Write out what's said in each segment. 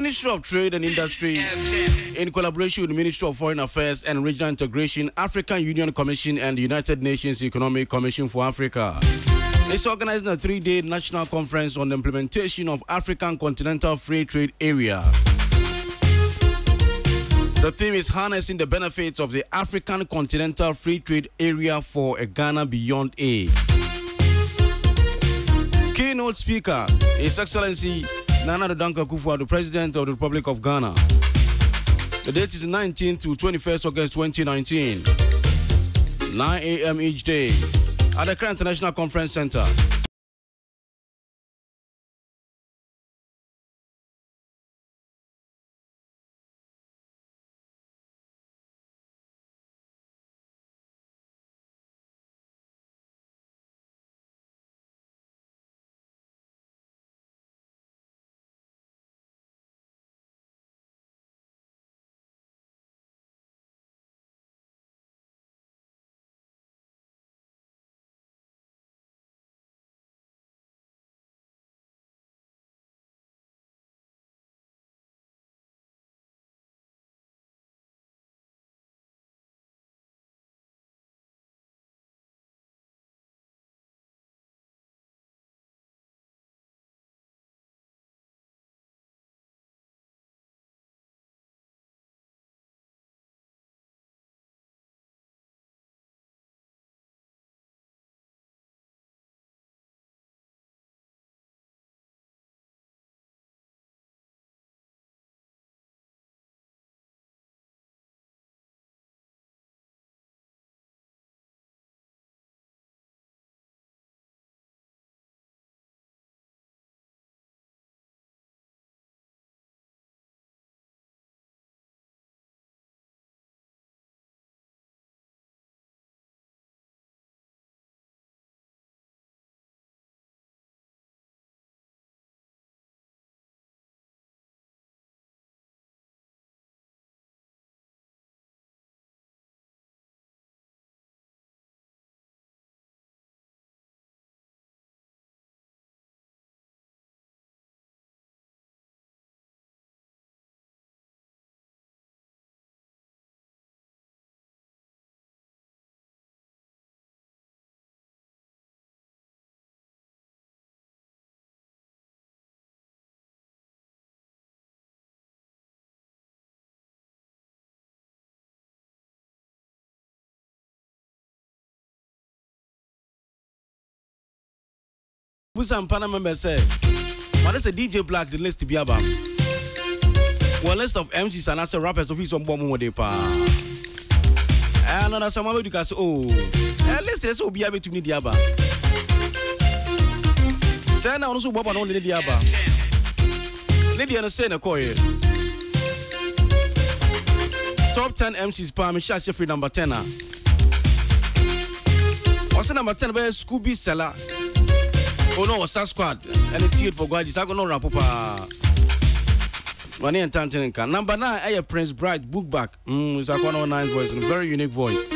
Ministry of Trade and Industry, in collaboration with the Ministry of Foreign Affairs and Regional Integration, African Union Commission, and the United Nations Economic Commission for Africa, is organizing a 3-day national conference on the implementation of African Continental Free Trade Area. The theme is harnessing the benefits of the African Continental Free Trade Area for a Ghana beyond aid. Keynote speaker, His Excellency Nana Danka Akufo-Addo, President of the Republic of Ghana. The date is 19th to 21st August 2019, 9 a.m. each day at the Accra International Conference Center. Busan Pana member say, what is a DJ Black the list to be about? Well, list of MCs and as a rappers of his own bomb de pa. And on some of you can say, oh, at least this will be able to need the Abba. Send also Bob and only the Abba. Lady and a Sena Koye. Top 10 MCs pa Michelle Sheffrey number 10. What's the number 10 by Scooby Seller? Oh no, Star Squad. And it's here for Guadis. I go no rap up. Number 9, I Prince Bright Book Back. It's a 109 voice, a very unique voice.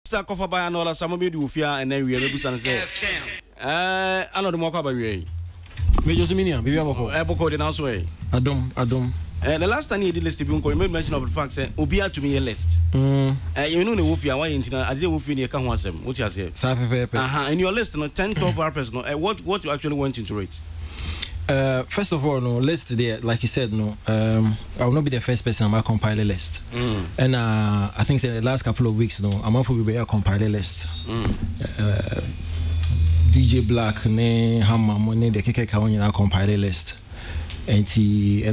Start cover by another some of you fear and then we are able to say I know the more cover we Major Siminia, maybe I'm code in house way. Adom. The last time you did list, you made mention of the fact that Obia to me a list. You know the Wolfia, why in I didn't Wolfia near Kanwasem, which I said. In your list, 10 top rappers, what you actually went into it? First of all, no list there, like you said, no. I will not be the first person to compile a list. And I think in the last couple of weeks, no, I'm going to be a compile a list. DJ Black, ne Hammer, money the Keke Kawanya compile a list. And the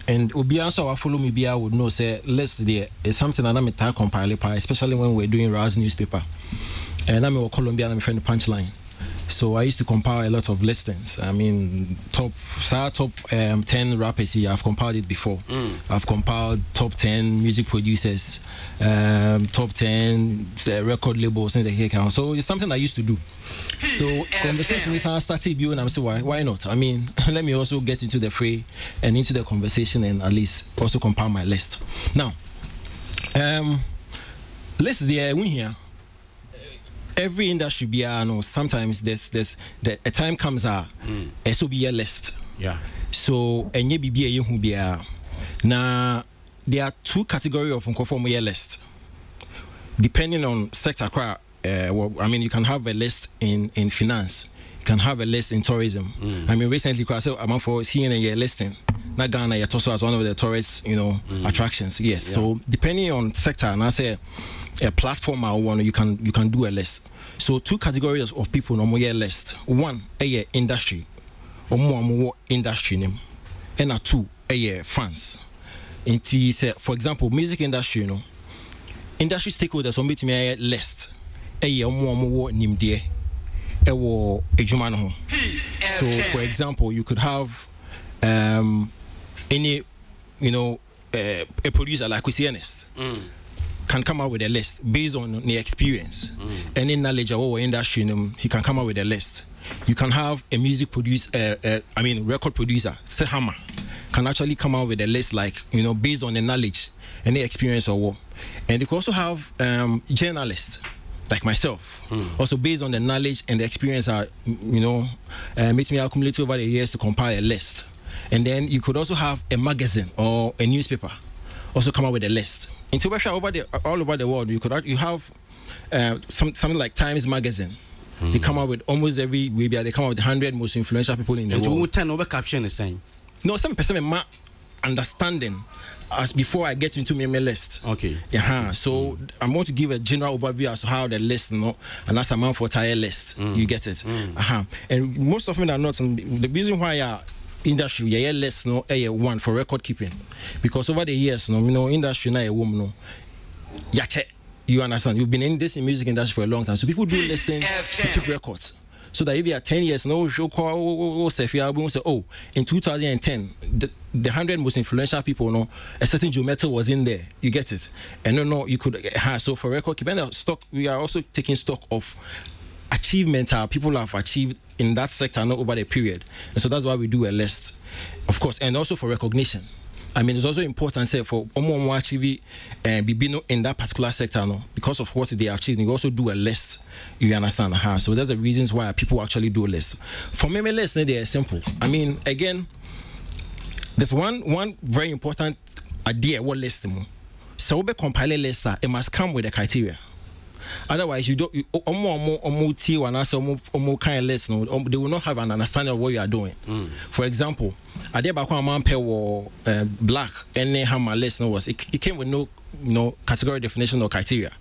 and Obia so I follow me be I would know say list there is something that I'm a compile, especially when we're doing Raz newspaper. And I'm a Colombian, I'm a friend Punchline. So I used to compile a lot of listings. I mean, top 10 rappers here. I've compiled it before. I've compiled top 10 music producers, top 10 record labels in the account. So it's something I used to do. So conversation is how I started viewing. I'm saying why not? I mean, let me also get into the fray and into the conversation and at least also compile my list. Now, list there we here. Every industry be sometimes there's a time comes so be a list. Yeah. So enye bibi ye hu bia. Now there are two categories of conform list. Depending on sector well, I mean you can have a list in finance. You can have a list in tourism. I mean recently I said I'm for seeing a listing. Not Ghana yet also as one of the tourist, attractions. Yes. Yeah. So depending on sector, and I say a platform I want you can do a list. So two categories of people no more list. One a industry or more industry name, and two a fans. For example, music industry, industry stakeholders on meet me a list a more nim dear a war a jumano. So for example, you could have any a producer like we see Ernest can come out with a list based on the experience any knowledge of our industry. He can come out with a list. You can have a music producer, record producer, say Hammer, can actually come out with a list like based on the knowledge and the experience of war. And you can also have journalists like myself, also based on the knowledge and the experience makes me accumulate over the years to compile a list. And then you could also have a magazine or a newspaper also come out with a list. In all over the world, you have something like Times Magazine. They come out with almost every week. They come out with 100 most influential people in the world. 10 over caption is saying. No, some person my understanding as before I get into my list. Okay. Yeah. So I'm going to give a general overview as to how the list, and that's a man for tire list. You get it. And most of them are not. The reason why industry less one for record keeping, because over the years industry na a woman you understand, you've been in this music industry for a long time, so people do listen to keep records, so that if you are 10 years show call say in 2010 the 100 most influential people a certain geometer was in there, you get it, and you could so for record keeping stock, we are also taking stock of achievement people have achieved in that sector over the period, and so that's why we do a list, of course, and also for recognition. I mean, it's also important for achieve in that particular sector because of what they achieved. You also do a list, you understand. So there's the reasons why people actually do a list. For me, list they are simple. I mean, again, there's one very important idea what list. So we compile a list, it must come with a criteria. Otherwise, you don't. Kind of list, they will not have an understanding of what you are doing. For example, I did back when man black and Hammer list was it came with no category definition or criteria.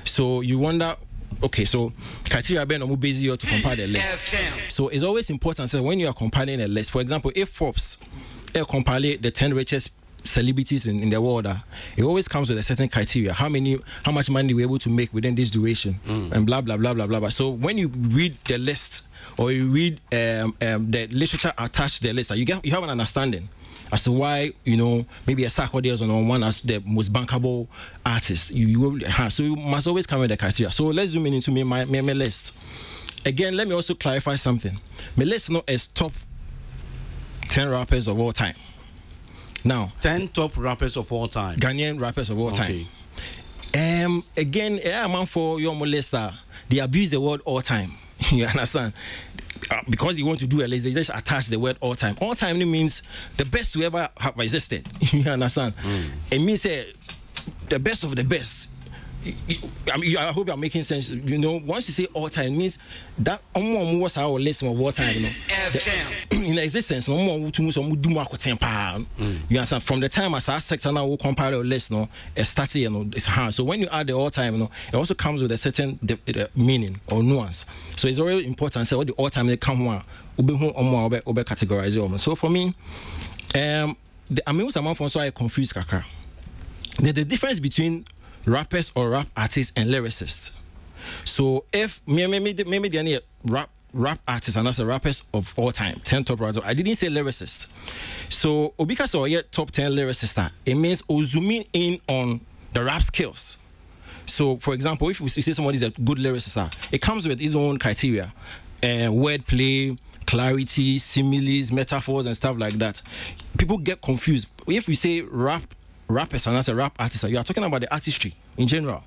So you wonder, okay, so criteria being more busy to compile the list. So it's always important. So when you are compiling a list, for example, if Forbes compile the 10 richest celebrities in the world, it always comes with a certain criteria. How much money we're able to make within this duration, and blah blah blah blah blah. So when you read the list or you read the literature attached to the list, you have an understanding as to why maybe a Sarkodie is on one as the most bankable artist. So you must always come with the criteria. So let's zoom into my list. Again, let me also clarify something. My list is top 10 rappers of all time. Now, 10 top rappers of all time. Ghanaian rappers of all time. Again, man for your molester, they abuse the word all time. You understand? Because you want to do a list, they just attach the word all time. All time means the best to ever have existed. You understand? It means the best of the best. I hope I'm making sense. You know, once you say all time, it means that was our list of all time. You know, in existence, you understand? From the time as our sector now will compile a list, no, it started, you know, it's hard. So when you add the all time, you know, it also comes with a certain meaning or nuance. So it's very important. So what the all time they come one, categorize. So for me, I mean, someone so I confuse kaka. The difference between rappers or rap artists and lyricists. So if maybe the any rap artists and also rappers of all time, 10 top rappers, I didn't say lyricist. So because or yet top 10 lyricists, it means zooming in on the rap skills. So for example, if we say somebody's a good lyricist, it comes with its own criteria, wordplay, clarity, similes, metaphors, and stuff like that. People get confused if we say rappers and as a rap artist, you are talking about the artistry in general.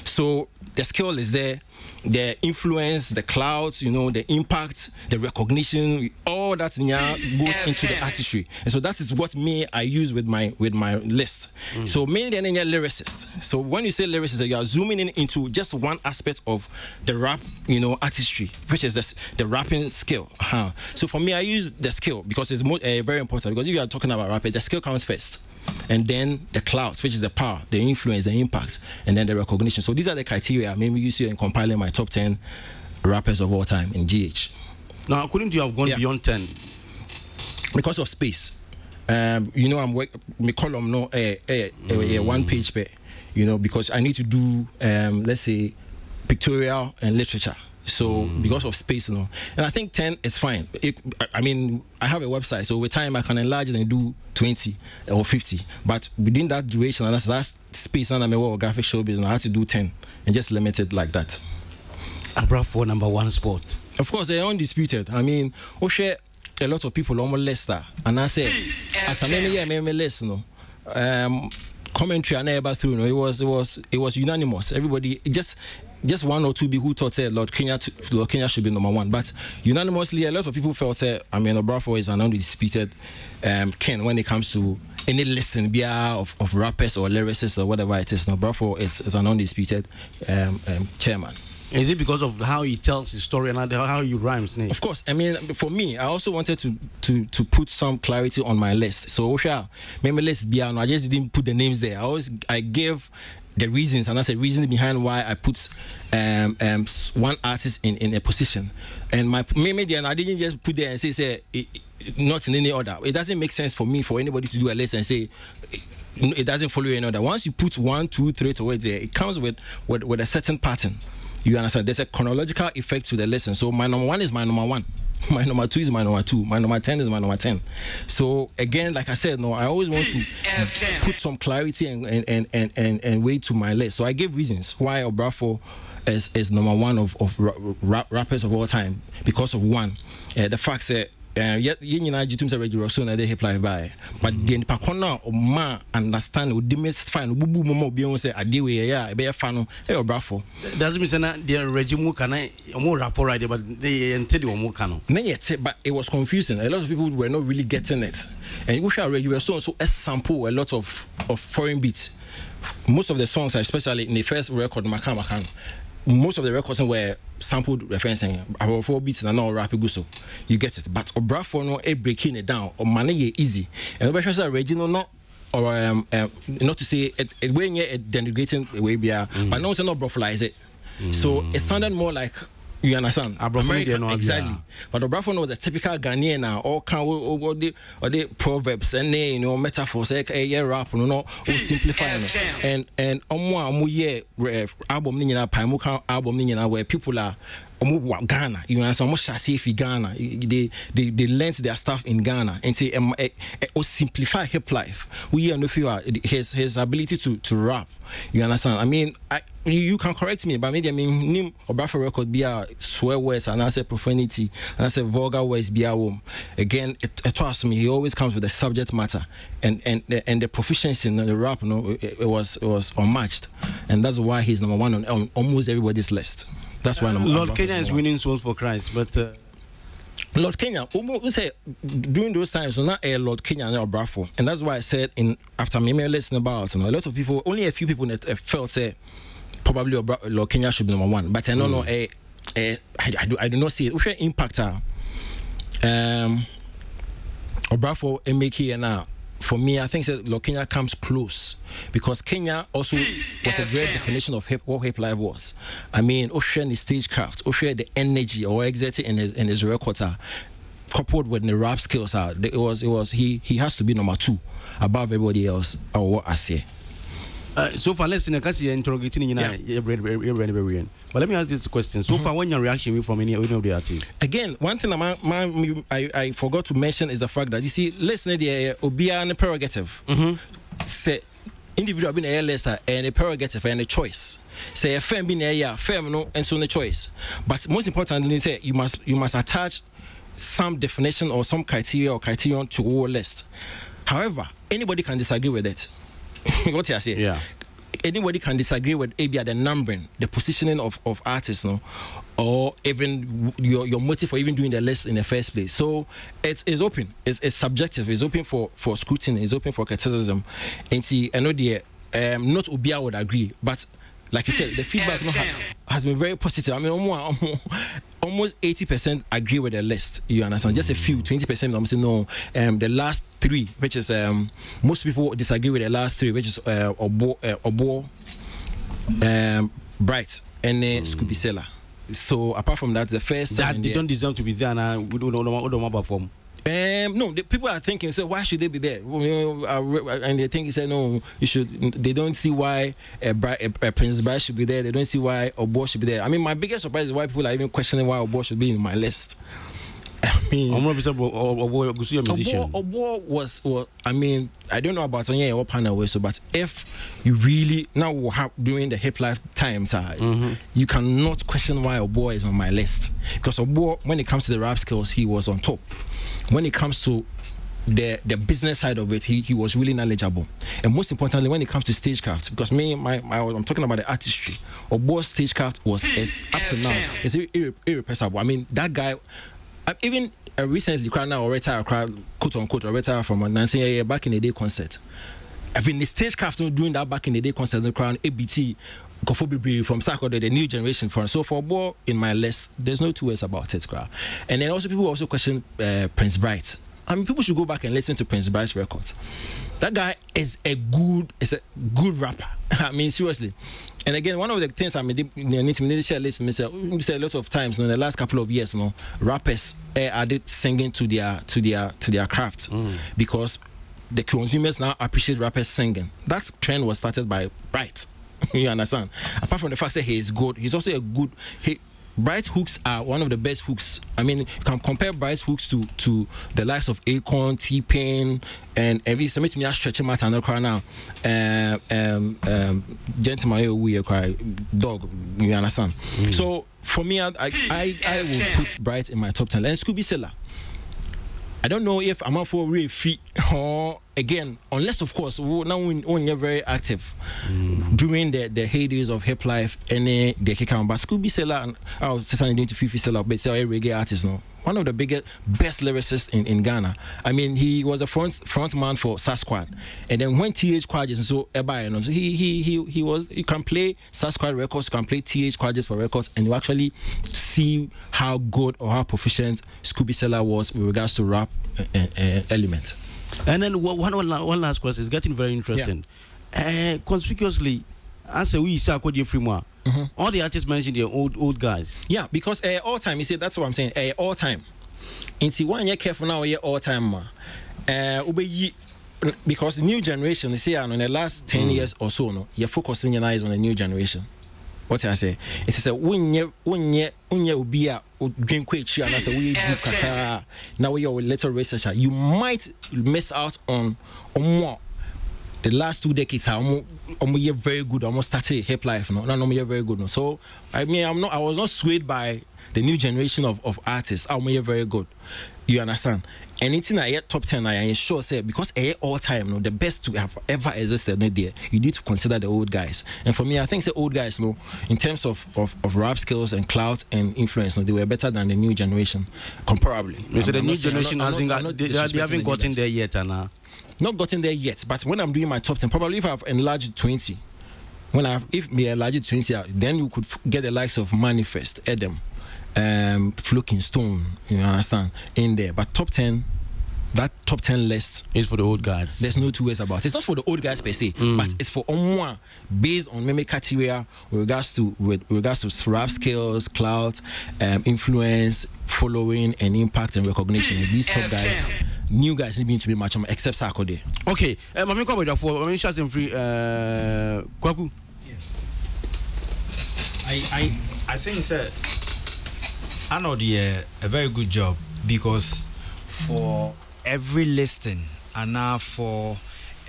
So the skill is there, the influence, the clouds, you know, the impact, the recognition, all that goes into the artistry. And so that is what I use with my list. So mainly then you're lyricist. So when you say lyricist, you are zooming in into just one aspect of the rap, you know, artistry, which is the rapping skill. So for me, I use the skill because it's very important. Because if you are talking about rapping, the skill comes first. And then the clouds, which is the power, the influence, the impact, and then the recognition. So these are the criteria maybe you see in compiling my top 10 rappers of all time in GH. Now, couldn't you have gone beyond 10? Because of space. You know, I'm my column no one page per, you know, because I need to do let's say pictorial and literature. So because of space, you know, and I think 10 is fine. I mean, I have a website, so with time I can enlarge it and do 20 or 50. But within that duration, and that's space, and I'm a graphic show business, I have to do 10 and just limit it like that. I brought for number one spot. Of course, they're undisputed. I mean, share a lot of people almost less that, and I say after many less, you know, commentary I never through. You know, it was unanimous. Everybody just one or two people who thought Lord Kenya should be number one, but unanimously a lot of people felt I mean Obrafo is an undisputed king when it comes to any listen of rappers or lyricists or whatever it is. Obrafo is an undisputed chairman. Is it because of how he tells his story and how he rhymes? Of course. I mean, for me, I also wanted to put some clarity on my list. So, maybe list I just didn't put the names there. I gave the reasons, and that's a reason behind why I put one artist in a position. And maybe I didn't just put there and say not in any order. It doesn't make sense for me for anybody to do a list and say it doesn't follow any order. Once you put 1, 2, 3 towards there, it comes with a certain pattern. You understand? There's a chronological effect to the lesson. So my number one is my number one. My number two is my number two. My number 10 is my number 10. So again, like I said, I always want to put some clarity and weight to my list. So I gave reasons why Obrafo is number one of rappers of all time because of one, the fact that yet jitum say regular so na dey hip life by but the pakona ma understand we demystify bubu momo bi on say adewe ya e be fa no e Obrafo doesn't mean say na the regime can omo rapport right but they entered omo can na yet but it was confusing. A lot of people were not really getting it, and we shall regular so sample a lot of foreign beats. Most of the songs, especially in the first record Makan, most of the records were sampled referencing about 4 beats and now rap guso. You get it. But Obrafo no breaking it down or manage easy. And the original not or not to say it when you denigrating way but no say not broflize it. So it sounded more like, you understand? American, exactly. But Obrafo was a typical Ghanaian now, all kind of the proverbs and metaphors, rap, simplifying. And album where people are Ghana, you know, so Ghana. They learned their stuff in Ghana and say simplify hip life. We know his ability to rap. You understand? I mean, you can correct me, but maybe I mean Obrafo record be a swear words and I say profanity and I say vulgar words be a home. Again, it trust me, he always comes with the subject matter and the proficiency in the rap, it was unmatched. and that's why he's number one on almost everybody's list. That's why Lord Kenya is winning souls for Christ, but Lord Kenya, we say during those times, not a Lord Kenya or Brafo, and that's why I said after me listening about, a lot of people, only a few people that felt say probably Lord Kenya should be number one, but I don't know. I do not see it. We should impact Brafo make here now. For me, I think that Kenya comes close because Kenya also was a great definition of what hip life was. I mean, Ocean is stagecraft, Ocean the energy or exerting in his records are coupled with the rap skills are. He has to be number 2 above everybody else. Or what I say. So far, let's interrogating but let me ask this question. So far, when your reaction from any of the artists? Again, one thing I forgot to mention is the fact that you see, listen, the Obia and the prerogative. Say individual being a lister and a prerogative and a choice. Say a firm being a firm no and so no choice. But most importantly, say you must attach some definition or some criteria or criterion to our list. However, anybody can disagree with it. What I say? Yeah. Anybody can disagree with maybe the numbering, the positioning of artists, no, or even your motive for even doing the list in the first place. So it's open, it's subjective, it's open for scrutiny, it's open for criticism. And see, I know not Obia would agree, but like you said, the feedback has been very positive. I mean, almost 80% agree with the list. You understand? Just a few, 20% I'm saying no. The last 3, which is most people disagree with the last 3, which is Obo, Bright, and Scooby Seller. So apart from that, the first that they don't deserve to be there, and we don't know about form. No, the people are thinking, so why should they be there? And they think, no, you should. They don't see why Prince Bright should be there. They don't see why Obo should be there. I mean, my biggest surprise is why people are even questioning why Obo should be in my list. I mean, Obo was. I mean, I don't know about what panel so, but if you really now during the hip life times, you cannot question why Obo is on my list, because Obo, when it comes to the rap skills, he was on top. When it comes to the business side of it, he was really knowledgeable, and most importantly, when it comes to stagecraft, because I'm talking about the artistry. Obo's stagecraft was up to now it's irrepressible. I mean, that guy. Even recently, now retired, quote unquote, retired from a 19 back in the day concert. I've been the stagecraft doing that back in the day concert. The crown ABT, Kofobi from Sako, the new generation. So for Bo in my list, there's no 2 ways about it. And then also people also question Prince Bright. I mean, people should go back and listen to Prince Bright's records. That guy is a good rapper. I mean, seriously. And again, one of the things I need to share listen. We say a lot of times in the last couple of years, rappers added singing to their craft because the consumers now appreciate rappers singing. That trend was started by Bright. You understand? Apart from the fact that he is good, he's also a good. Bright's hooks are one of the best hooks. I mean, you can compare Bright's hooks to the likes of Akon, T-Pain, and every submit me a stretching matter and cry now. Gentleman, we cry dog. You understand? So for me, I will put Bright in my top 10. And Scooby Seller. I don't know if I'm up for a real feat or again, unless of course now when you're very active during the heydays of hip life and the kick out. But Scooby Seller and I was listening to Fifi Seller, but say reggae artist now. One of the best lyricists in Ghana. I mean, he was a front man for Sasquatch, and then when TH Quadges and so he can play Sasquatch records, can play TH Quadges for records, and you actually see how good or how proficient Scooby Seller was with regards to rap element. And then one last question is getting very interesting. Yeah. Conspicuously, as we say, all the artists mentioned the old guys. Yeah, because all time, you see, that's what I'm saying. All time. Into 1 year careful now, all time. Because the new generation, you see, in the last 10 years or so, no, you're focusing your eyes on the new generation. What I say? It is a 1 year will be a game quick and as a we do now you're a little researcher. You might miss out on more. The last 2 decades are almost very good. Almost started hip life. No, very good. No. So I mean, I was not swayed by the new generation of artists. I'm very good. You understand? anything I top 10 I ensure say because all time the best to have ever existed there, you need to consider the old guys. And for me, I think the old guys in terms of rap skills and clout and influence, they were better than the new generation comparably. So the new generation they haven't gotten there yet, Anna. Not gotten there yet, but when I'm doing my top 10, probably if I've enlarged 20, if we enlarge 20, then you could get the likes of Manifest, Edem, Floaking Stone, you understand, in there. But top 10, that top 10 list is for the old guys. There's no two ways about it. It's not for the old guys per se, but it's for Omwa based on meme criteria with regards to rap skills, clout, influence, following, and impact and recognition. These top guys, new guys need to be much more except Sarkodie. Okay, I'm coming for I'm free. Kwaku. I think sir, I know a very good job because for every listing and now for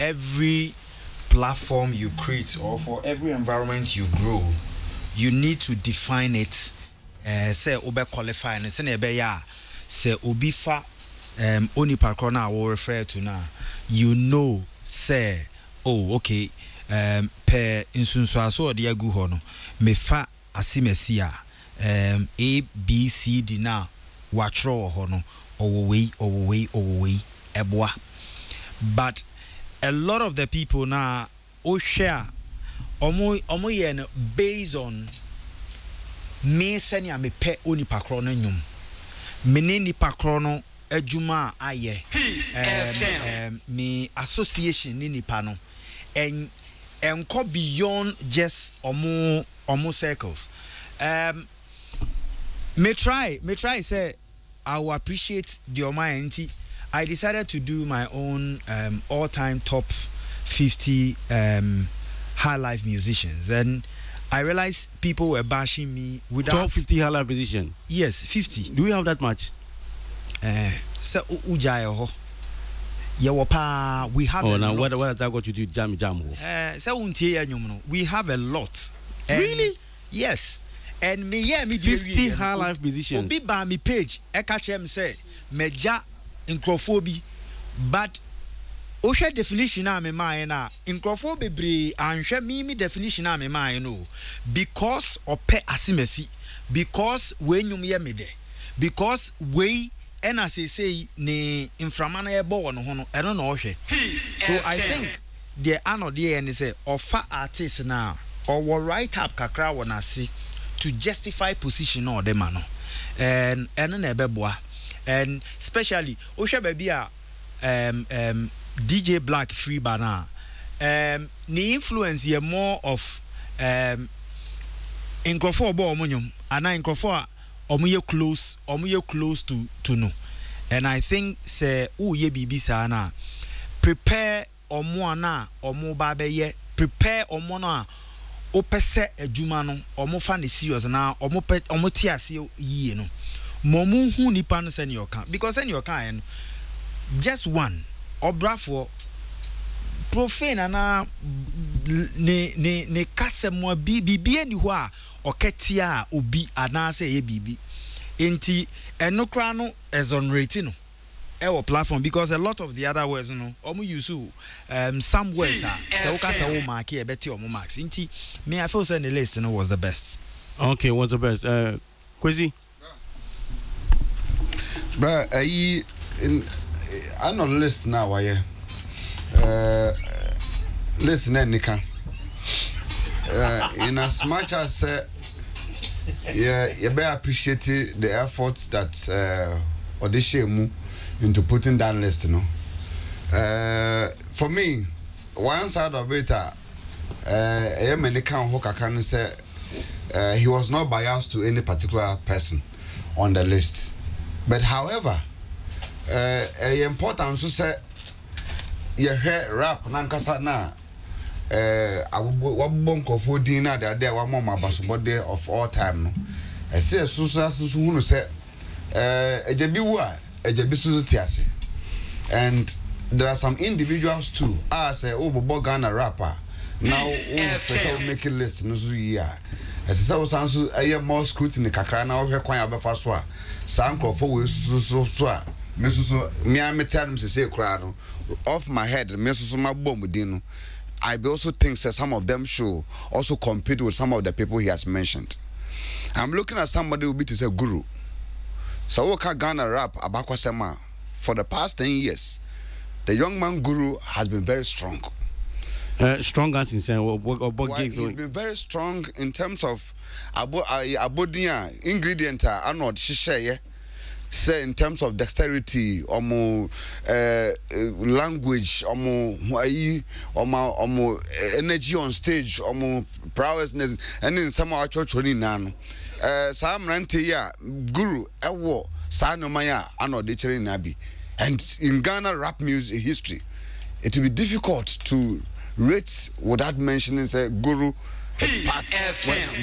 every platform you create or for every environment you grow, you need to define it. Say obe qualify and say ebe ya say obi fa oni parkour na we refer to now. You know say oh okay per insunso aso ode agu ho no me fa asimesi a A B C D na watro ho no way eboa. But a lot of the people now share omo yen based on me senya me pe onipa kro no nyum me ne nipa kro no adwuma aye me association ni nipa no and go beyond just omo circles. Me try say I will appreciate the Almighty. I decided to do my own all-time top 50 high life musicians, and I realized people were bashing me without top 50 high life musicians. Yes, 50. Do we have that much? So ujayo. We have. Oh, now what has that got to do? Jam. We have a lot. Really? Yes. And me 50 high life musicians. Obi ba mi page e ka chem say meja nkrofobi, but o hwe definition na me man na nkrofo bebre anhwe mi definition na me man no because ope asimesi, because we nyum ye me de, because we ena say ne inframana e bo no ho no e no no hwe. So I think the anode and say offer artist now or write up kakra wona see to justify position or the man, and nebeboa, and especially Osha baby DJ Black Free Banana, the influence ye more of Incrofor bo omonyum, and I Incrofor omuye close to no, and I think say ye bibi sana prepare omuana omu babe ye prepare omona. Opese adwuma no omo fa ne serious na omo ti ase yie no momu hu nipa no se ne yoka because se ne yoka en just one obrafo profane na ne kasemo bibie ni ho a oketia obi anase ye bibi enti enokra no exonerate no our platform because a lot of the other words use some words so say mark here better omo marks inti me I feel say the list was the best. Okay, what's the best? Kwesi bra I know list now why list na nika in as much as you better appreciate the efforts that Odishemu into putting down list, for me, one side of it, he was not biased to any particular person on the list. But however, important to say, you hear rap nankasa na wabonko for dinner there one more basubode of all time. I say so say and there are some individuals too. I say, oh, Ghana rapper. Now, make a list. No, yeah. As I was more scrutiny, Kakra now, we're quite a buffer. Sanko for so. me so me am metan se say kra no off my head me so my bomb din. I also think that some of them should also compete with some of the people he has mentioned. I'm looking at somebody who be to say guru. So Oka Ghana rap Abakwasema for the past 10 years. The young man guru has been very strong. Strong as in saying he's been very strong in terms of abodia ingredient anod shisha say in terms of dexterity omo language omo energy on stage omo prowessness and in some of church oni nano sam rante ya guru ewo sa no maya anod de chere nabi. And in Ghana rap music history it will be difficult to rate without mentioning say guru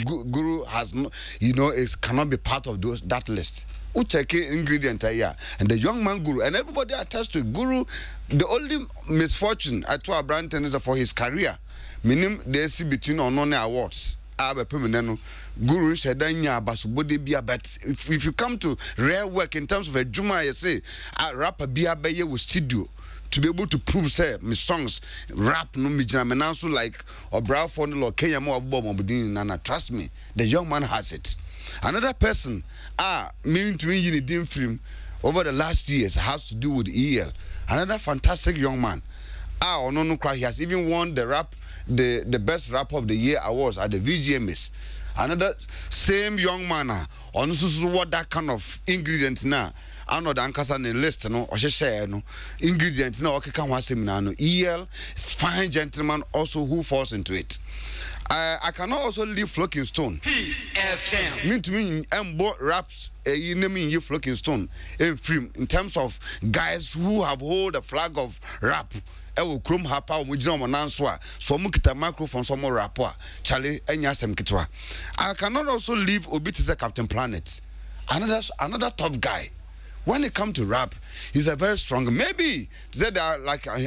Guru has no, you know, it cannot be part of that list. Ucheke ingredient here, and the young man guru, and everybody attached to guru. The only misfortune at Branton is for his career. Meaning they see between on awards. Guru said, but if you come to rare work in terms of a Juma, you say, a rapper be a baye with studio. To be able to prove, say, my songs, rap, no, me also like, or Brow Fondle or Kenya more Nana. Trust me, the young man has it. Another person, meaning to me, in the film over the last years has to do with EL. Another fantastic young man. No cry. He has even won the best rap of the year awards at the VGMS. Another same young man on what that kind of ingredients now. I know the ankasa ne list no or share no ingredients no okay can one seminar no EL fine gentleman also who falls into it. I cannot also leave Flocking Stone. Peace FM. Mean to me, raps. You name me Flocking Stone. In terms of guys who have hold the flag of rap. I will chrome hapa we drum on answer. So mukita microphone some more rapper. Charlie enyasem kitwa. I cannot also leave Obi to say Captain Planet. Another tough guy. When it comes to rap, he's a very strong. Maybe that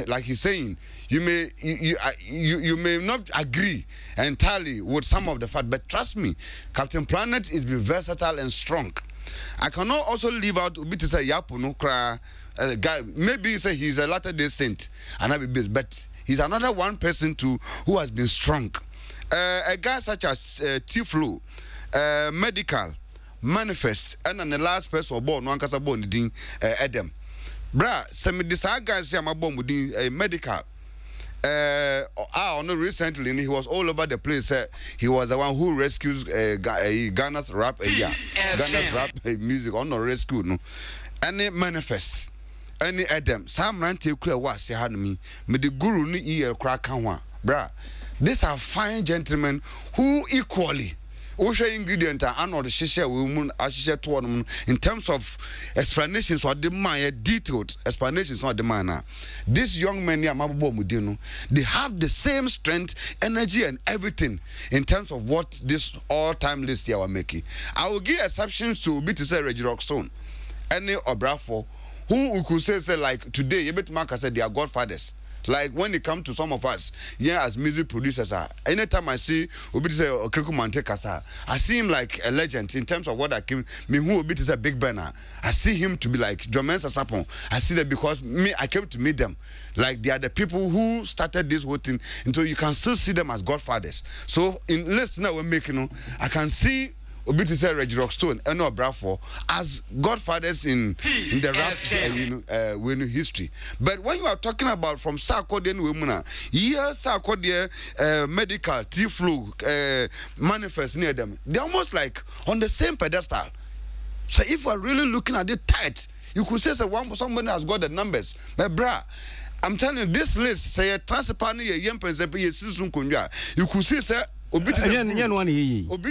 like he's saying, you may not agree entirely with some of the fact, but trust me, Captain Planet is be versatile and strong. I cannot also leave out Ubi to say Yapu no cry guy. Maybe say he's a Latter-day Saint and I be busy, but he's another one person too who has been strong. A guy such as T-Flow, Medical. Manifest and then the last person born one casa born din Adam. Bra, some of these guys say I'm born with medical. Recently he was all over the place. He was the one who rescues Ghana's rap Ghana's rap music on no rescue no. Any manifest. Any Adam. Sam Rante Kua was say had me the guru ni crack kanwa. Bra, these are fine gentlemen who equally ingredient and or the shisha woman in terms of explanations or demand detailed explanations or demand. These young men they have the same strength, energy, and everything in terms of what this all-time list here are making. I will give exceptions to be to say Reggie Rockstone, any or Brafo, who we could say like today, you bet Mark said they are godfathers. Like when it comes to some of us, as music producers, anytime I see Obi say Okriku Mantekasa, I see him like a legend in terms of what I came. Me who Obi is a big banner. I see him to be like Jomen Sasapon. I see that because I came to meet them. Like they are the people who started this whole thing. Until you can still see them as godfathers. So in listening we're making, I can see Obi to say Reggie Rockstone and no Brafo as godfathers in the rap history. But when you are talking about from Sarkodien women, Sarkodien medical T-Flu manifest near them, they're almost like on the same pedestal. So if we're really looking at it tight, you could say somebody has got the numbers. But I'm telling you, this list say Transipani you could say Obi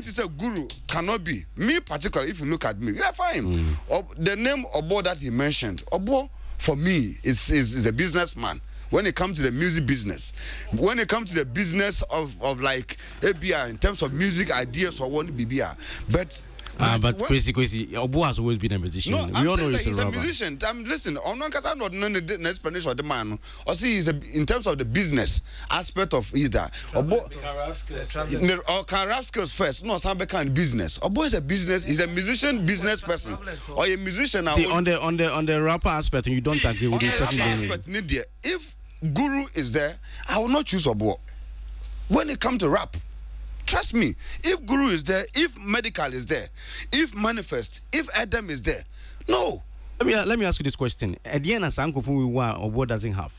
say guru cannot be. Me particularly, if you look at me, yeah, fine. The name Obo that he mentioned, Obo for me is a businessman. When it comes to the music business, when it comes to the business of like ABI in terms of music ideas or one BBR, but But Kwesi, Obo has always been a musician. No, we all know he's a musician. Listen, I'm not the explanation of the man. Or see, in terms of the business aspect of either. Obo can rap skills first. No, some kind of business. Obo is a business. He's a musician, business person, or a musician. See, on the rapper aspect, you don't agree with this aspect. If Guru is there, I will not choose Obo. When it comes to rap. Trust me, if Guru is there, if Medical is there, if Manifest, if Adam is there, no. Let me ask you this question. At the end, as Uncle Fuwa, or what doesn't have?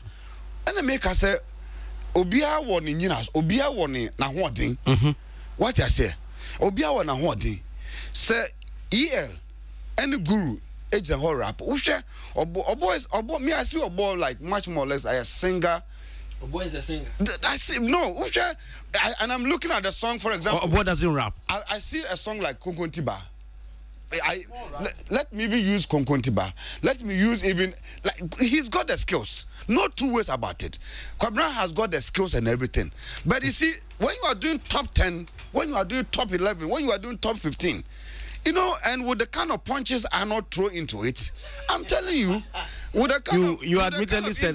And I make us say, Obia warning, you know, Obia warning, now what thing? What I say? Obia warning, now what thing? Say, EL, and Guru, age and horror rap. Usha, or boys, or me, I see a boy like much more or less a singer. Obo is a singer. I see, no, and I'm looking at the song, for example. Obo doesn't rap. I see a song like Konkontiba. Let me even use Konkontiba. Let me use even, like, he's got the skills. No two ways about it. Kwabena has got the skills and everything. But you see, when you are doing top 10, when you are doing top 11, when you are doing top 15, you know, and with the kind of punches I not throw into it, I'm telling you, with the kind you admittedly said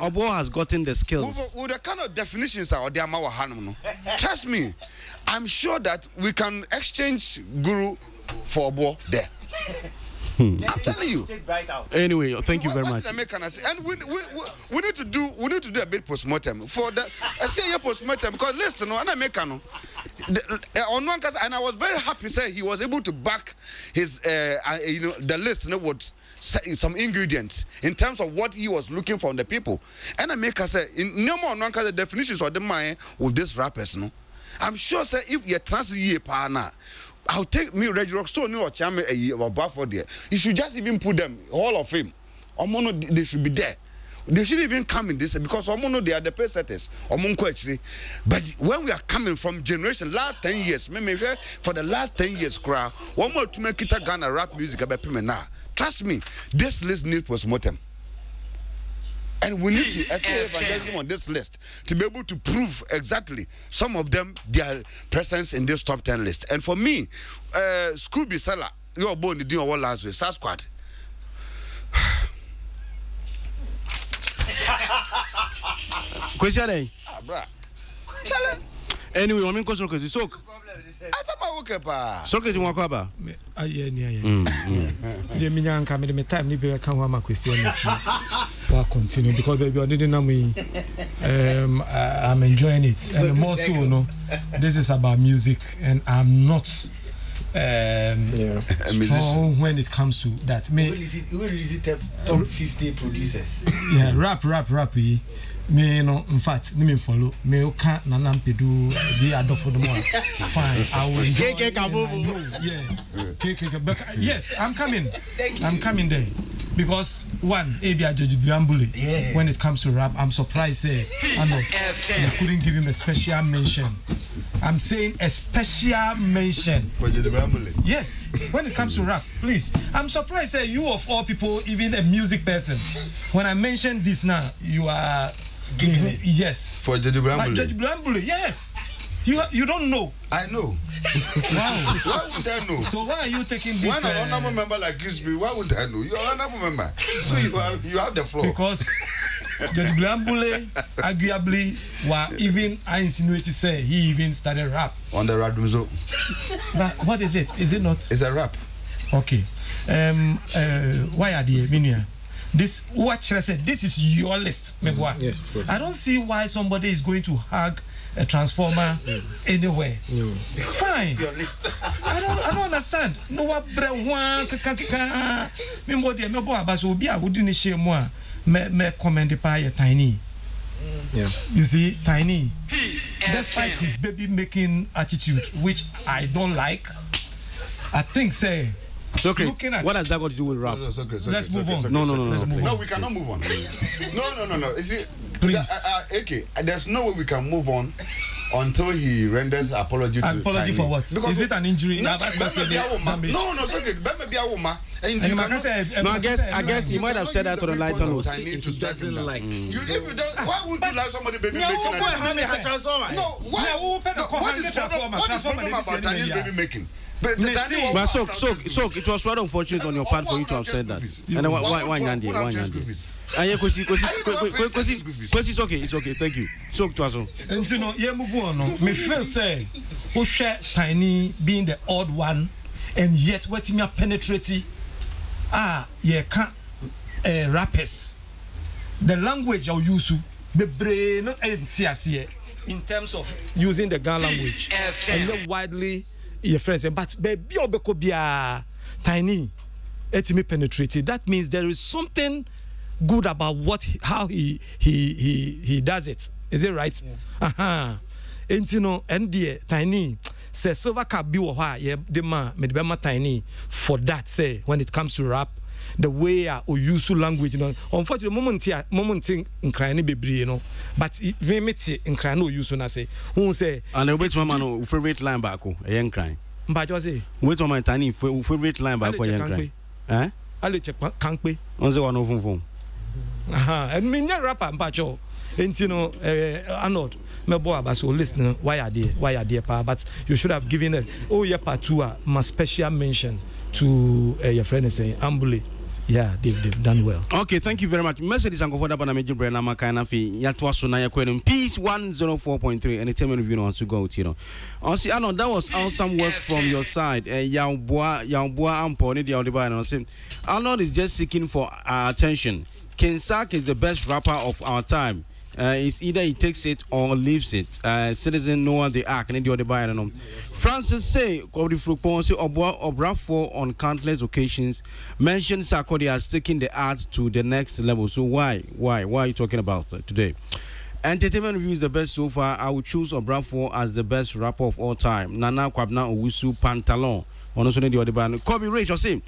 Obo has gotten the skills. With the kind of definitions are there, trust me, I'm sure that we can exchange Guru for Obo there. I'm telling you. Anyway, thank you very much. And we need to do a bit postmortem for the postmortem, because listen, and I make on one case, and I was very happy say he was able to back his the list, you know, what some ingredients in terms of what he was looking for on the people. And I make us say in no more one case the definitions of the mind with this rappers, no. I'm sure say if you translate partner, I'll take me Reggie Rockstone or Chame a year or Bufford there. You should just even put them Hall of Fame. They should be there. They shouldn't even come in this because they are the pace setters. Actually. But when we are coming from generation, last 10 years, maybe for the last 10 years, crowd, one more to make it a Ghana rap music about people now. Trust me, this list needs postmortem. And we need to evangelism on this list to be able to prove exactly some of them their presence in this top 10 list. And for me, Scooby Salah, you're born doing what last week, Sasquatch. Question, anyway, I'm in question because you soak. So can you walk about? Jemian coming me time, maybe I can't want question. We'll continue because baby, I didn't know me. I'm enjoying it, and more so, no. This is about music, and I'm not strong when it comes to that. Who is it top 50 producers? Yeah, rap. Me no, in fact, me follow. Me can't nanampedu the other for the one. Fine, I will. Yeah, but yes, I'm coming. I'm coming there because one, Abia Judge Biambule. When it comes to rap, I'm surprised. I couldn't give him a special mention. I'm saying a special mention. Yes, when it comes to rap, please. I'm surprised. You of all people, even a music person, when I mention this now, you are. Yes. For Judge Brambule. Judge Brambule, yes. You don't know. I know. Wow. Why would I know? So why are you taking this? When an honorable member like this, why would I know? You're an honorable member. So you have the floor. Because Judge Brambule, arguably, even I insinuate to say he even started rap. On the Radumzo. But what is it? Is it not? It's a rap. Okay. Why are the Minia? This what should I say? This is your list, Yes, of course. I don't see why somebody is going to hug a transformer anywhere. Fine. Your list. I don't understand. No what me commend the Tiny. Yeah. You see, Tiny, despite his baby making attitude, which I don't like, I think say. So, what has that got to do with rap? Let's move on. No, we cannot move on. No. You see, please. Okay, there's no way we can move on until he renders apology to apology for what? Because is it an injury? No, it's okay. No, I guess you might have said that on the light on. If he doesn't like. Why would you like somebody baby making? No, what is the problem about Chinese baby making? But it was rather unfortunate on your part for you to have said that. And then why Nyandi? It's okay. Thank you. So to us. And you know, yeah, move on. Me feel say, who share Tiny being the odd one, and yet what me penetrating. Yeah, can't rappers. The language you use, the brain not NTSC in terms of using the Ghana language, and you're widely. Your friends, but baby obekobia Tiny etimi penetrated. That means there is something good about how he does it. Is it right? Yeah. And you know, and the Tiny say silver cap be the man medibema Tiny for that say when it comes to rap. The way or use language, you know. Unfortunately, moment in crying baby, you know. But it may meet in crying no use when I say who say and wait one man favorite line back a young crying. But you say wait one man Tiny favorite line back a young crying. Eh? I'll check can't be on the one of phone. And me rapper Bacho. And you know, Arnold, my boy, but so listen, why are they, pa? But you should have given us part 2 my special mention to your friend is saying Ambule. Yeah, they've done well. Okay, thank you very much. Message Uncle for that Major Brand Makanafi, Yatwaso Naya Quenum, Peace 104.3, and the time review wants to go, you know. Also, I know that was awesome work from your side. Young boy, Ampo, the Aldeban. Arnold is just seeking for our attention. Ken Sak is the best rapper of our time. It's either he takes it or leaves it. Citizen Noah the Ark and the other by Francis say Obrafo on countless occasions mentioned Sarkodie as taking the art to the next level. So why are you talking about today? Entertainment review is the best so far. I would choose Obrafo as the best rapper of all time. Nana Kwabna Owusu Pantalon. The other band. Kobe Rachel say,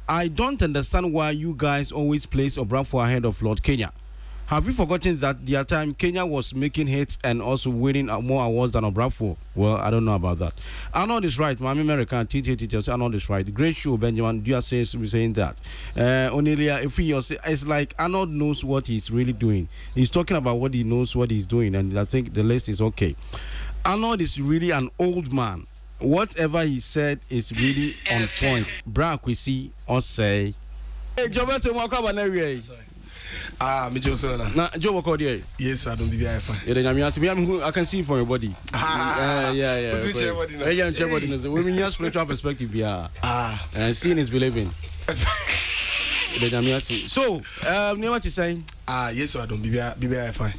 I don't understand why you guys always place Obrafo ahead of Lord Kenya. Have you forgotten that the time Kenya was making hits and also winning more awards than Obrafo? Well, I don't know about that. Arnold is right. Mami American TTT Arnold is right. Great show, Benjamin. Do you saying that? Onelia, if it's like Arnold knows what he's really doing. He's talking about what he knows what he's doing, and I think the list is okay. Arnold is really an old man. Whatever he said is really on point. Bra Kwesi or say. Hey, Jobert, me just na Joe work there. Yes, I don't be fine. I can see it from your body. Yeah. But which body now? Yeah, body. When we have spiritual perspective, and seeing is believing. So, what you saying? Yes, I don't be fine.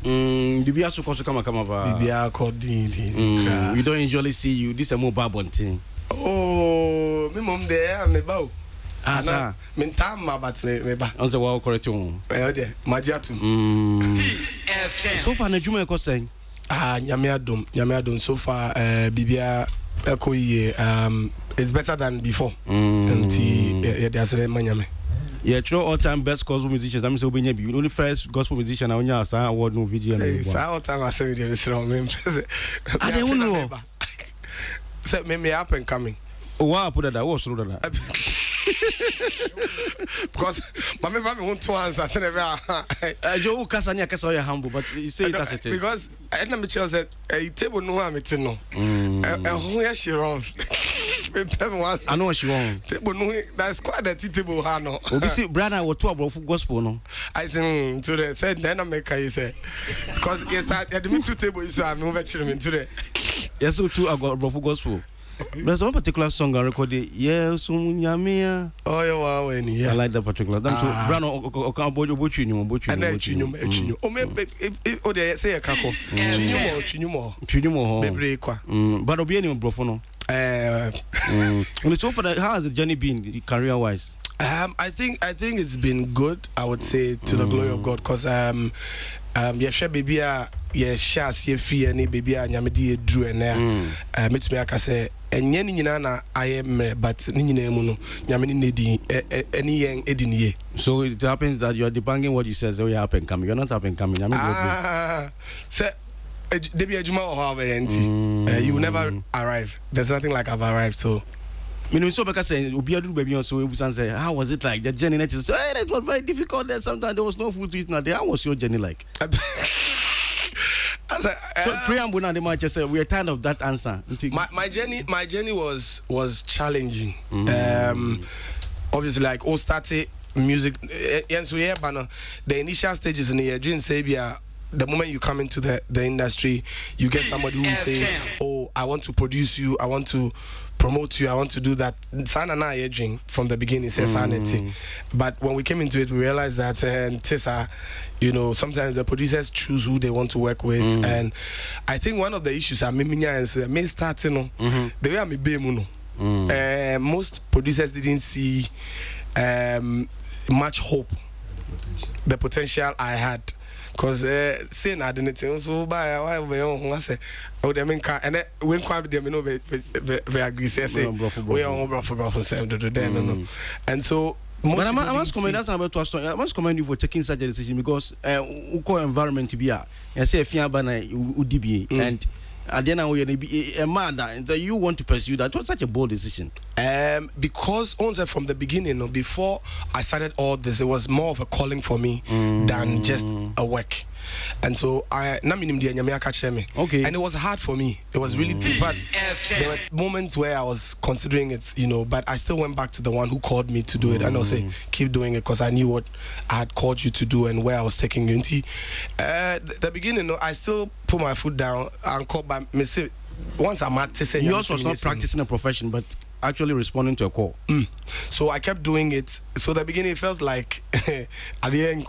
Bibia so come Bibia called we don't usually see you. This is a more bad thing. Oh, me mom there, me bow. Ana mentama but me ba onse wa correct on there magiatu so far na djuma e ko sen nyame adom so far bibia ekoye it's better than before until there is manyame all time best gospel musicians. I mean, so be only first gospel musician I onya sa award no video na all time I say dey strong me I don't know say me up and coming wow put that was through that because my mama want to answer say Joe Kasanya kasa you humble but you say it as it is because I na me tell say table no am it no who ya she wrong I know what she want table no that's quite the table ha no obi see brother what to about gospel no I sing to the said then I make you say because yes at me two table is am over chire me to the yes two about gospel. There's one particular song I recorded. Yes, oh yeah, I like that particular. That's so Brano and then oh maybe if they say a couple Chinyumo baby kwa but obi any brofono so for that, how has the journey been career wise? I think it's been good. I would say to the glory of God, because share baby share see free any baby nyamedi edru ene metumi aka say enye ni nyina na ayem but ni nyina mu no nyame ni nedi any yen ediniye. So it happens that you are debunking what you said. So you happen coming, you're not happen coming. Say You will never arrive. There's nothing like I've arrived. So, so because say, how was it like? The journey, it was very difficult. There sometimes there was no food to eat. Now, how was your journey like? So preamble now, the man just said we are tired of that answer. My journey was challenging. Obviously, like all started music. So yeah, but the initial stages in the year, didn't say the moment you come into the industry, you get somebody who say, "Oh, I want to produce you. I want to promote you. I want to do that." From the beginning, says sanity. But when we came into it, we realized that Tessa, sometimes the producers choose who they want to work with, and I think one of the issues I me starting the way I'm a most producers didn't see much hope, the potential I had. Because saying I didn't so by I say, oh, they mean, and when quite them, they agree, say, we are all for and so. But I must commend I must commend you for taking such a decision because environment to be and say Fiabana UDB and at the end of a man that you want to pursue that. Was such a bold decision? Because also from the beginning, before I started all this, it was more of a calling for me than just a work. And so okay. And it was hard for me. It was really difficult. There were moments where I was considering it, but I still went back to the one who called me to do it, and I'll say, keep doing it, because I knew what I had called you to do and where I was taking you. The beginning, I still put my foot down and call back. Once I'm at yours was not practicing a profession, but actually responding to a call. So I kept doing it. So the beginning it felt like at the end.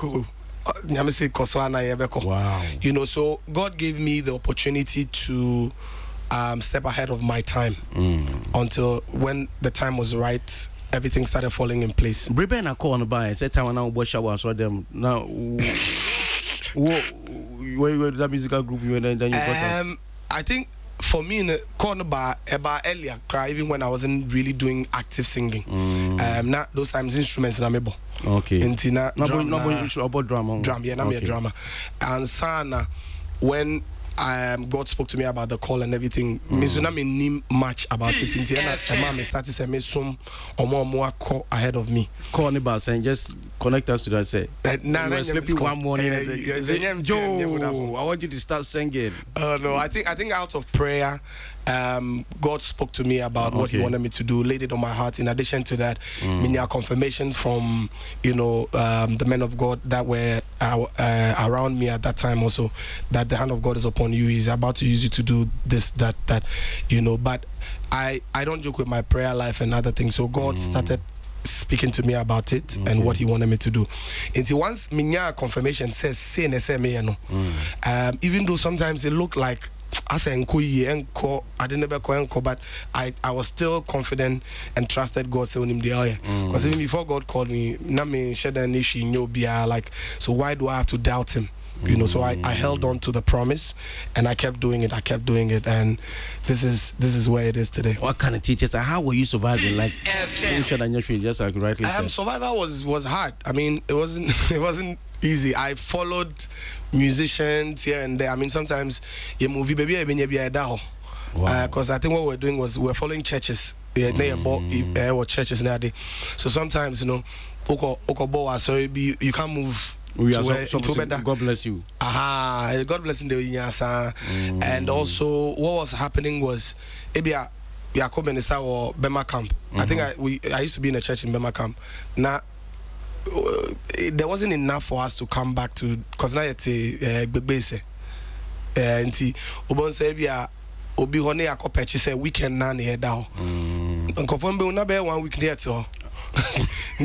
Wow. So God gave me the opportunity to step ahead of my time until when the time was right, everything started falling in place. Breben a call on the buy. Said time now wash shower so them now. Where that musical group you then you got I think for me in the corner bar about earlier cry even when I wasn't really doing active singing. Not those times instruments na mebo. Okay. Intina drama. Drum, yeah, I'm a drama. And Sana, when God spoke to me about the call and everything, Mizuna me knew much about it. And mom started saying me some or more call ahead of me. Call me back and just connect us to that. Say, nah, sleeping one morning. Joe, I want you to start singing. No, I think out of prayer. God spoke to me about what He wanted me to do, laid it on my heart. In addition to that, confirmation from the men of God that were around me at that time also, that the hand of God is upon you. He's about to use you to do this, that. But I don't joke with my prayer life and other things. So God started speaking to me about it and what He wanted me to do. Until once minya confirmation says say even though sometimes it looked like I didn't but I was still confident and trusted God saying him the because even before God called me, so why do I have to doubt Him? So I held on to the promise and I kept doing it. And this is where it is today. What kind of teachers? How were you surviving? Like just like rightly said. Survival was hard. I mean, it wasn't easy. I followed musicians here and there. I mean, sometimes you movie baby because I think what we're doing was we're following churches. Or churches nowadays. So sometimes you can't move. God bless you. God bless you. And also, what was happening was, Jacob and or Bema camp. I think I used to be in a church in Bema camp. Now, there wasn't enough for us to come back to, because now it's a base. And Ubon said, Obi Hone Yako Pechi said, weekend nan here down. And confirm be not be 1 week there to.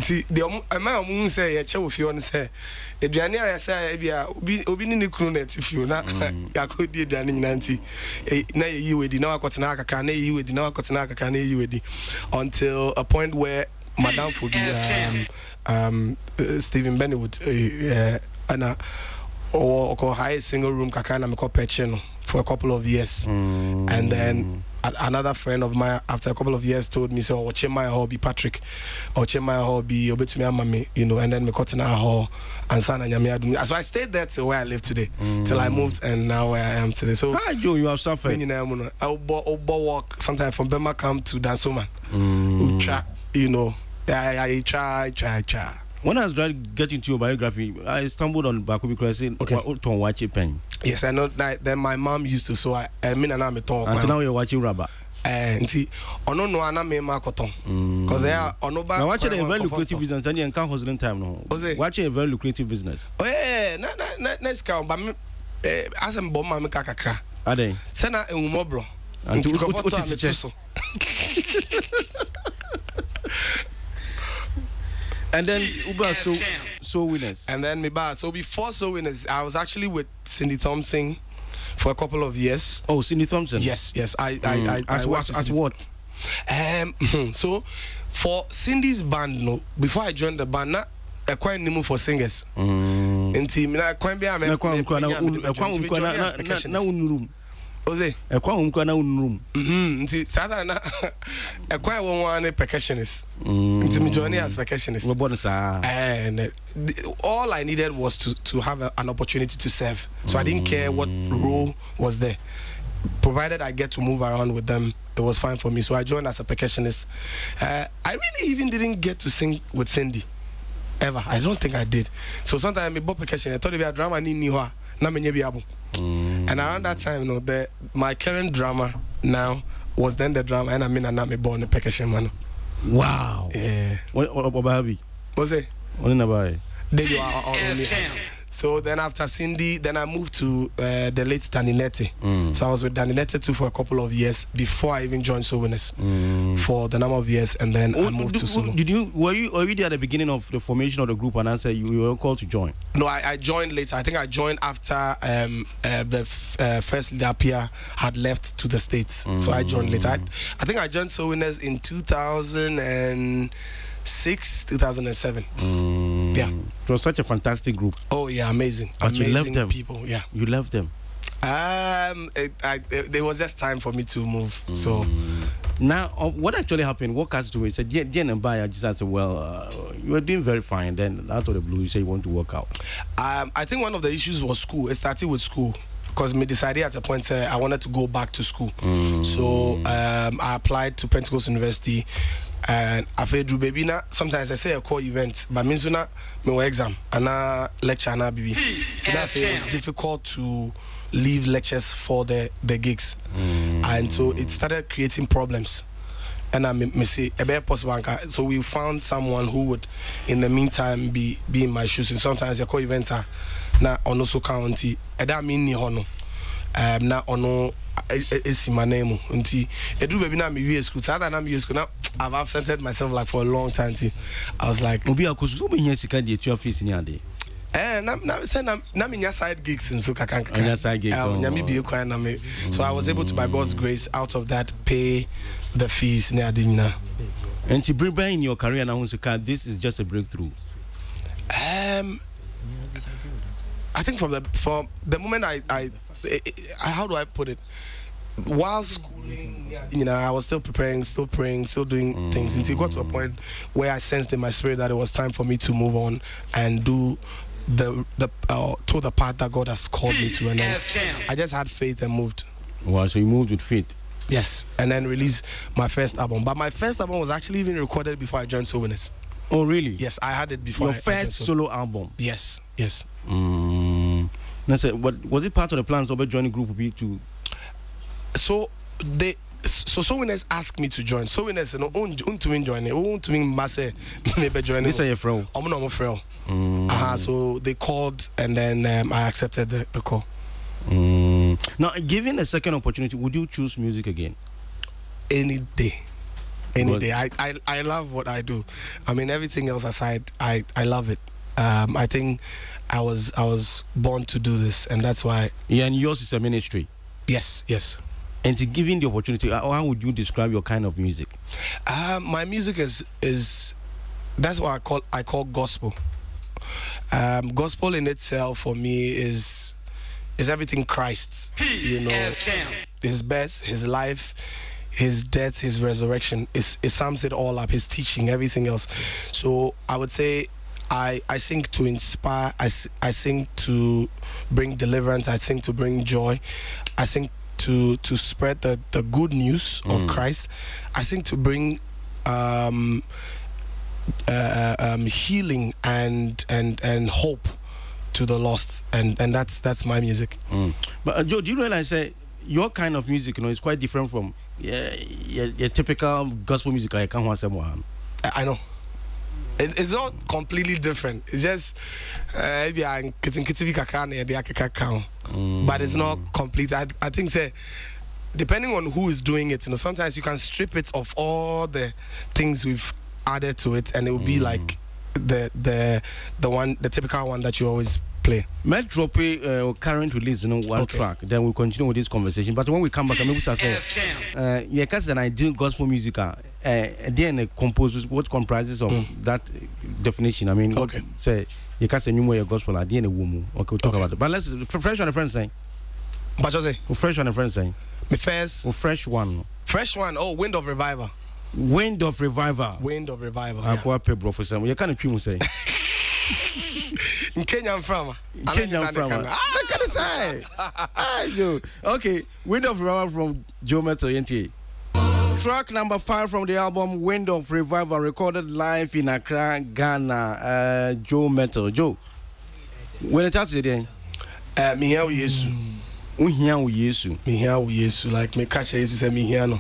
The amount say a show if you want to say Adriani I say obi ni kru net if you na yakodi Adriani nanti na yi wedi na akotena akaka na yi wedi na akotena akaka na yi wedi until a point where Madam Fodi Stephen Bennywood and or high single room kakana me ko peche no for a couple of years and then another friend of mine, after a couple of years, told me, so, "Oh, check my hobby, Patrick, or check my hobby, or bet me, mommy, you know." And then me cut in our hall and son and Yami. So I stayed there till where I live today, till I moved, and now where I am today. So, hi Joe, you have suffered. I'll walk sometimes from Bema come to Dansoman. You know, I try. When I was getting to your biography, I stumbled on Bakubi Crescent. Okay. Watch it pen. Yes, I know that. Then my mom used to, so I mean, and I'm a talk. Until now, you're watching rubber. And see, I don't know, I'm a marketon because they are on no back. Watching a very lucrative business, and you can't hustle time now. Watching a very lucrative business. Oh yeah, next count, but as I'm bomb, I'm a kakakra. Are they? Send a umobro. And to and then Uber so winners. And then me bar. So before so winners, I was actually with Cindy Thompson for a couple of years. Oh, Cindy Thompson. Yes. I as what? So for Cindy's band, no. Before I joined the band, not a quite new for singers. In team, na quite be am. Oze, a room. Sada na a quite one percussionist. Into me joining as percussionist. And all I needed was to have an opportunity to serve. So I didn't care what role was there. Provided I get to move around with them, it was fine for me. So I joined as a percussionist. I really even didn't get to sing with Cindy. Ever. I don't think I did. So sometimes I bought percussion. I thought if I had drama, I need her. And around that time, you know, my current drama now was then the drama, and I mean, I'm not born the percussion man. Wow. Yeah. What was it? What about There you are. So then after Cindy, then I moved to the late Daninete. So I was with Daninete too for a couple of years before I even joined Soul Winners for the number of years, and then I moved to solo. Were you there at the beginning of the formation of the group, and answer you were called to join? No, I joined later. I think I joined after the first leader Pia had left to the States. So I joined later. I think I joined Soul Winners in 2006, 2007. Yeah, it was such a fantastic group. Oh yeah, amazing. But amazing you left them. People. Yeah, you left them. There was just time for me to move. So now, what actually happened? What has to do? He said, Jen and Baya just said, well, you were doing very fine. Then out of the blue, you say you want to work out. I think one of the issues was school. It started with school. Because me decided at a point I wanted to go back to school. So I applied to Pentecost University. And I feel Drew baby na sometimes I say a call event, but means na me exam and na lecture na baby. So that feel it's difficult to leave lectures for the gigs, and so it started creating problems. And I me say a better possible. So we found someone who would, in the meantime, be in my shoes. And sometimes the call events are na Onoso County. And that mean ni hono. Na ono is my name. Unti Drew baby na me school. So that na me school na. I've absented myself like for a long time. I was like, Obi akosu so be here sika dey at your face in ade. Na me side gigs in so kakanka. On your side gigs. So I was able to, by God's grace, out of that, pay the fees near Adina. And to bring in your career now, this is just a breakthrough. I think from the moment I how do I put it? While schooling, you know, I was still preparing, still praying, still doing things until it got to a point where I sensed in my spirit that it was time for me to move on and do the path that God has called me to. And then I just had faith and moved. Wow, so you moved with faith. Yes, and then released my first album. But my first album was actually even recorded before I joined Soul Winners. Oh, really? Yes, I had it before. Your first solo album? Yes. What was it part of the plans of joining group B to? So Soul Winners asked me to join. Soul Winners, to join it. To masse maybe join. This is your friend. I'm not my friend. So they called, and then I accepted the call. Now, given a second opportunity, would you choose music again? Any day. I love what I do. I mean, everything else aside, I love it. I think I was born to do this, and that's why. Yeah, and yours is a ministry. Yes. And to given the opportunity, how would you describe your kind of music? My music is that's what I call gospel. Gospel in itself for me is everything Christ. You know, His birth, His life, his death, his resurrection. It sums it all up. His teaching, everything else. So I would say I sing to inspire. I sing to bring deliverance. I sing to bring joy. I sing to spread the good news of Christ. I sing to bring healing and hope to the lost, and that's my music. But Joe, do you realize that your kind of music, is quite different from your typical gospel music? I can't say more. I know. It's not completely different. It's just maybe I'm getting but it's not complete. I think say depending on who is doing it, sometimes you can strip it of all the things we've added to it, and it will be like the typical one that you always play. Let's drop a current release, one track. Then we'll continue with this conversation. But when we come back, I'm going to say, yeah, because an ideal gospel music, then composes what comprises of that definition. I mean, say you can't say new way gospel. At the end, woman. Okay, we'll talk about it. But let's fresh on the friend saying. But just say fresh on the friend saying. Me first. Fresh one. Fresh one. Oh, Wind of Revival. Wind of Revival. Wind of Revival. I quite pay bro for some. You can't trim say. In Kenya, I'm from. Kenya, I'm from. I can't say. Okay, Wind of Revival from Joe Metal NTA. Track number 5 from the album Wind of Revival, recorded live in Accra, Ghana. Joe Metal. Joe, when it starts again, me here with Jesus. Me here with Jesus. Like me catch Jesus say me here no.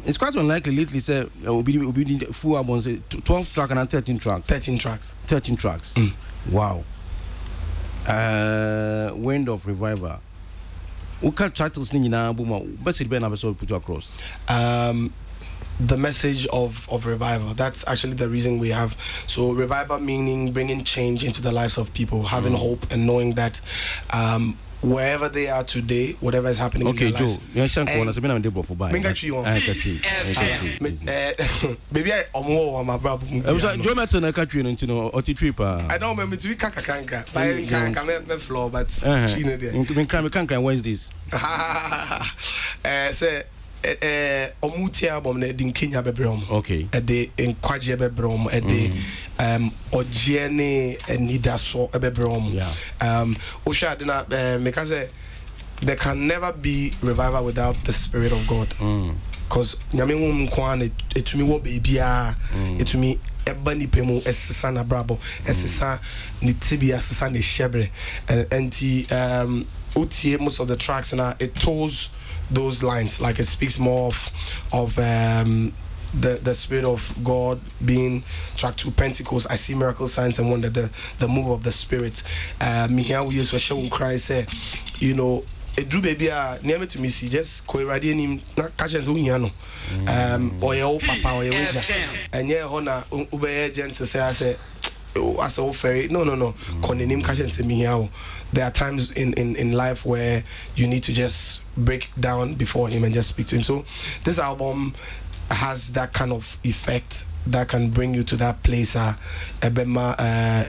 It's quite unlikely lately. Say we'll be full albums, 12 tracks and 13 tracks. 13 tracks. 13 tracks. Wow. Wind of Revival. What kind of titles in your album? Best it be an episode put you across. The message of revival. That's actually the reason we have. So revival meaning bringing change into the lives of people, having hope and knowing that wherever they are today, whatever is happening in their lives. Joe, you're saying corner, so I'm able for buy. Maybe I am my brother. Joe Metal na country no or trip. I don't remember to be kaka by can floor, but Chino there. We can Wednesdays. Say omuti album na din Kenya bebrom. Okay. De enkwaje bebrom de ogiene enidaso bebrom. Osha de na make say there can never be revival without the Spirit of God. Because nyame won kwan etumi wo bebia etumi eba ni pemu esesa na brabo esesa ni tibia esesa ni shebre and utie most of the tracks and it toes those lines, like it speaks more of the Spirit of God being track to Pentecost. I see miracle signs and wonder, the move of the Spirit. Me here we use to cry say, a drew baby near me to me see just ko irade nim na catch us no or your papa or your and yeah hona ube agent say I say as a ferry no konenim catch and say me here. There are times in life where you need to just break down before him and just speak to him. So this album has that kind of effect that can bring you to that place ebema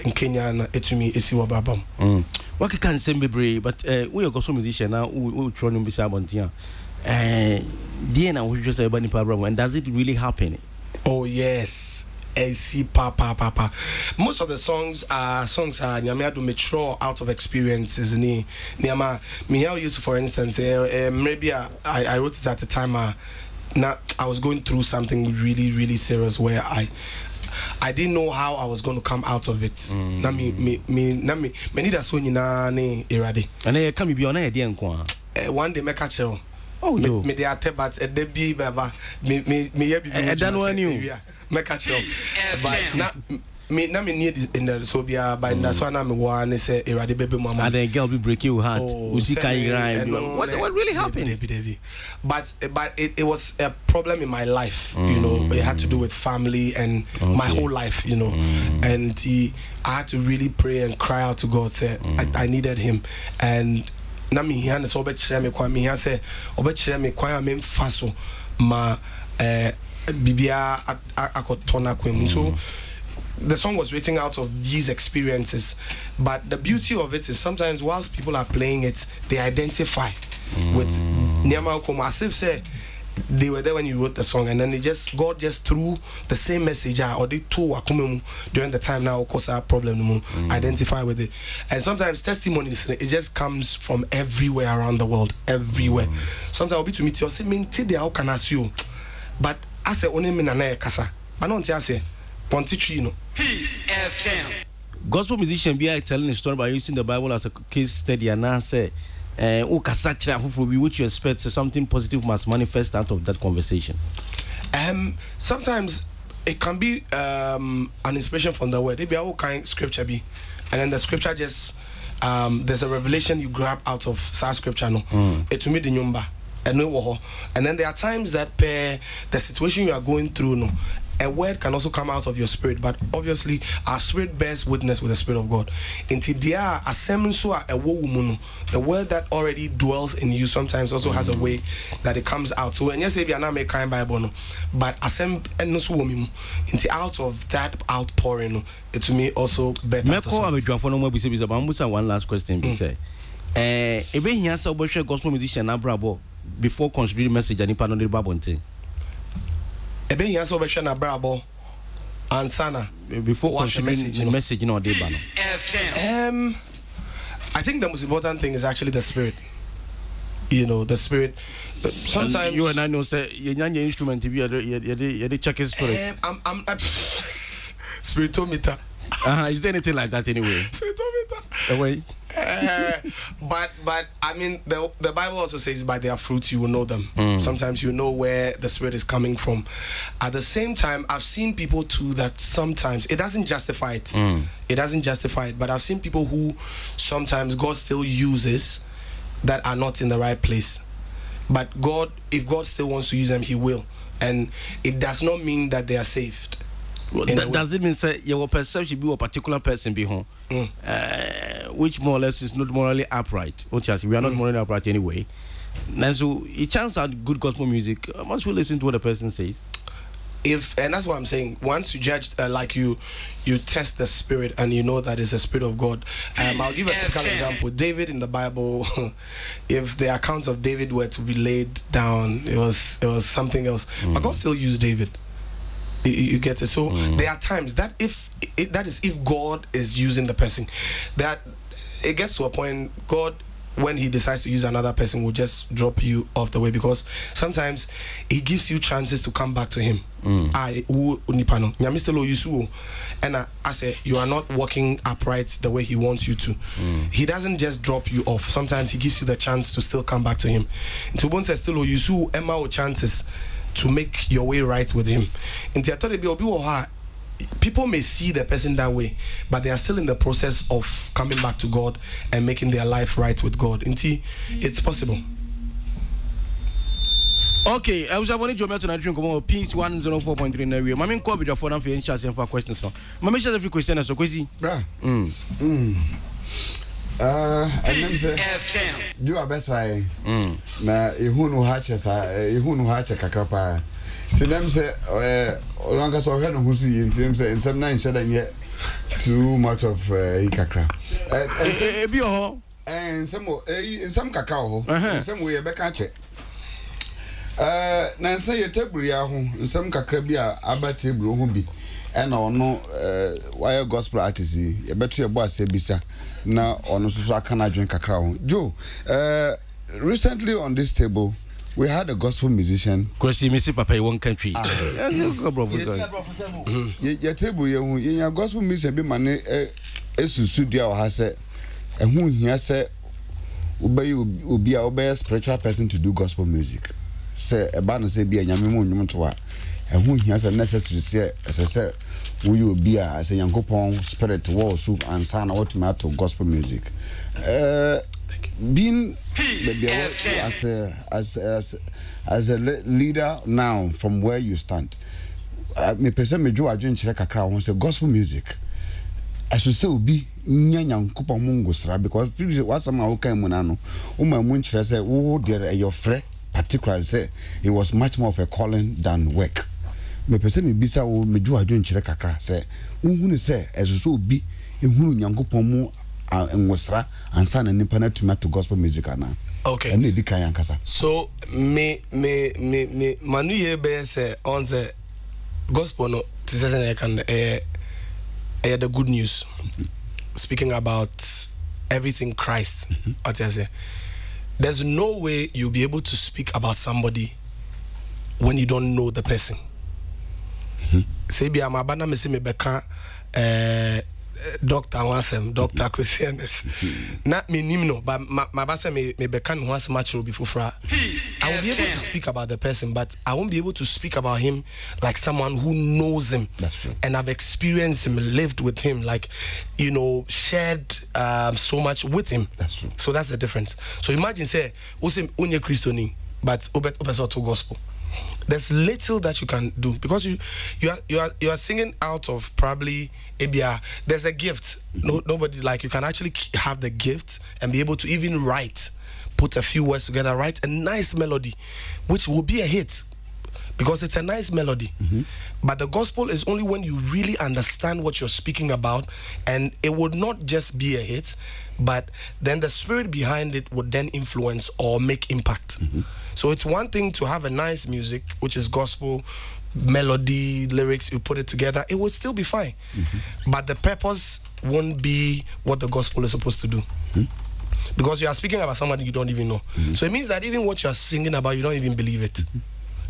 in Kenya and etumi esiwa babam. What can say be but we are gospel musician now we try to be sabontia. DNA we just about problem, and does it really happen? Oh yes. AC papa. Most of the songs are nyame do mature out of experiences ni nyama me how used for instance maybe I wrote it at the time now I was going through something really serious where I didn't know how I was going to come out of it. Na me need a so nyina ne irade. And I come be on idea nko one day make a chill. Oh no. Me dey ate but e dey be baba me here be make a chill. But me need in the Sobia by that's why I'm one say irade baby mama. And then girl be break your heart. What really happened? But it was a problem in my life, It had to do with family and my whole life, And I had to really pray and cry out to God. Say I needed Him, and na me here na so obechire me kwa me here say obechire me kwa me mfaso ma bibia akotona kwem. So the song was written out of these experiences, but the beauty of it is sometimes whilst people are playing it, they identify with Nyama Okoma, as if say they were there when you wrote the song, and then God just threw the same message or they told during the time now cause our problem identify with it. And sometimes testimonies, it just comes from everywhere around the world, everywhere. Sometimes I'll be to meet you, I'll say, how can I see you? But I say only me kasa. But don't I say Pontitrino. Peace FM. Gospel musician be telling a story by using the Bible as a case study, and I say which you expect something positive must manifest out of that conversation. Sometimes it can be an inspiration from the word. It be all kind scripture be, and then the scripture just there's a revelation you grab out of scripture it to me the number and then there are times that the situation you are going through a word can also come out of your spirit, but obviously our spirit bears witness with the Spirit of God. The word that already dwells in you sometimes also has a way that it comes out. So when you say we are not making kind Bible, but out of that outpouring, it to me also better. One last question. Gospel musician before considering message and the Bible. Before considering message in our day. I think the most important thing is actually the spirit. You know, the spirit. Sometimes you and I know say you instrument if you check his spirit. I'm spiritometer. Is there anything like that anyway? Spiritometer. But I mean the Bible also says by their fruits you will know them. Sometimes you know where the spirit is coming from. At the same time, I've seen people too that sometimes it doesn't justify it. It doesn't justify it. But I've seen people who sometimes God still uses that are not in the right place. But God, if God still wants to use them, He will. And it does not mean that they are saved. Does it mean say your perception be a particular person be home, which more or less is not morally upright? Which is we are not morally upright anyway. And so it turns out good gospel music. Must we listen to what the person says? And that's what I'm saying. Once you judge, like you test the spirit and you know that it's the spirit of God. I'll give a typical example. David in the Bible, if the accounts of David were to be laid down, it was something else. But God still used David. You get it. So there are times that if God is using the person, that it gets to a point God, when He decides to use another person, will just drop you off the way, because sometimes He gives you chances to come back to Him. And I say you are not walking upright the way He wants you to. He doesn't just drop you off. Sometimes He gives you the chance to still come back to Him. To says still you Emma chances to make your way right with Him. People may see the person that way, but they are still in the process of coming back to God and making their life right with God. It's possible. Okay, I was wanting to tonight drink about Peace 104.3 in area. Mammy call with your phone for any for questions. Mammy shares every question as so crazy. And then say, you are best I na ihunu hache kakrapa. See them say longa so hwe no husi in them say in some nine shada nye too much of ikakra. Ebi ho and some kakra ho some we be ka che. Na say your table ya ho some kakra bi a aba table ho bi. And no why gospel artist you better your boss bisa na ono so akana dwen kakra ho Joe. Recently on this table we had a gospel musician Kwesi Missy Papa in one country. Your table you gospel musician be mane esusu dia o ha se ehun hia se obi a spiritual person to do gospel music. Say e ba no say bi anyame mu nwum to a ehun hia se necessary say we will be as a Yankopon spirit war so and sana what matter gospel music. Being as a leader now from where you stand, me person me do adwen kire kakra won say gospel music. I should say obi nya Yankopon mungo sra, because what some how kan mu na no o ma mu kire say wo there your friend particularly say it was much more of a calling than work. Me person me bisa wo me do adwen kire kakra say unhunu say esuso obi ehunu Yankopon mu enwosra ansa na nipa na tuma to gospel music ana. Okay. And the Kayan Kasa. So me manu ye be say on the gospel no to say can the good news. Speaking about everything Christ. What I say. There's no way you'll be able to speak about somebody when you don't know the person. Say be amabana me say me beka Doctor Wansem, Doctor Christianus. Not me nimno, but my basa me bekan once much will be fufra. I will be able to speak about the person, but I won't be able to speak about him like someone who knows him. That's true. And I've experienced him, lived with him, like, you know, shared so much with him. That's true. So that's the difference. So imagine say, unye Christoni, but obeso to gospel. There's little that you can do because you are singing out of probably ABR. There's a gift. Nobody like you can actually have the gift and be able to even write, put a few words together, write a nice melody, which will be a hit because it's a nice melody. But the gospel is only when you really understand what you're speaking about, and it would not just be a hit, but then the spirit behind it would then influence or make impact. So it's one thing to have a nice music, which is gospel, melody, lyrics, you put it together, it would still be fine. But the purpose won't be what the gospel is supposed to do. Because you are speaking about somebody you don't even know. So it means that even what you are singing about, you don't even believe it.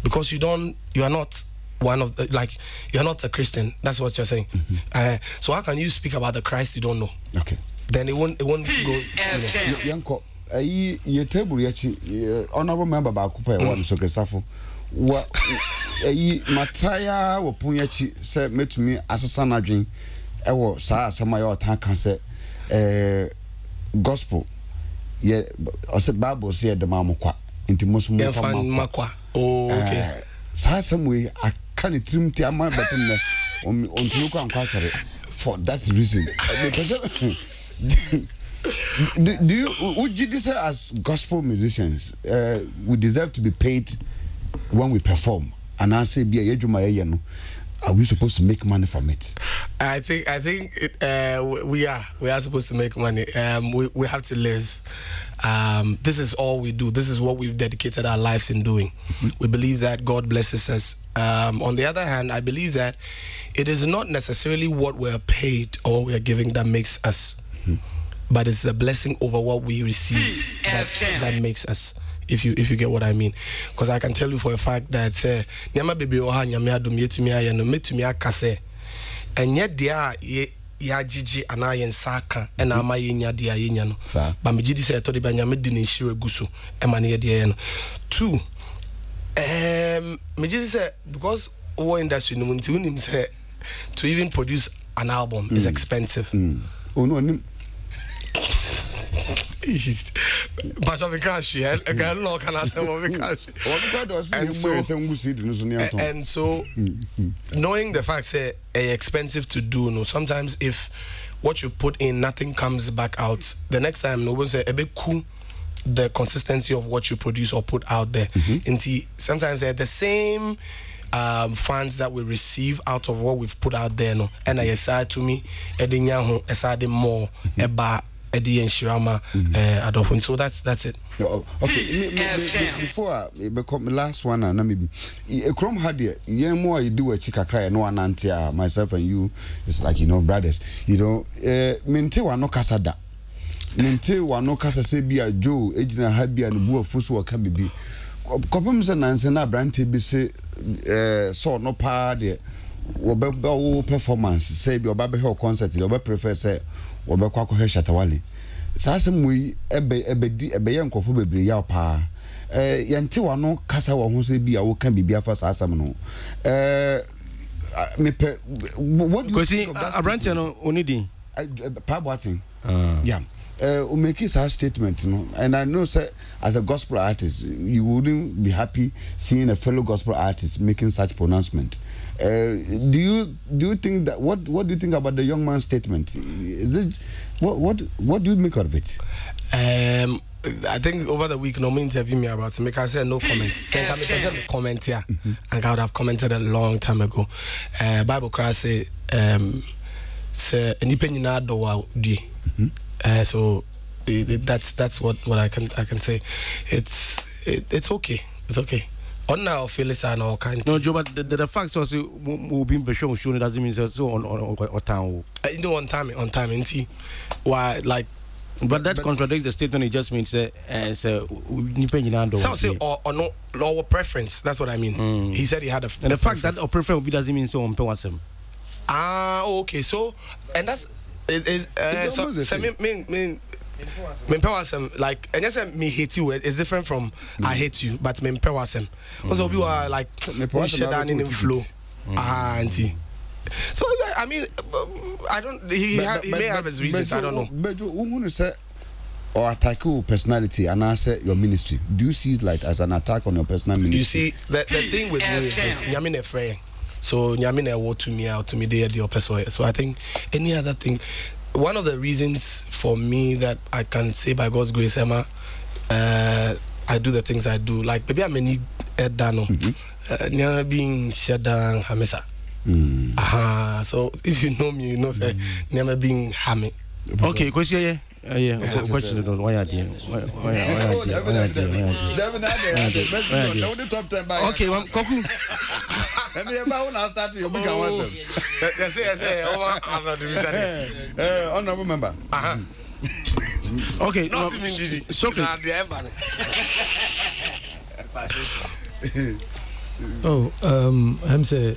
Because you are not one of the, like, you're not a Christian. That's what you're saying. So how can you speak about the Christ you don't know? Okay. Then it won't go. Yanko, ye table yachi honorable member ba kupa one so kesafo. Wa matraya wo punyachi se metumi asesa na dwen e wo saa asema ya otan kan se gospel ye ose bible say the mamokwa nti musum makwa. Oh, okay. Saa asema aka ne trim ti ama betem ne ontunu kwa nkwasare for that reason. Would you say as gospel musicians we deserve to be paid when we perform? And I say, are we supposed to make money from it? I think we are supposed to make money. We have to live. This is all we do. This is what we've dedicated our lives in doing. We believe that God blesses us. On the other hand, I believe that it is not necessarily what we're paid or what we're giving that makes us, but it's the blessing over what we receive that makes us. If you get what I mean, because I can tell you for a fact that nyama baby oha nyame adom yetumi aye no metumi akase enye dia ya gigi ana ye nsaka na ama ye nya dia ye nya no ba me gidi say to de ba nyame di ne nhire guso e ma ne ye dia ye no. Two, me gidi say because our industry no munti unim say to even produce an album is expensive. Oh no. But of the cash, yeah, again, no can I say of the cash. And so, knowing the fact say expensive to do, no, sometimes if what you put in nothing comes back out, the next time no one say a bit cool the consistency of what you produce or put out there. Sometimes they're the same funds that we receive out of what we've put out there, no, and I aside to me, edinyahu aside more about Eddie and Shirama Adolfo. So that's it. Okay, before I become the last one, and maybe a chrome had yeah more you do a chica cry no one auntie myself and you, it's like, you know, brothers, you know, mente wa no kasada mente wa no kasa se bia Joe ejina ha bia no bu afuso wa ka bibi kopem se nanse na brante bi se so no pa de wo performance say bi oba be he concert de oba prefer say oba kwa ko he shatawale sase mui ebedi ebeye nkofo bebre ya pa yente wa no kasa wo ho se bia wo ka bibia fa sase no me pe what do you think of that abrante no onidi pa boating yeah make his statement, you know, and I know, sir, as a gospel artist, you wouldn't be happy seeing a fellow gospel artist making such pronouncement. Do you think that what do you think about the young man's statement? Is it what do you make of it? I think over the week, no me interview me about it. Make I say no comments. Say comment here, and I would have commented a long time ago. Bible class say independent do di. So that's what I can say. It's okay. It's okay. On now, Phyllis and all kinds. No, Joe, but the facts also will be shown doesn't mean so on time. You know, on time, why like. But that contradicts the statement. It just means say or no lower preference. That's what I mean. He said he had and the fact that a preference doesn't mean so on pewasem. Okay. So and that's is like and yes, me hate you is different from I hate you, but me pewasem. Also, we are like shut down in the flow. Auntie. So I mean, I don't. He may have his reasons. I don't know. But who want to say or attack your personality and answer your ministry? Do you see it like as an attack on your personal ministry? You see, the thing with me is this: Nyamine free. So Nyamine wo to me out to me there the person. So I think any other thing. One of the reasons for me that I can say by God's grace, Emma, I do the things I do. Like maybe I'm any dano, never being shut down, Hamisa. So if you know me, you know that never being hammy. Okay, question question why are you okay, Koku. And the about when I started you become one of them. Honorable member. Okay, no, I'm say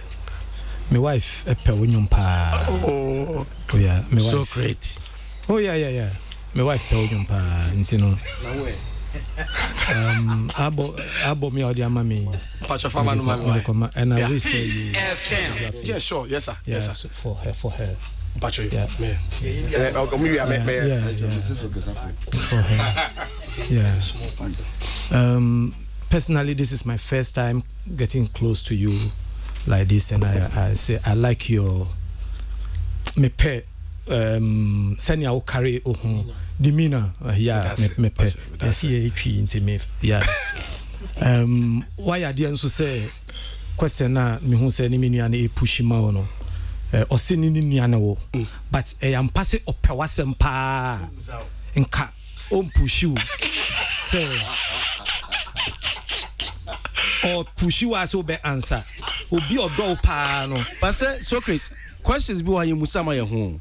my wife a pewunyum pa. Oh yeah, my wife. So great. Oh yeah. My wife pewunyum pa, you know. Abo me odi amami. Pacha farmer no man. And I will say you. Yeah, sure. Yes sir. Yeah, yes sir. For her. Pacha. Yeah. For her. Yeah. Personally, this is my first time getting close to you like this, and I say I like your me pay send your carry demeanor me pay I see a tree into me why I didn't say question na me who say ni me nua na e push ma no o se ni nua na wo but I am passing up pewasem pa nka o push you say or push you as obe answer obi odo pa no but say Socrates questions bi wa you musama ye ho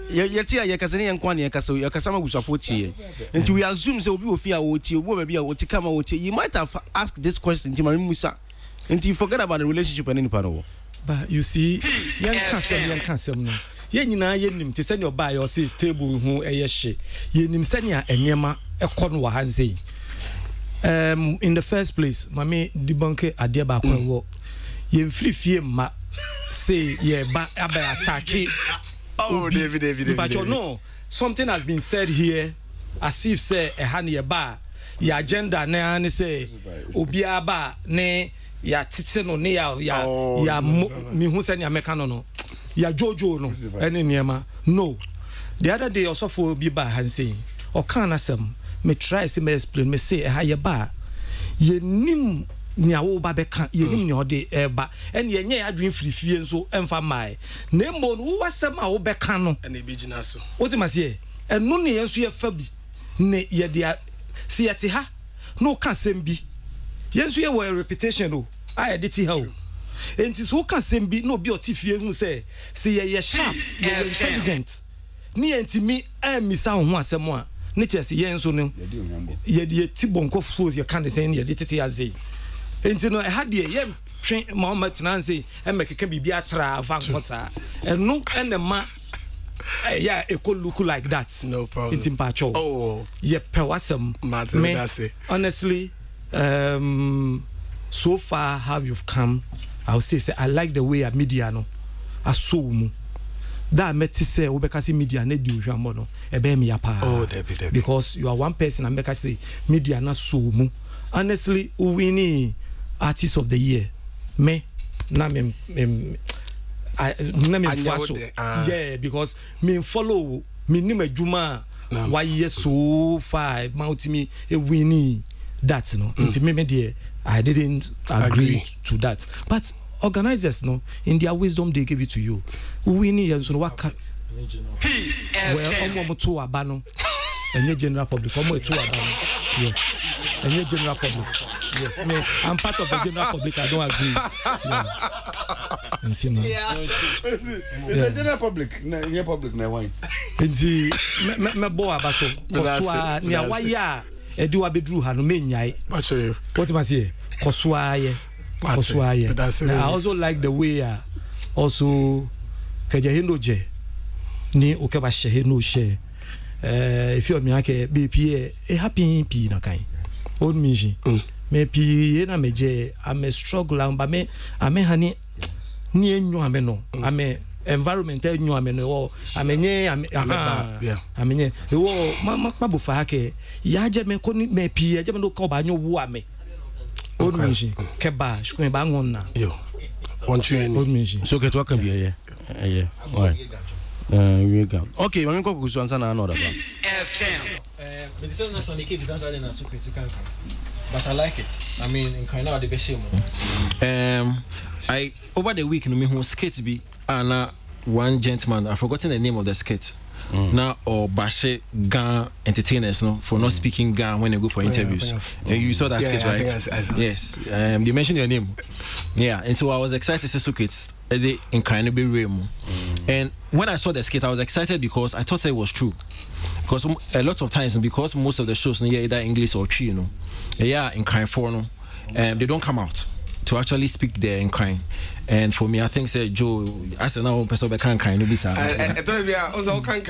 yeti ya kasane yankwa ne yakasama gusafo tie nti we assume say obi ofia wo tie obo ba bia wo tie kama wo tie you might have asked this question nti musa nti you forget about the relationship and any part of. But you see yankasem no ye nyina ye nim te se ne oba ye say table ho eye hye ye nim se ne enema ekọ no wa hanse. In the first place, mami debunke adia ba kwa wo ye mfiri fie ma say ye ba attack. Oh, David. But you know, something has been said here as if say a honey ba your agenda ne say obia ba ne ya titse no ne ya mi hu se ne ameka no ya jojo no ene niema no. The other day also for bi ba han say o kan asem me try say me explain me say ha ye ba ye nim nya wo ba be kan ye nim nya ode eba ene ye nya adwen firifie nso emfa mai na embo no wo wasem a wo be kan no ene bi gina so wo ti masie eno ne yenso ye fa bi ne ye dia si ye ti ha no kan sem bi yenso ye wo reputation no a ye ti ha o enti so kan sem bi no bi otifie hu say ye sharp ye intelligent ni enti mi amisa ho asem a ne chese yenso no ye die ti bonko fools ye kan de say ye de tete azei enti no e ha de ye twen Muhammad Nancy e mekeka bibia tra vankota eno ene ma yeah it could look like that. No problem. Enti mpacho oh ye pewasem honestly so far how you've come I'll say I like the way a media no aso that meti say we be say media na di ohwambo no e be me ya pa oh Debbie because you are one person and make say media na so mu honestly winning artist of the year me na me follow yeah because me follow me nim adwuma why yes so far mount me e winning that no nti me there I didn't agree to that but organizers no in their wisdom they give it to you winning yes no what peace well omo to aba no any general public. Yes. Any general public. Yes. I mean, I'm part of the general public. I don't agree. Yeah. It's a general public. No public. No wine. Me boa baso. Kosua ni awaya. Edu abedru ha no menyai. What you? What am I say? Kosua ye. Kosua ye. I also like the way also kajahendo je ni okeba she no she. If you me ake BP e happy p na kan. Old minji. Me p na meje am struggle amba me ame hani ni enyo ame no. Ame environment enyo ame no. Amenye amenye wo mabu fa hake ya je me ko ni me p je me no ko ba nyo wo ame. Old minji keba shukun ba ngon na. Yo. Want you any? Old minji. So get what can be yeah. Yeah. Why? We go. Okay, when we go to answer another. But I like it. I mean, in kind of the best. I over the week, me who skate be and one gentleman. I've forgotten the name of the skate. Now or Bashe Gan entertainers, no, for not speaking Gan when they go for interviews. And you saw that skate, right? Yes. They mentioned your name. Yeah, and so I was excited to see skits in kind of be real. And when I saw the skate, I was excited because I thought it was true. Because a lot of times, because most of the shows, either English or Chi, you know, in kind for no, they don't come out to actually speak there in crime. And for me, I think say Joe, as an old person, can't kind of be sad. Also can't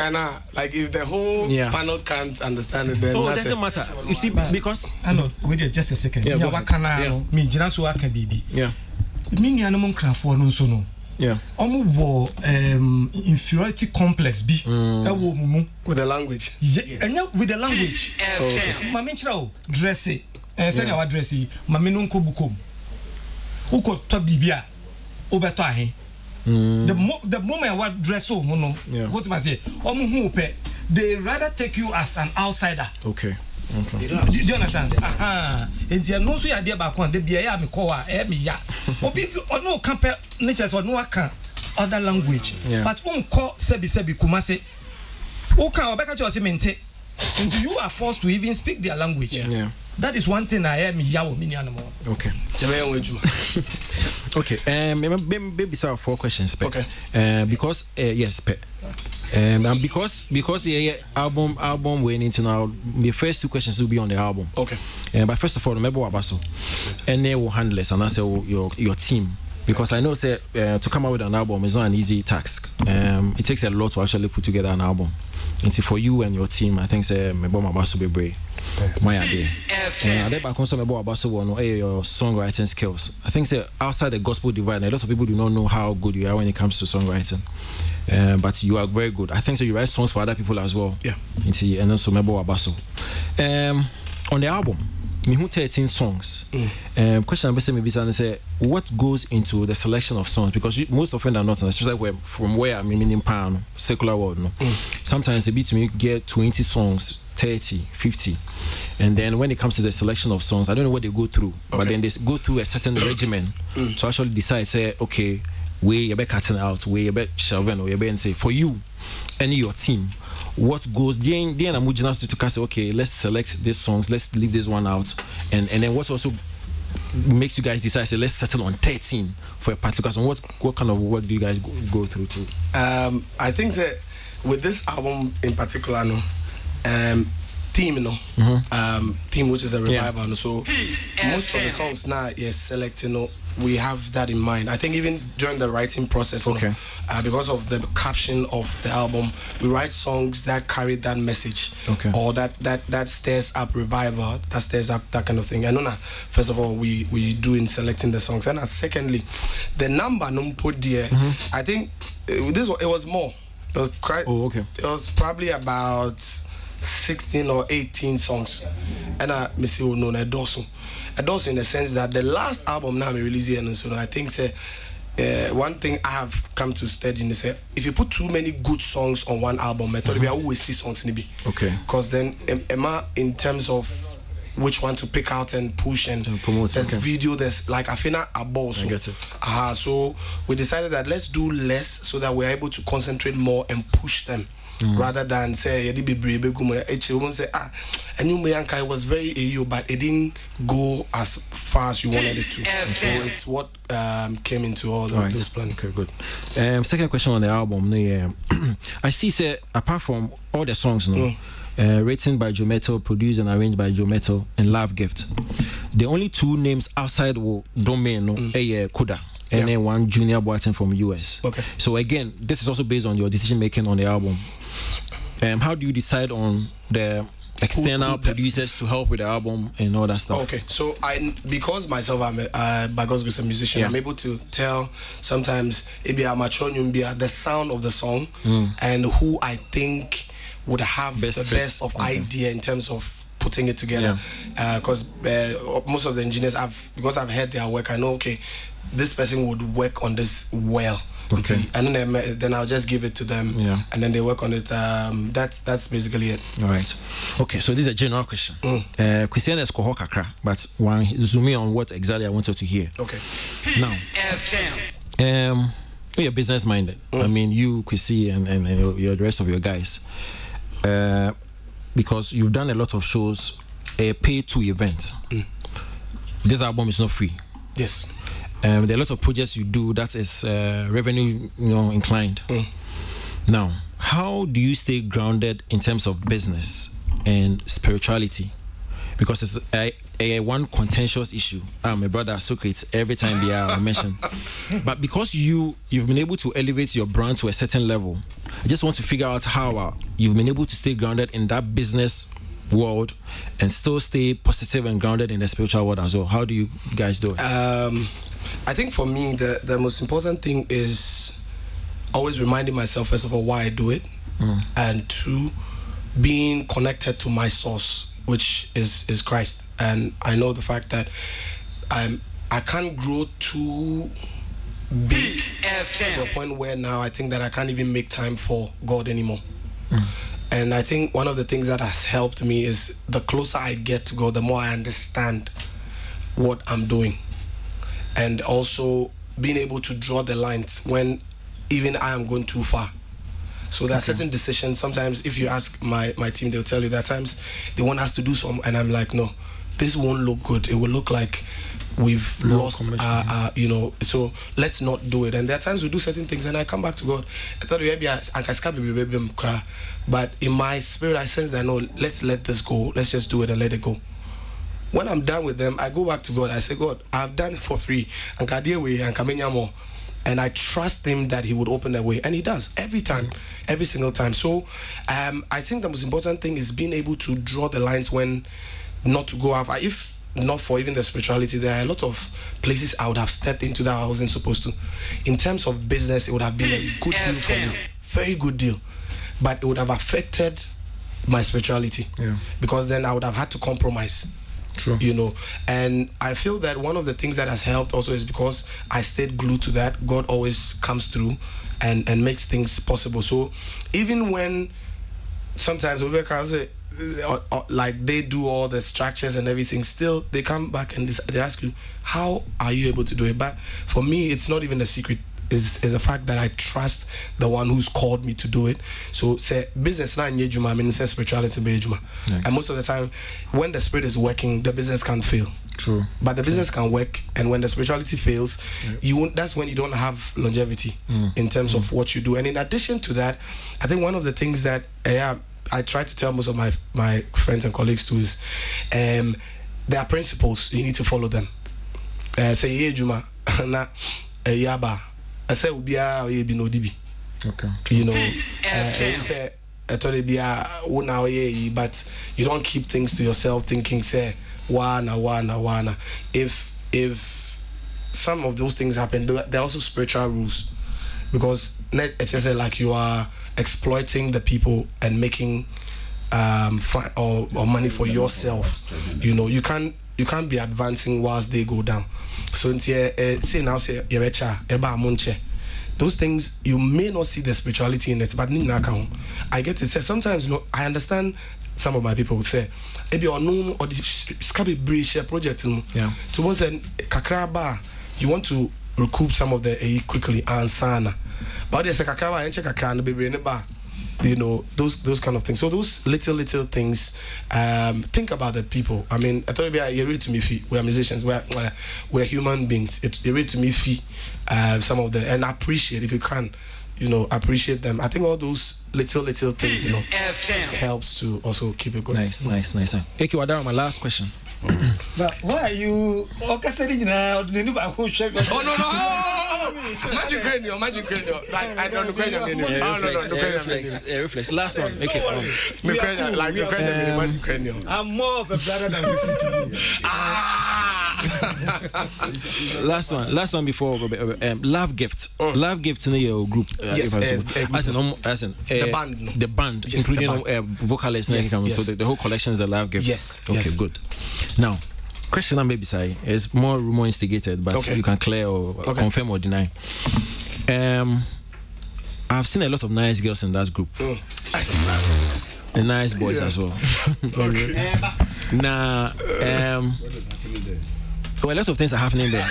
like if the whole panel can't understand it, then it doesn't matter. You see, because I know. Wait just a second. Yeah, what can I? Me, Jinasu, I can be. Yeah. Me, I know for no so no. Yeah. Inferiority complex be with the language. Yeah, with the language. Mami chira dress it. Say our dress it. Mami nunko bukom. Uko to bibia. Obeto ahe. The moment I want dress so no. What am I say? They rather take you as an outsider. Okay. Do you understand? And you know so you are there back on the BIA me call me ya. Or no compare natures or no can other language. But call sebi kumase. Okay, Obeka to mente. And you are forced to even speak their language. Yeah. That is one thing I am yawo mini animal. Okay. Okay. Maybe 4 questions. Okay. Because yes, and because album went into now the first 2 questions will be on the album. Okay. But first of all, remember Wabaso, and they will handle it, and I say your team. Because I know say to come out with an album is not an easy task. It takes a lot to actually put together an album. And for you and your team, I think say maybe Wabaso be brave. My idea. And I also maybe Wabaso know your songwriting skills. I think say outside the gospel divide, a lot of people do not know how good you are when it comes to songwriting. But you are very good. I think so. You write songs for other people as well. Yeah. And then so maybe Wabaso. On the album, me who 13 songs. Question I'm basically say what goes into the selection of songs, because most of them are not, especially from where I'm in Pan secular world. No, sometimes they beat me get 20 songs, 30, 50, and then when it comes to the selection of songs, I don't know what they go through, but then they go through a certain regimen to actually decide, say, okay, where you better cutting out, where you better shelving, or you better say for you and your team. What goes then I'm just to say, okay, let's select these songs, let's leave this one out, and then what also makes you guys decide, say, let's settle on 13 for a particular song. What kind of work do you guys go through to? I think that with this album in particular, no, theme, theme which is a revival, no, so most of the songs now selecting, we have that in mind. I think even during the writing process, because of the caption of the album, we write songs that carry that message, or that stirs up revival, that stirs up that kind of thing. And first of all, we do in selecting the songs, and secondly, the number put there. I think it was more. It was It was probably about 16 or 18 songs, and I also in the sense that the last album now I'm releasing, and so I think one thing I have come to study is if you put too many good songs on one album, I thought we are always these songs, because then Emma in terms of which one to pick out and push and promote. There's video, there's like I feel a ball. So, I get it. So we decided that let's do less so that we're able to concentrate more and push them. Rather than say and you it was very AU, but it didn't go as far as you wanted it to. So it's what came into all those plans. Okay, good. Second question on the album. I see say apart from all the songs, written by Joe Metal, produced and arranged by Joe Metal, and Love Gift, the only two names outside domain Koda. And then one Junior Boateng from US. Okay. So again, this is also based on your decision making on the album. How do you decide on the external producers to help with the album and all that stuff? Okay, so because myself I'm by God's grace a musician, I'm able to tell sometimes the sound of the song and who I think would have the best of idea in terms of putting it together. Because most of the engineers because I've heard their work, I know this person would work on this well. Okay. And then I'll just give it to them. And then they work on it. That's basically it. All right. Okay, so this is a general question. Question is but one zoom in on what exactly I wanted to hear. Okay. Now, you're business minded. I mean, you, Kwesi, and the rest of your guys, because you've done a lot of shows, pay-to events. This album is not free. Yes. There are lots of projects you do that is revenue inclined. Now, how do you stay grounded in terms of business and spirituality? Because it's a one contentious issue. My brother Socrates, every time they are mentioned. But because you've been able to elevate your brand to a certain level, I just want to figure out how you've been able to stay grounded in that business world and still stay positive and grounded in the spiritual world as well. How do you guys do it? I think for me, the most important thing is always reminding myself, first of all, why I do it, and two, being connected to my source, which is Christ. And I know the fact that I can't grow too big to a point where now I think that I can't even make time for God anymore. And I think one of the things that has helped me is the closer I get to God, the more I understand what I'm doing. And also being able to draw the lines when even I am going too far. So there are certain decisions. Sometimes if you ask my team, they'll tell you that times they want us to do some, and I'm like, no, this won't look good. It will look like we've lost so let's not do it. And there are times we do certain things and I come back to God. I thought maybe I can cry, but in my spirit I sense that no, let's let this go. Let's just do it and let it go. When I'm done with them, I go back to God. I say, God, I've done it for free. And I trust him that he would open the way. And he does, every time, every single time. So I think the most important thing is being able to draw the lines when not to go out. If not for even the spirituality, there are a lot of places I would have stepped into that I wasn't supposed to. In terms of business, it would have been a good deal for me. Very good deal. But it would have affected my spirituality. Because then I would have had to compromise. True. And I feel that one of the things that has helped also is because I stayed glued to that. God always comes through and makes things possible. So even when sometimes we can say like they do all the structures and everything, still they come back and they ask you, how are you able to do it? But for me, it's not even a secret. Is the fact that I trust the one who's called me to do it. So say business na nyejuma, I mean say spirituality be ejuma. And most of the time when the spirit is working, the business can't fail. True. But the business can work, and when the spirituality fails, that's when you don't have longevity in terms of what you do. And in addition to that, I think one of the things that I try to tell most of my friends and colleagues too is there are principles, you need to follow them. Say ejuma na yaba. I say ubia oye bi no dibi. Okay. You say but you don't keep things to yourself thinking say wana. If some of those things happen, there are also spiritual rules, because it's just like you are exploiting the people and making or money for yourself. You can't be advancing whilst they go down. So say now say yebecha eba munche those things you may not see the spirituality in it, but I get to say sometimes, I understand some of my people would say, maybe or no or the Scabi British project, to once kakraba, you want to recoup some of the quickly and sana, but there's a kakraba and check a crown baby in the bar. Those kind of things. So those little things. Think about the people. I mean, I told you, you read to me, we are musicians, we're human beings. You read to me, some of the, and appreciate if you can, appreciate them. I think all those little things, helps to also keep it going. Nice. Okay, my last question. But why are you? Oh no! Magic cranium. Like I don't know cranium anymore. No. Reflex. Last one. Okay. Cranium. I'm more of a brother than we see to you. Last one before love gifts. Love gifts in your group. Yes, as in the band, yes, including vocalists. Yes. So the whole collection is the love gifts. Yes. Okay, good. Now, question I maybe say is more rumor instigated, but you can clear or confirm or deny. I've seen a lot of nice girls in that group. And nice boys as well. Now, well, lots of things are happening there.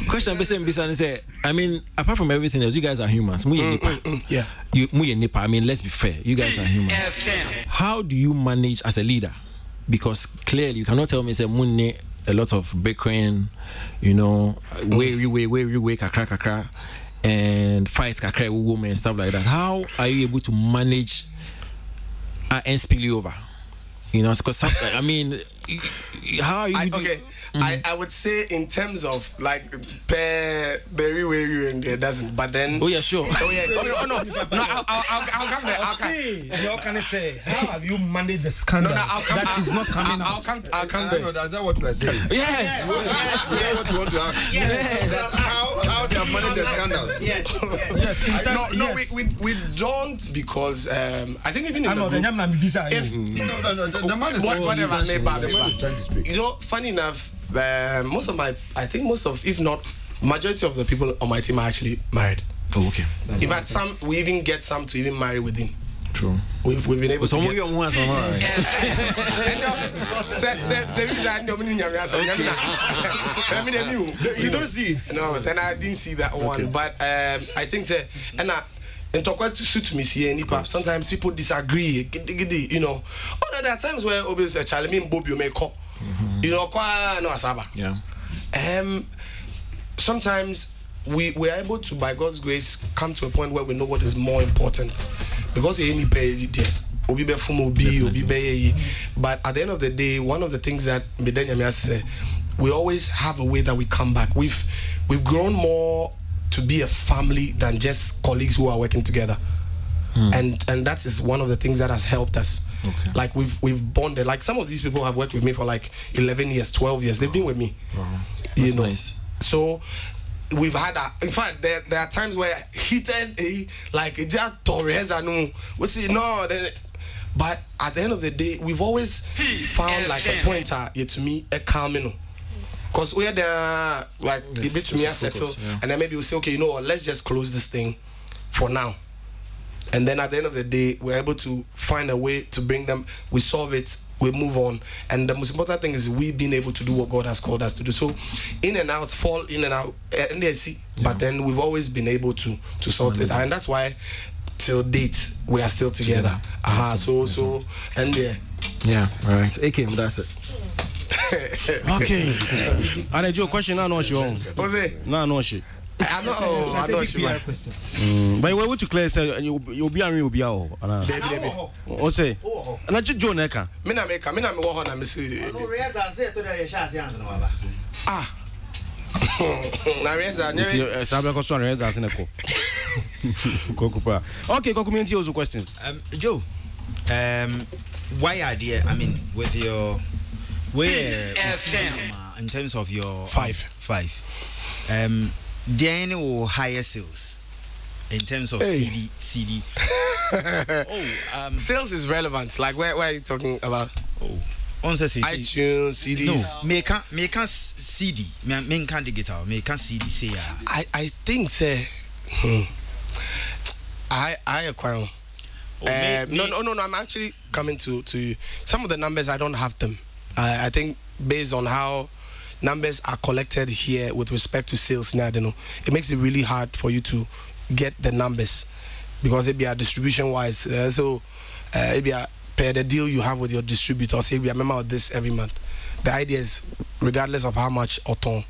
Question I mean, apart from everything else, you guys are humans. Yeah. I mean, let's be fair. You guys are humans. How do you manage as a leader? Because clearly you cannot tell me say munne a lot of bickering, way kakra and fights kakra with women and stuff like that. How are you able to manage and spill over? Because I mean, how are you? I would say in terms of like very way in there doesn't, but then oh yeah, sure. No, I'll come there. How can I say? How have you managed the scandal that is not coming out? I'll come there. Is that what you are saying? Yes. Is that what you want to ask? Yes. How they have managed the scandal? Yes. No, we don't, because I think even in the man is trying to speak. Funny enough, most of, if not majority of the people on my team are actually married. Oh, okay. In fact, we even get some to even marry within. True. We've been able to get... You don't see it. No, then I didn't see that one. But I think and talk to suit me see sometimes people disagree, Oh, there are times where obviously a child Bobby may call. Yeah. Sometimes we are able to, by God's grace, come to a point where we know what is more important, because but at the end of the day, one of the things that we always have a way that we come back. We've grown more to be a family than just colleagues who are working together. And that is one of the things that has helped us. Okay. Like we've bonded. Like some of these people have worked with me for like 11 years, 12 years. They've been with me. That's nice. So we've had in fact there are times where heated like just Torres and we see but at the end of the day we've always found like a pointer to me a calming. Because we're there like a bit to me a settle, and then maybe we'll say, okay, let's just close this thing for now. And then at the end of the day, we're able to find a way to bring them, we solve it, we move on. And the most important thing is we've been able to do what God has called us to do. So in and out, fall in and out, but then we've always been able to sort it. And that's why till date we are still together. So and yeah, all right. Okay, that's it. Okay. And I do a question now, no, she won't. Jose? No, she. I know she might. But what would you clear say you'll be and you'll be out? Baby. What say? And I just join Eka. Me na go on and me say. Ah. Na Reza, never. Sabe ko so Reza se neko. Kokupa. Okay, community also question. Joe. Why idea? I mean, with your in terms of your five. There any higher sales in terms of CD. Sales is relevant. Like where are you talking about? On says iTunes, CDs. No, me can CD. Me can digital. Me can CD. Say I think say. I acquire. No. I'm actually coming to some of the numbers. I don't have them. I think based on how numbers are collected here with respect to sales now, it makes it really hard for you to get the numbers because it be a distribution wise. So it be a per the deal you have with your distributor. Say we are member of this every month. The idea is regardless of how much auton,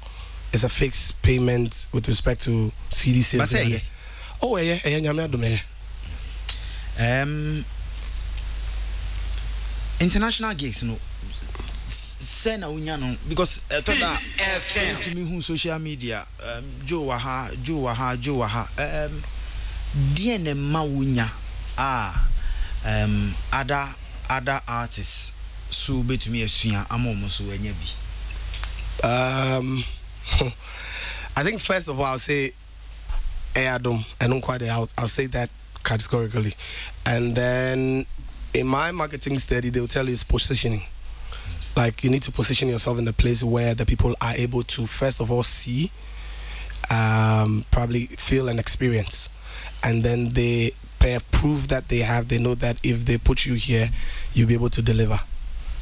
it's a fixed payment with respect to CD sales. Oh yeah. International gigs, no. Send a because to me who social media Joe Waha DNA Mawunya other artists so bet me a swia amomoso enyebi. I think first of all I'll say Adam and I'll say that categorically, and then in my marketing study they'll tell you it's positioning. Like you need to position yourself in the place where the people are able to first of all see, probably feel and experience, and then they prove that they know that if they put you here you'll be able to deliver,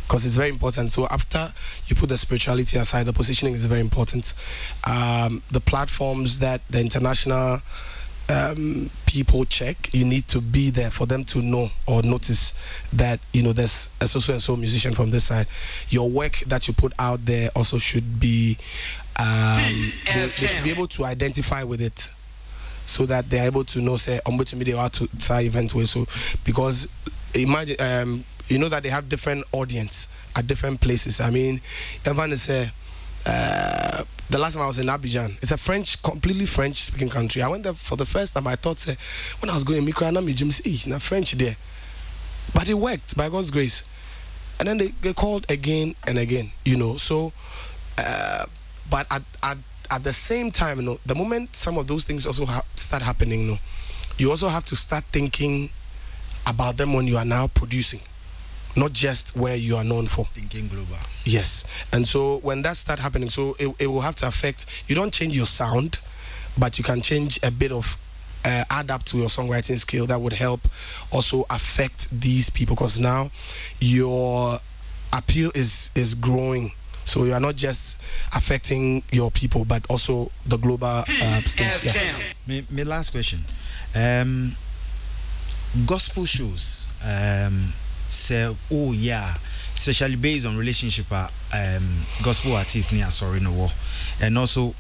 because it's very important. So after you put the spirituality aside, the positioning is very important. The platforms that the international people check, you need to be there for them to know or notice that there's a so and so musician from this side. Your work that you put out there also should be they should be able to identify with it, so that they're able to know say they are to say event way. So because imagine that they have different audience at different places. I mean, everyone is the last time I was in Abidjan, it's a completely French speaking country. I went there for the first time. I thought when I was going na French there, but it worked by God's grace. And then they called again and again, So, but at the same time, the moment some of those things also start happening, you also have to start thinking about them when you are now producing. Not just where you are known for. Thinking global. Yes. And so when that start happening, so it will have to affect, you don't change your sound, but you can change a bit of, add up to your songwriting skill that would help also affect these people, because now your appeal is growing. So you are not just affecting your people, but also the global stage. Yeah. My last question. Gospel shows, say especially based on relationship gospel artists near sorry no war, and also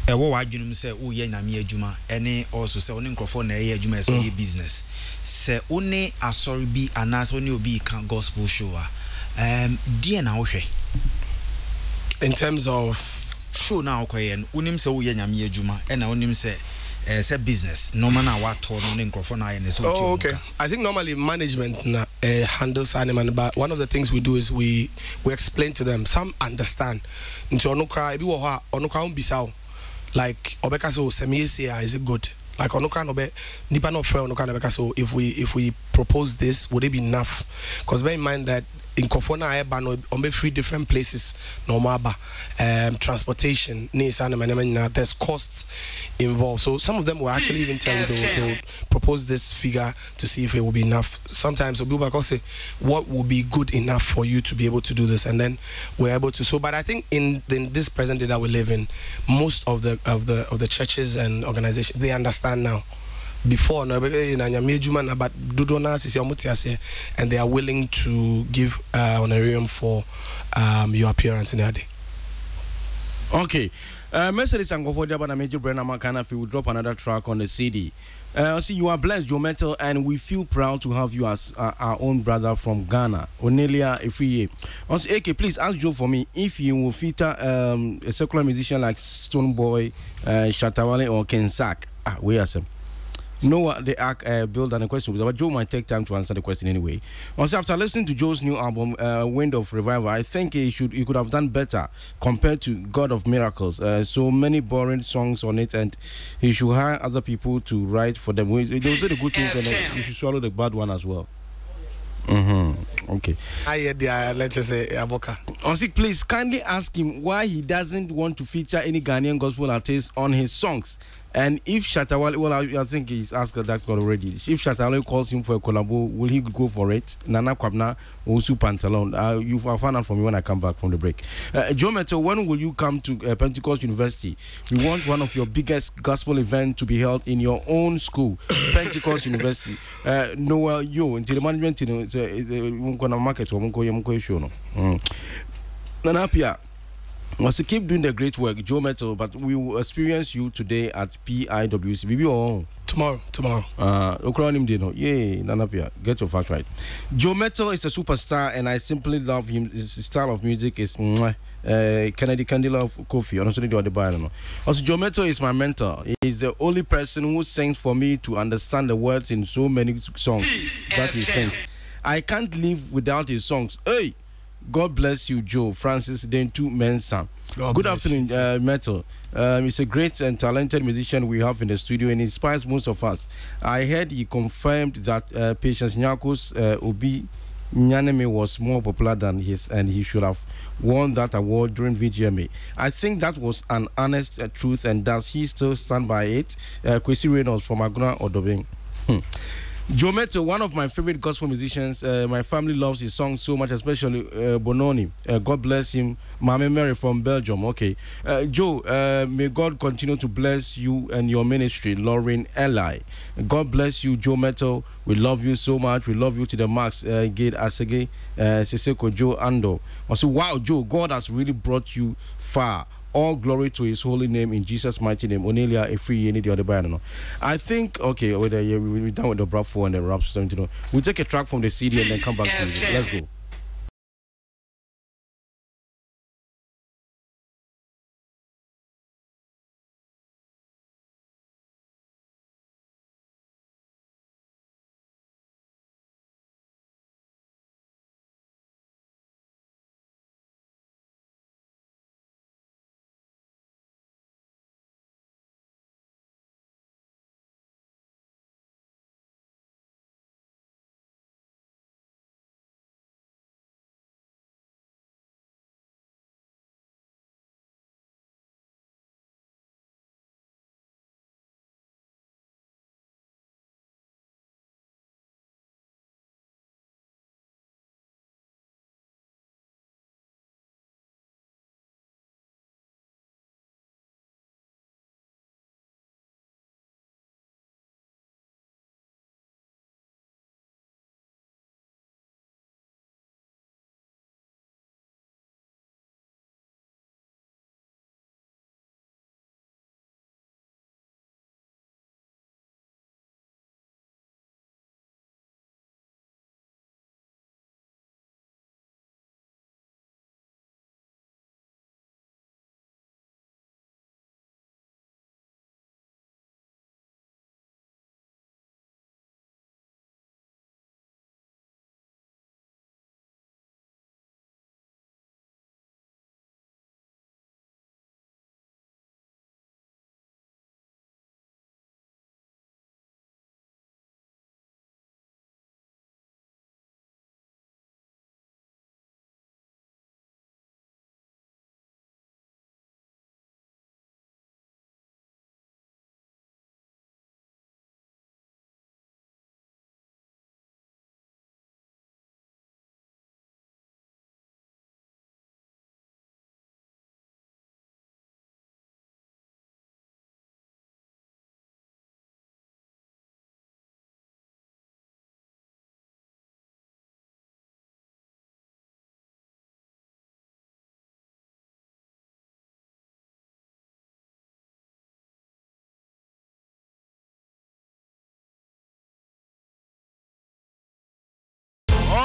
what you say na me adwuma ene also say oni nkrofo na e adwuma so ye business say oni asori bi anas oni obi kan gospel show die na wo hwe in terms of show na okoye unim say wo ye nyame adwuma ena unim say business no man what okay. I think normally management handles animal, but one of the things we do is we explain to them. Some understand into onukra like obeka so semi-year is it good, like onukra nobe nipa no fair onukra obeka. So if we propose this, would it be enough? Because bear in mind that in Kofona on 3 different places, transportation, there's costs involved. So some of them will actually even tell you they will propose this figure to see if it will be enough. Sometimes people say what will be good enough for you to be able to do this, and then we're able to. So, but I think in this present day that we live in, most of the churches and organizations, they understand now. Before and they are willing to give honorarium for your appearance in a day. Okay. Mercedes and Gofodia Major Brenna Makana, if we will drop another track on the CD. See, you are blessed, Joe Metal, and we feel proud to have you as our own brother from Ghana, Onelia Efriye. Also, AK, please ask Joe for me if you will feature a secular musician like Stoneboy, Shatawale, or Kensak. We are some. No, they build on a question, but Joe might take time to answer the question anyway. Also, after listening to Joe's new album, Wind of Revival, I think he could have done better compared to God of Miracles. So many boring songs on it, and he should hire other people to write for them. Those are the good things, and you should swallow the bad one as well. Okay. I hear the let's just say Aboka. Onsik, please kindly ask him why he doesn't want to feature any Ghanaian gospel artists on his songs. And if Shatawale, well, I think he's asked that God already. If Shatawale calls him for a collabo, will he go for it? Nana Kwabna, Osu Pantalon. I'll find out from you when I come back from the break. Joe Metal, when will you come to Pentecost University? We want one of your biggest gospel events to be held in your own school, Pentecost University. Noel, you, until the management, it's a market or show. Nanapia. Also keep doing the great work, Joe Metal, but we will experience you today at PIWC. Maybe tomorrow. Yay, Nanapia, get your facts right. Joe Metal is a superstar, and I simply love him. His style of music is Kennedy Candela of Kofi. Honestly, do the Bible. Also, Joe Metal is my mentor. He's the only person who sings for me to understand the words in so many songs that he sings. I can't live without his songs. Hey. God bless you, Joe Francis Dentu Mensah. Good afternoon, Metal. He's a great and talented musician we have in the studio and inspires most of us. I heard he confirmed that Patience Nyako's Obi Nyaneme was more popular than his, and he should have won that award during VGMA. I think that was an honest truth, and does he still stand by it? Kwesi Reynolds from Aguna Odobing. Joe Metal, one of my favorite gospel musicians. My family loves his songs so much, especially Bononi. God bless him. Mama Mary from Belgium. Okay. Joe, may God continue to bless you and your ministry. Lauren Eli. God bless you, Joe Metal. We love you so much. We love you to the max. Gade Asege, Seseko Joe Ando. Also, wow, Joe, God has really brought you far. All glory to his holy name in Jesus' mighty name. Onelia, a free any the other band. I think, okay, we're done with the Brap 4 and the Rap 17. We'll take a track from the CD and then come back to it. Let's go.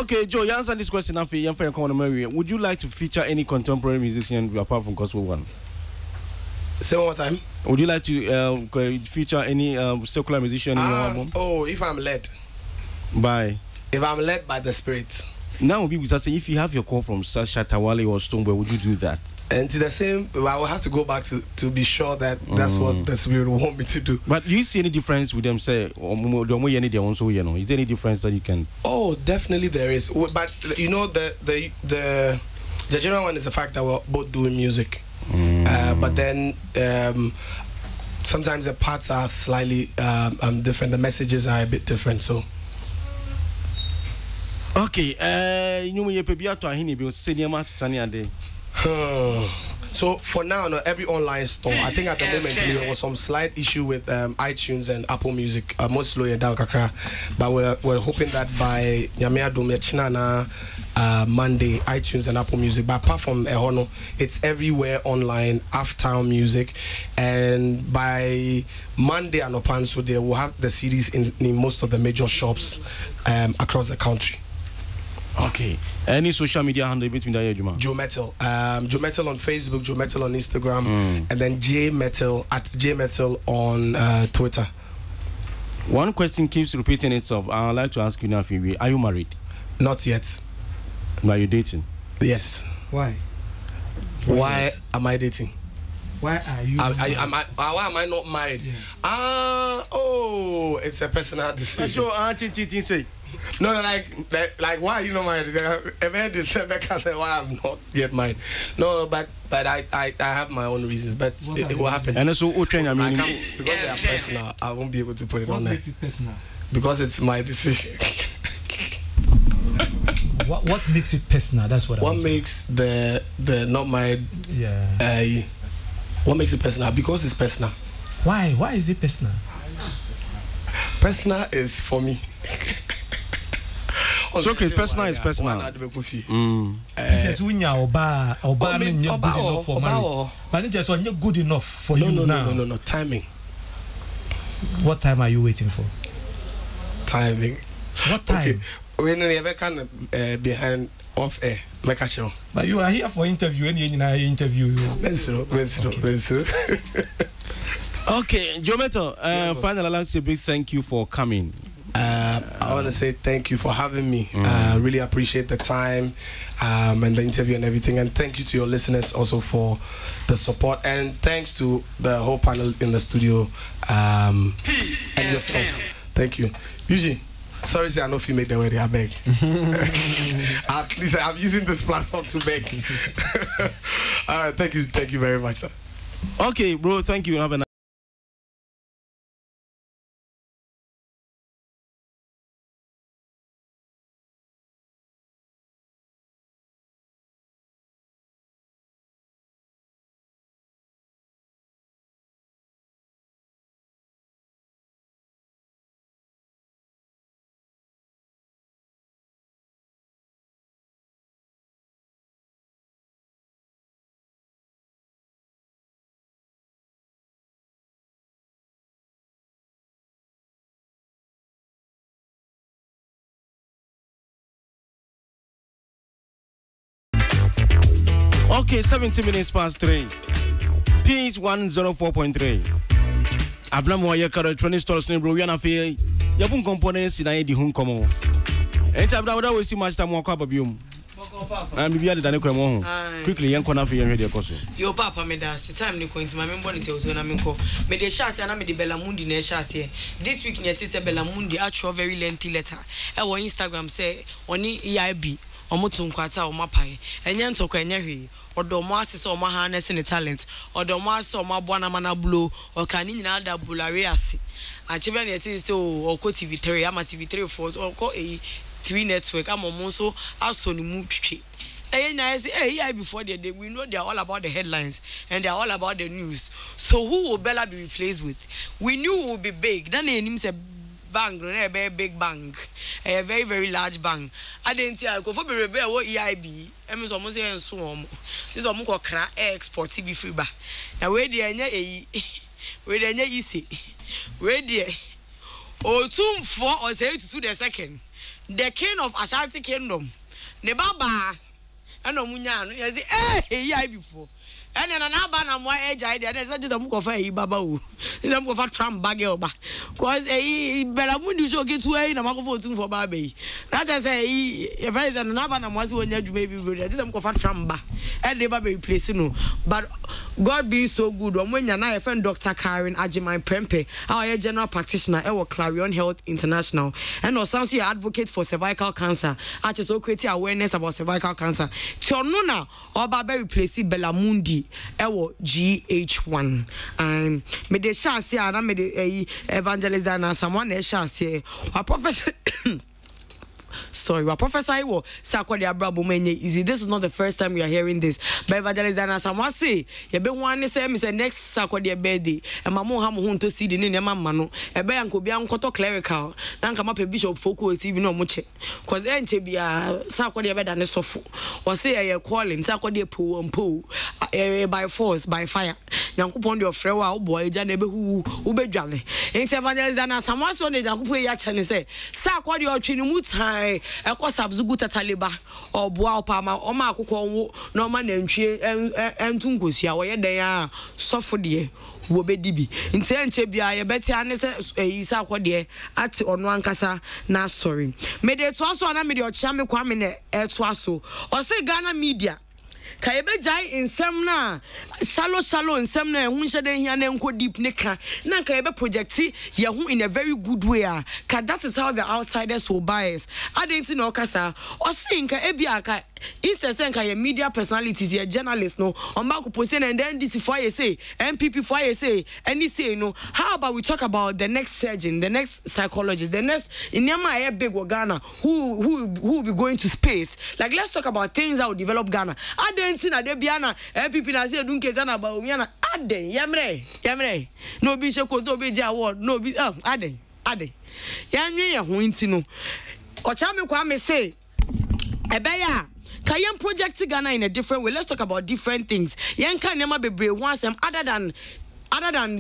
Okay, Joe, you answer this question. Would you like to feature any contemporary musician apart from gospel one? Say one more time. Would you like to feature any secular musician in your album? Oh, if I'm led. By? If I'm led by the Spirit. Now people say if you have your call from Shatawale or Stonewall, would you do that? And to the same, I will have to go back to be sure that that's what the spirit will want me to do. But do you see any difference with them? Say, is there any difference that you can? Oh, definitely there is. But you know, the general one is the fact that we're both doing music. But then sometimes the parts are slightly different. The messages are a bit different. So. Okay. So for now, every online store, I think at the moment there was some slight issue with iTunes and Apple Music, most slowly down kakra. But we're hoping that by Nyamea Domechinana Monday, iTunes and Apple Music. But apart from Ehono, it's everywhere online, Halftime Music, and by Monday and Opanso, they will have the CDs in most of the major shops across the country. Okay. Any social media handle between that, Juma? Joe Metal. Joe Metal on Facebook, Joe Metal on Instagram, and then J Metal on Twitter. One question keeps repeating itself. I'd like to ask you now, Phoebe, are you married? Not yet. Are you dating? Yes. Why? Why am I dating? Why are you? Why am I not married? Yeah. It's a personal decision. So, Auntie say. No, like why are you not married? Rebecca said why I'm not yet married. No, but I have my own reasons. But it will happen. And also, because they are personal, I won't be able to put it on there. What makes it personal? Because it's my decision. What makes it personal? That's what. What makes the not married? Yeah. What makes it personal? Because it's personal. Why? Why is it personal? Personal is for me. So, personal is personal. Just when you're oba good enough for marriage. But just when you're good enough for you now. No. Timing. What time are you waiting for? Timing. What time? Okay. When you ever can behind off air, make a show. But you are here for interview. Any interview. Okay, Joe Metal. Finally, I'd like to say a big thank you for coming. I want to say thank you for having me. Really appreciate the time and the interview and everything. And thank you to your listeners also for the support. And thanks to the whole panel in the studio and yourself. Thank you. Eugene, sorry, I know if you make the way, I beg. At least I'm using this platform to beg. All right, thank you very much, sir. Okay, bro, thank you. Have a nice Okay, 70 minutes past 3. Peace 104.3. Ablam wa yeka electronic stores ne bro yana fe yabun components na ye di hun komo. Enti abda we see much time wa kwa babium. And bibia de dane kwa mo ho. Quickly yen kona fe yen hwe de koso. Yo papa me da si time ni ko nti ma me mbɔ ne te ozo na me nko. Me de chance na me de Belamundi na chance. This week ne te se Belamundi actual very lengthy letter. E wo Instagram say oni EIB omoto nkwata o mapai. Enye ntoko enye hwe. Odomo asese o ma harness ne talent. Odomo asese o ma bwana mana blow. O kan ni nyina da bulare ase. Achebe ne te se o ko TV3 ama TV3 force o ko 3 network amomo so aso ni mu twetwe. Before they we know they are all about the headlines and they are all about the news. So who will Bella be replaced with? We knew it would be big. Then name say bank, a very big bank, a very very large bank. I didn't see I go for be what EIB. I mean almost say so this is almost cra export TB free ba. Now where the where the easy. Where the Otum 4 or say to the second. The king of Ashanti Kingdom. Ne baba. I know Munyano. You say, hey, before. and then another na mo age idea na say just am go fa yi baba o dem go fa tram bag e ba cause belamundi so get to na ma go for tun for baba yi that say if I say na na mo say onya dwuma bi bro dem go fa tram ba and dey baba replace no but God being so good omonya na friend Dr. Karen Ajiman Prempe our general practitioner e wo Clarion Health International and also you advocate for cervical cancer actually so create awareness about cervical cancer so no na oba be replace belamundi ewo GH1 me de chance ya na me de evangelist na someone e chance a professor sorry, our professor Iwo Sakodi Abrabo Menye easy. This is not the first time we are hearing this. But evangelist Dana Samwa say, you be one say me say next Sakodi birthday. And my mom have to see the name of Mano. A be uncle be uncle clerical. Then come up a bishop focus even no much. Cause enche be a Sakodi bed and so for. Or say a calling Sakodi po and po by force, by fire. Yanku pon your frewa boy Janebe who be jolly. Ain't evangelist Dana Samwa so ne Janku ya chane say Sakodi or Chinimutai. Eko sabzugu tataliba obua opama oma akukọ nwo na oma na ntwe entungosi a woye den a sofo de wo bedibi nti enche bia ye beti ane se isa akode ati ono ankasa na sorry me de to aso na me de ochia me kwa me na eto aso o se Ghana media ka ebe jai nsem na shallow nsem na ehun hye den hia na enko deep ne ka na ka ebe project ye hu in a very good way ka that is how the outsiders will bias adenti na okasa o se nka ebia ka instead ka ye media personalities ye journalists no on back position and then this for you say MPP for you say any say no how about we talk about the next surgeon the next psychologist the next in Ghana big Ghana who will be going to space like let's talk about things that will develop Ghana adenti na de biana MPP na say dunke zana ba omiana aden yamre no bi she ko to be ja award no bi aden yanwe ye ho nti no ocha me kwa me say ebeya Kayen project Ghana in a different way. Let's talk about different things. Yen can never be brave once other than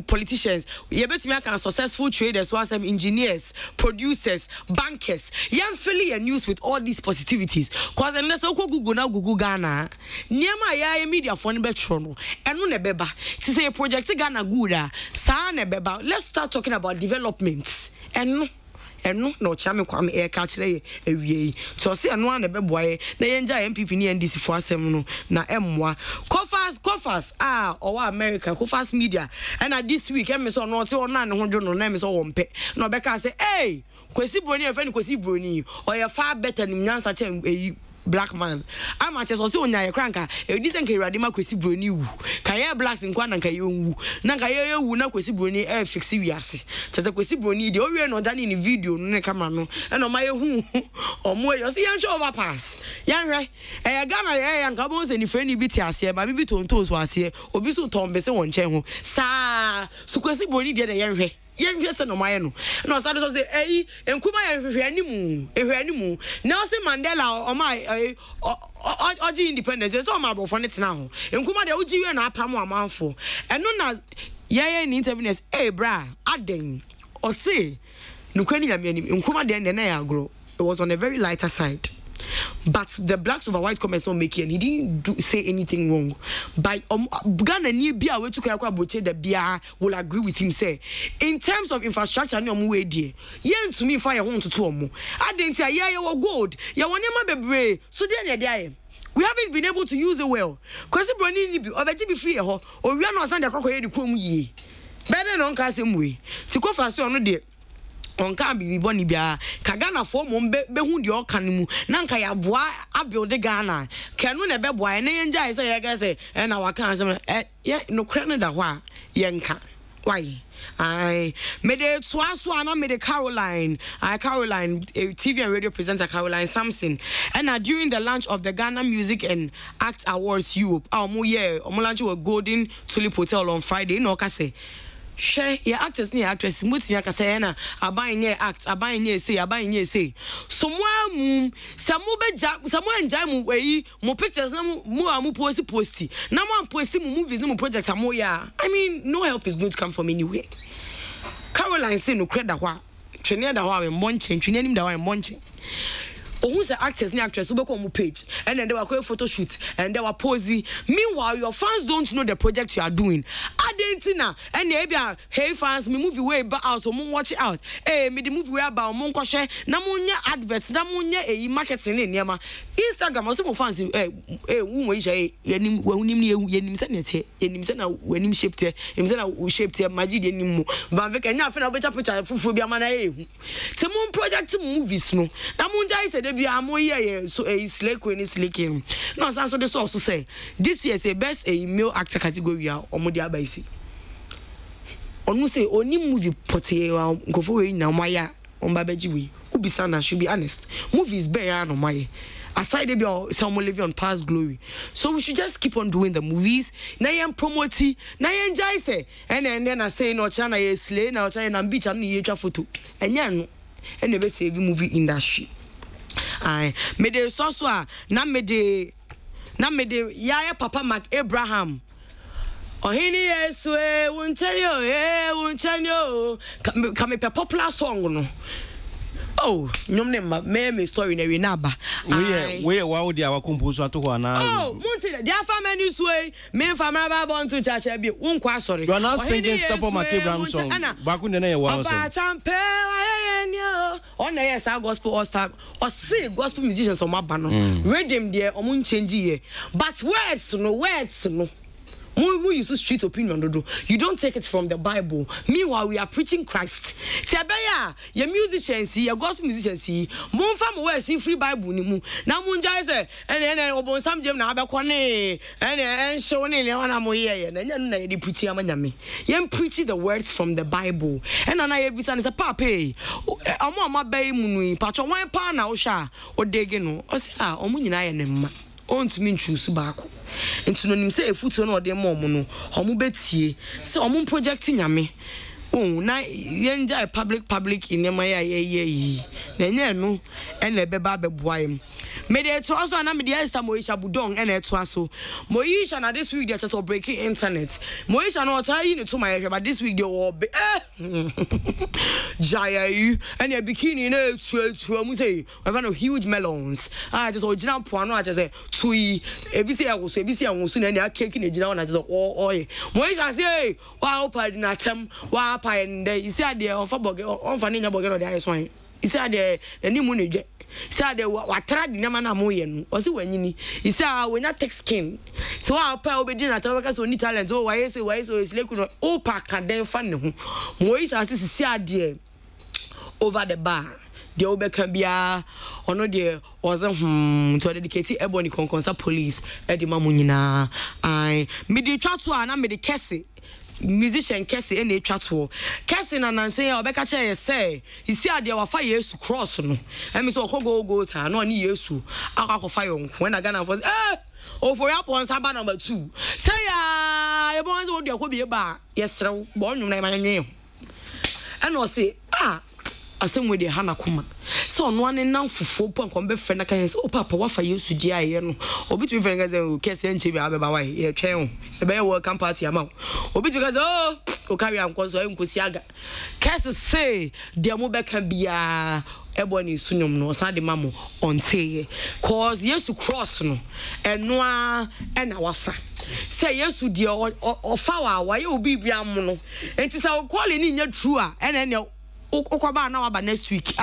politicians. You bet me I can successful traders, once engineers, producers, bankers. Yen fill your news with all these positivities. Cause unless I Google now Google Ghana, near my media phone betrono. And no nebeba. To say project Ghana good sa nebeba. Let's start talking about developments. And no chame kwame e ka kire ewie so se eno an be boye na yenja MPP ni NDC fo asem no na emwa Kofas o America Kofas media and this week em so no te ona ne ho dwo no na em so wo mpe na obeka say hey kwesi broni e fa ni kwesi broni o ye far better ni nyansa che black man I'm at so onya ye kranka e di senke irade ma kwesi broni wu ka ye blacks nkwa na ka ye wu na ka ye wu na kwesi broni e fix wiase chese kwesi broni de o we no dani ni video no ne kama no e no ma ye hu o mo yo se yan show overpass yan hwe e Ghana ye yan ka bo se ni freni bi ti ase ba bi tonto so ase obi so tombe se won chen ho sa su kwesi broni de yan hwe yenhwese no maye no na osade so say enkuma ye hwehwe animu Nelson Mandela o my oji independence so ma bro for net na ho enkuma de oji we na apam amanfo eno na ye ni interviews bra aden o say nukwani ya me enkuma de na ya agro it was on a very lighter side. But the blacks over white comments not making, and he didn't say anything wrong. By Ghana near Bia, we took the Bia will agree with him. Say, in terms of infrastructure, no more dear. Yen to me fire home to two more. I didn't say, yeah, you were good. You want your be brave. So then you we haven't been able to use it well. Because the brony be or be free or we are not send the crocodile chrome ye. Better non cassim way. To go fast on the on can be boni bia Kagana for mom be hu de okanimu na nka ya boa abuild Ghana kanu na be boa na yenja say ya say na waka say no kra da ho a yenka why I made it Swaswana made a Caroline TV and radio presenter Caroline Sampson and during the launch of the Ghana Music and Act Awards Europe launch was Golden Tulip Hotel on Friday no say share your actors near actress mutia kasena abanye act abanye say somewhere somewhere enjoy mu wey mo pictures na mu amu posti na mo posti mu movies na mo projects amoya I mean no help is going to come from anywhere. Caroline say no credit da hwa twene da hwa we monchen twene nim da hwa monchen who's the actors and actress who become page and then they were going photo shoot and they were posing. Meanwhile, your fans don't know the project you are doing. Adentina and maybe hey fans, me movie way back out or watch it out. Eh, me the movie way about Monkoshe, Namunya adverts, Namunya a marketing in Yama. Instagram or some fans when him shaped himself shaped Majid anymore. Van Vick and nothing about a picture for Biamana. Timon project movies no. Namunja said there be a more year so a slake when it's leaking. No, so the source to say this year is a best a male actor category or Modia Baisi. On say only movie potty go for now Maya on Babaji. Ubisana should be honest. Movies bear no my aside they be someone living on past glory. So we should just keep on doing the movies. Na yam promote, na yam jai say, and then I say no China ye slay, now China and beach and ye photo. And yan and never save movie industry. I made a soswa, na me de yaya Papa Mac Abraham. Oh, he yes, won't tell you, come a popular song. No. Oh, me story na winaba. We wow dia wa composer to na. Oh, Monte, dia family sway, me family ba born to church be won kwa sorry. You are not singing support my Abraham song. Back when na wa song. Batampe ayenyo. On na yes gospel all star. Or say gospel musicians on maba no. Rhythm there omun change here. But words no. We use street opinion. You don't take it from the Bible. Meanwhile, we are preaching Christ. Tiabeya, your musicians, your gospel musicians, mon fam words in free Bible ni mu. Na munja say, and obon sam jem na abekwane, and showing in one amoye, and then na preach amanyame. Yem preach the words from the Bible. And ana yebisan is a pape. Amo amabe munu, patcho wan pa na osha, odege no. Osi omu nyina ye ne mma. On to mean choose back. And to know say a foot on or the momo, homo betie, so I'm projecting yame. Oh, na yenja public in Yamaya ye, no, and a beba boy. Made it to us and I'm the Esther Moisha Budong and it was so. Moisha and this week they're just breaking internet. Moisha not tying to my area, but this week they will be Jaya and your bikini to I've got huge melons. I just original puano, I just say, Tui, ABC, I was soon and they're caking it down. I just oil. Moisha say, wow, pardon at them, wow, and you said they're on for Vanilla Bogger or the ice wine. He said the new money. Said they were tried the Namana Moyen, was it when you he said, we're not take skin. So I'll pay obedient at our only talents. Oh, why so is like oh, pack and then fun. Moise as this is dear over the bar. The Obe can be a or no dear was to dedicate ebony concert police at the Mamunina. I made the trust one, I made the Cassie. Musician Cassie and a chat for Cassie and Nancy or Becca Chair say, he said there were 5 years to cross. And Miss Okogo to no years to Alcohol fire when I got was oh for up on Sabbath number 2. Say, I want to be a bar. Yes, sir, born your name. And I say, asem we de hana kuma so no ane nan fofo pon kon be fe na kan so papa wa fa yesu di aye no obi tu fe ngaze kese enche bi abeba wa ye twen o e be welcome party ama obi tu ngaze o carry am ko so enkosi aga kese say de mo be kan bia eboni sunyum no sa de mamo onte cause yesu cross no eno na wafa say yesu de ofa wa ye obi bia mo no enti say o call ni nya true a ene Okwaba na waba next week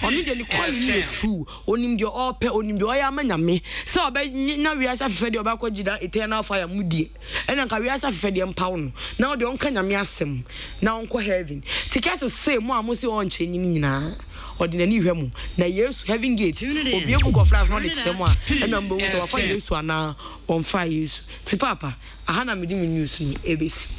oni de ni call ni true onim de ope onim de oya manyame se oba na wiasa fefe de oba kogida eternal fire mudie ena nka wiasa fefe de mpawo no na de onka nyame asem na onko heaven tikase say mo amosi on chenyi nyina ordinary hwemu na yesu heaven gate obi ebu go fly no de chemo a ena mbo so wafa yesu ana on fire yesu ti papa aha na medi news ni ebesi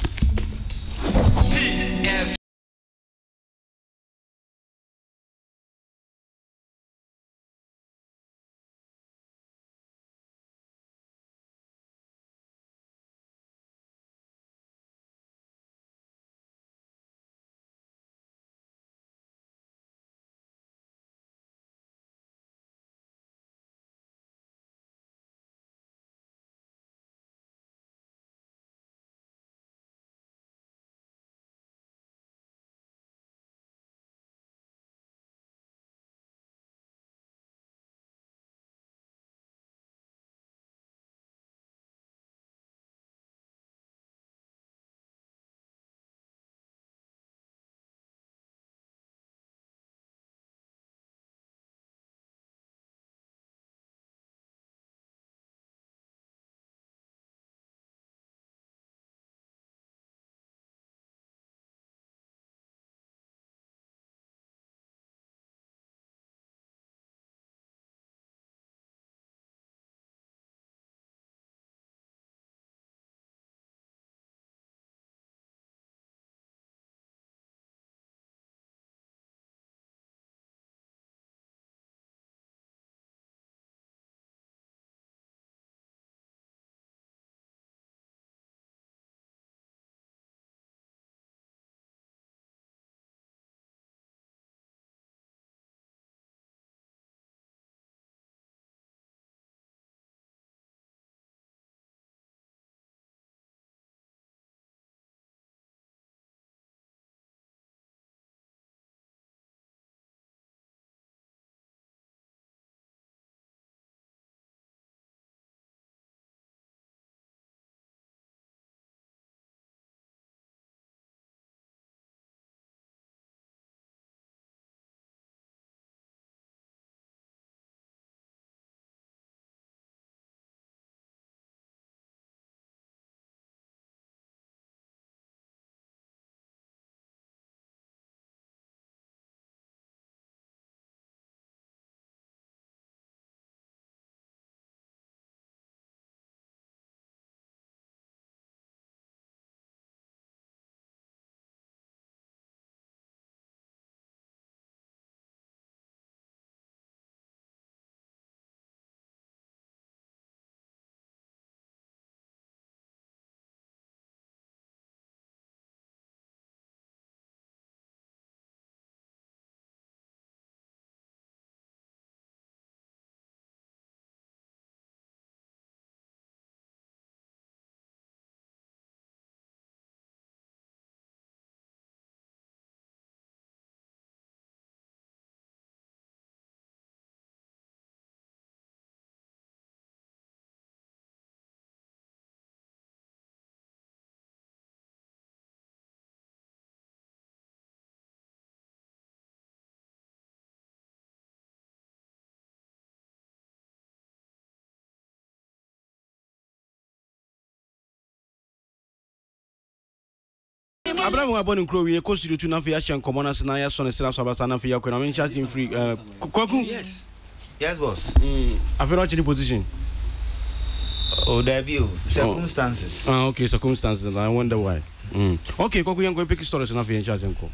Abraham wa boni nkro we ko studio tu na fe ya hye nkomo na se na ya so ne sira so abasa na fe ya ko na men charging free Kwaku. Yes boss. I feel not in position. Oh, there view circumstances. Okay, circumstances. I wonder why. Okay, Kwaku yan go pick stories na fe ya charging ko.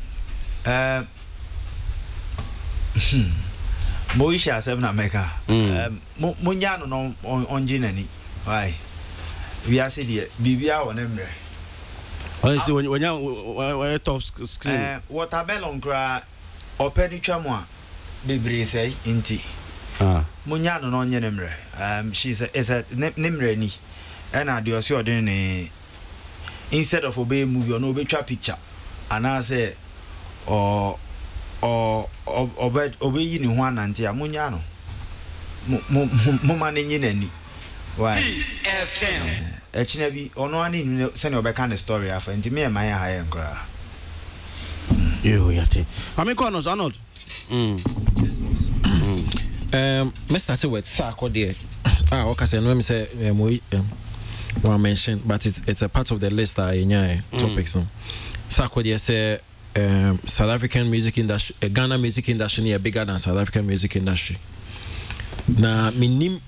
Moisha 7 America. Munya no on jinani. Why? We are see Bibia on emre. I see when you top screen. Watermelon cra openitwa mo bebre say inti. Munya no onye nemre. She's a nemre ni. And I do see odin instead of obey movie or no obey picture. And I say or obey you ni ho anante amunya no. Mo manenye nani. Why? FM. Echinabi ono ani send obeka the story afa nti me my high nkra. Yo yate. Ameko Arnold. Let's start with Sako there. Okay, say no me say one mention, but it's a part of the list that topics. Sako there say South African music industry, Ghana music industry is bigger than South African music industry. Na minim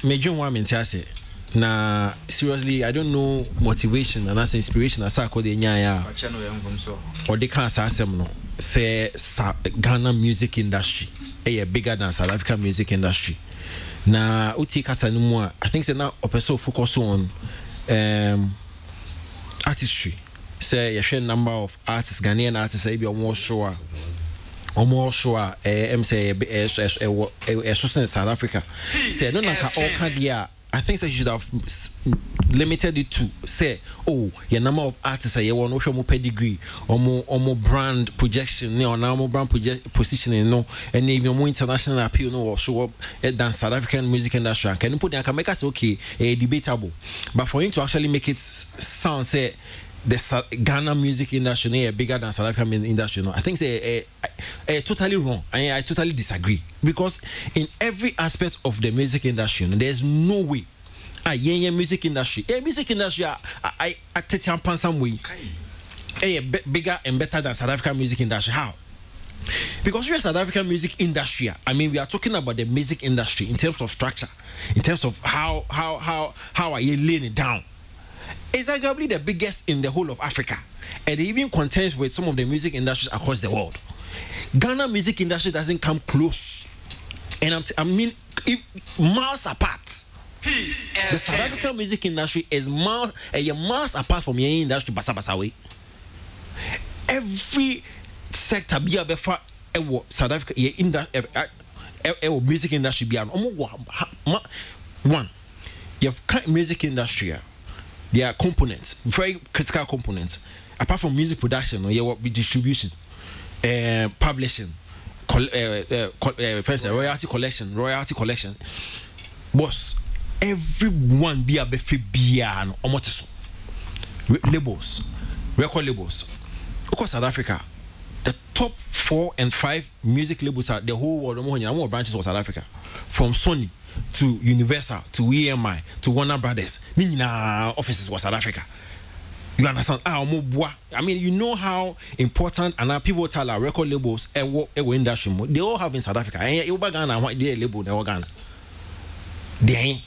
major one mentality. Na seriously, I don't know motivation and that's inspiration as I call the nyaya. Or they can't say no. Say Ghana music industry bigger than South African music industry. Na uti kasa no more. I think say now opeso focus on artistry. Say you share number of artists, Ghanaian artists, say be almost sure. Say South Africa. Say no naka all candia. I think that you should have limited it to say, oh, your number of artists you want no pedigree or more brand projection, or now more brand positioning, no, and even more international appeal, no, or show up than South African music industry. Can you put can make us okay, debatable, but for him to actually make it sound say the Ghana music industry is bigger than South African industry. No, I think it's totally wrong. I totally disagree because in every aspect of the music industry, there's no way. Music industry. Music industry. I take some way. Bigger and better than South African music industry. How? Because we are South African music industry. I mean, we are talking about the music industry in terms of structure, in terms of how are you laying it down. It's arguably the biggest in the whole of Africa, and it even contends with some of the music industries across the world. Ghana music industry doesn't come close, and I mean miles apart. The South African music industry is miles apart from your industry. Basa every sector be before South Africa music industry be one. You have music industry. There are components, very critical components. Apart from music production, you work with distribution, publishing, royalty collection. Boss, everyone be a befi bian omoteso. Labels, record labels. Across South Africa, the top 4 and 5 music labels are the whole world. More branches of South Africa, from Sony to Universal, to EMI, to Warner Brothers. Nina offices was South Africa. You understand? I mean, you know how important and our people tell our record labels industry. They all have in South Africa. And Ghana, what they label they Ghana. They ain't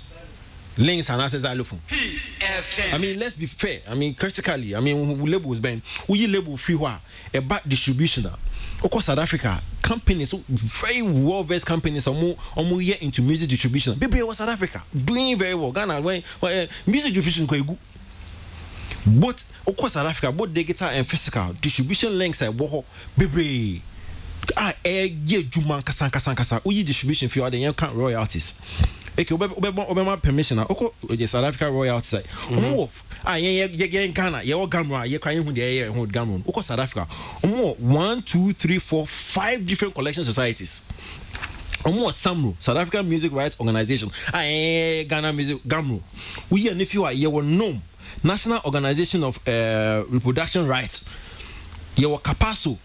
links and access. I mean, let's be fair. I mean, critically. I mean, labels ben. We label free a bad distribution. Of course, South Africa companies, very well-versed companies, are more year into music distribution. Baby, was South Africa doing very well. Ghana, when music distribution quite good. But of course, South Africa, both digital and physical distribution links are baby. Kasa. We distribution for the young royalties. Okay, Obama permission. Okay, South Africa royalties. Ghana, your Gamma, you're crying with the air and Gamma. Okay, South Africa. 1, 2, 3, 4, 5 different collection societies. SAMRO, South African Music Rights Organization. Ghana Music Gamro. We and if you are your known National Organization of Reproduction Rights. Your Capaso,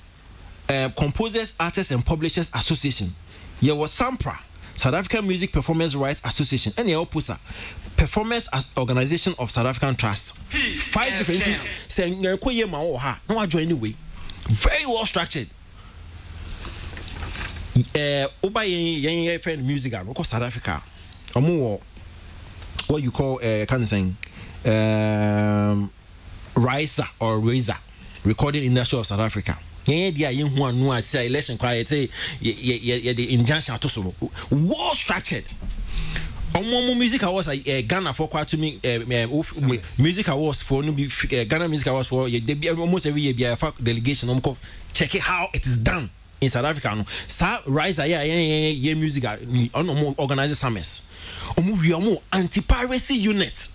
Composers, Artists and Publishers Association. Your SAMPRA, South African Music Performance Rights Association. And your PUSA, Performance as Organization of South African Trust. 5 different things. Saying no I join anyway. Very well structured. Oba friend music because South Africa. What you call kind of saying RISA or RISA, Recording Industry of South Africa. Election cry say the injunction to so well structured. Music awards Ghana for quite to me music awards for Ghana music awards for almost every year delegation check it how it is done in South Africa. Sa RISA music on organized summits. Anti-piracy unit.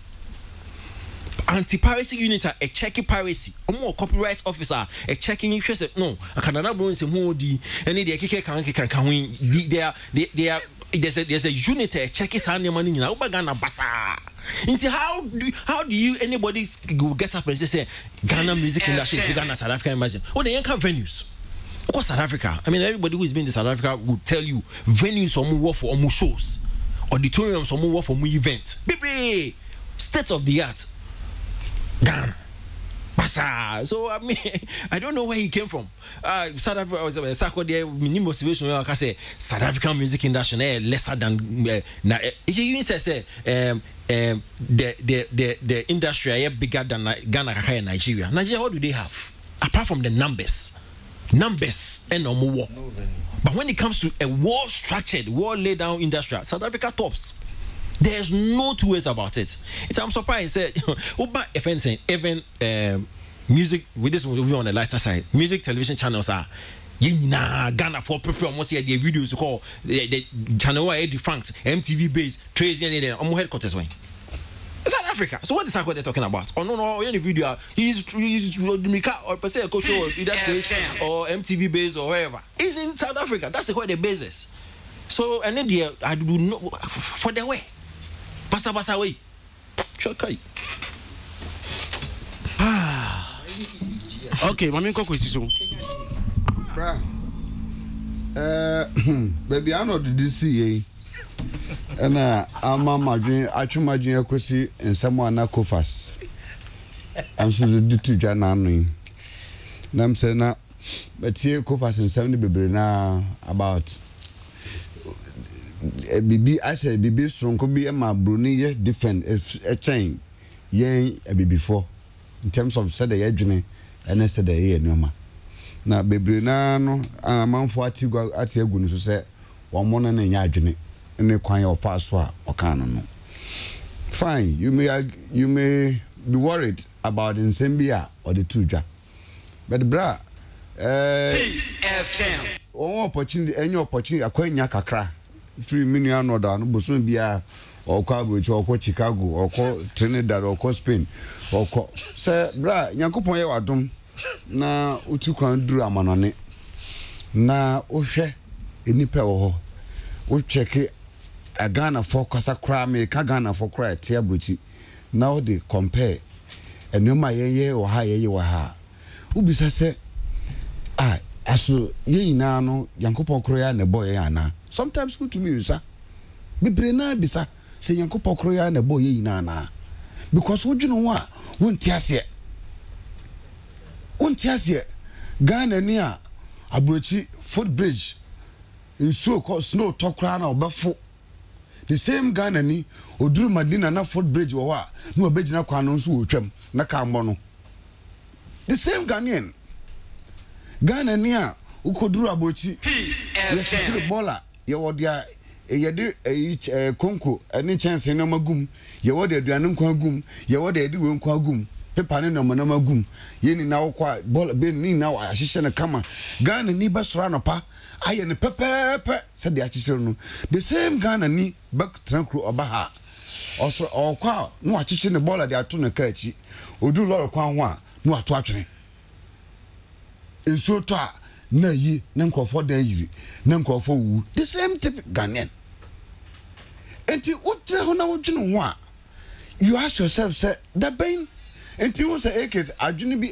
Anti-piracy unit a checking piracy. Copyright officer a checking if you say no. I cannot bring some more any can win. They are there's a unit checking some money in Ghana basa. How do you anybody go get up and say Ghana music industry Ghana South Africa imagine? Oh, they have venues. Of course, South Africa. I mean, everybody who's been to South Africa will tell you venues or more for almost shows. Auditoriums or more for more events. Baby, state of the art. Ghana. Basa. So I mean, I don't know where he came from. South Africa was there. Motivation. I can say South African music industry lesser than. You say the industry are bigger than Ghana and Nigeria. Nigeria, what do they have apart from the numbers? Numbers and no more. But when it comes to a well-structured, well-laid-down industry, South Africa tops. There's no two ways about it. I'm surprised. Even music, with this will be on the lighter side. Music television channels are Ghana for people almost here. The videos call the channel where defunct MTV based trades and headquarters. South Africa. So what is that what they're talking about? Oh no, any video he's or per se coach or MTV based or wherever. He's in South Africa. That's where the base is. So and then I do not for the way. Basa way. Chokai. Okay, mami nko kwesiso. Bra. Baby I know the see and I'm madwin akwesi nsemo ana kofas. I'm so the two jananu. Nam say na betie kofas nsem ne bebre na about bibi I say bibi sonko bi ma broni ye different a chain yen a before in terms of said the adwene and said the ye noma na bebre na no amanfo atigwa atiagu no so say wo mo na nya adwene ne kwan your fast wa okano no fine you may be worried about insembia or the tuja but bra FM any opportunity akwanya kakra free minua no da no bosun bia or kwa Chicago or Trinidad or Spain or say bra yakopon ye wadom na utu kwan duru amanone na ohwe enipa wo ho check a Ghana for Kosakra me Ghana for cry tia bruchi now they compare and no my ye or ha ye wa ha ubisa se aso ye ina no yankopon kroya na boy ana sometimes good to me bisa bebre na bisa se yankopon kroya na boy ye ina na because what you know what won't ase Ghana ni a abrochi footbridge in so called snow top crown or bafo the same Ghana ni oduru Madina na footbridge wo wa na obegina kwano nso wo twam na ka mbo the same Ghanaian Ghana ni a ukoduru abrochi ye bola ye wodia ye de konko eni chance na magum ye wodia aduane nkwa gum ye wodia edi we nkwa gum pepa ne na magum ye ni na wokwa bola be ni na wa ahihye na kama Ghana ni basura no pa aye ne pepepe said the achise no the same Ghana ni back trankro obaha also okwa no achise ne bola de ato na kaachi odu loro kwan ho a no ato atwene enso to a na yi na nkofo dan yiri na nkofo wu the same type Ghanaian enti utre ho na wodwene ho a you ask yourself say the pain enti wo say ekes adwene bi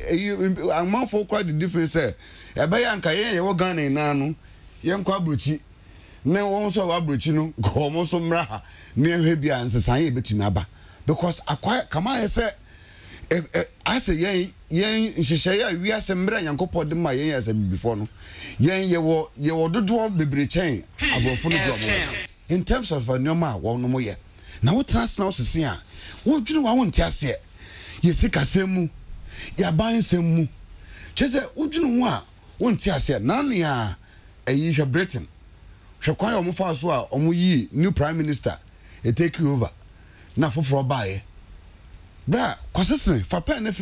amanfo kwa the difference say e be yanka ye wo Ghana na no yenkwa abrochi na won so abrochi no go mo so mra ha na ehwe bia nsesan ye betumi aba because kama I say yen nhyehyɛ we asɛmra Nyankopɔn de ma yen asɛm before no yen ye wo dodo bebre abrofo no in terms of nyoma wo no moye na wo transna wo sese a wo dwene wa wo nte ase ye sika semu ya ban semu chese wo dwene ho a wo nte ase na no ya ayi hwe Britain hwe kwan ya omofa so a omo yi new prime minister e take over na foforo baaye bra kwasese fa pen ne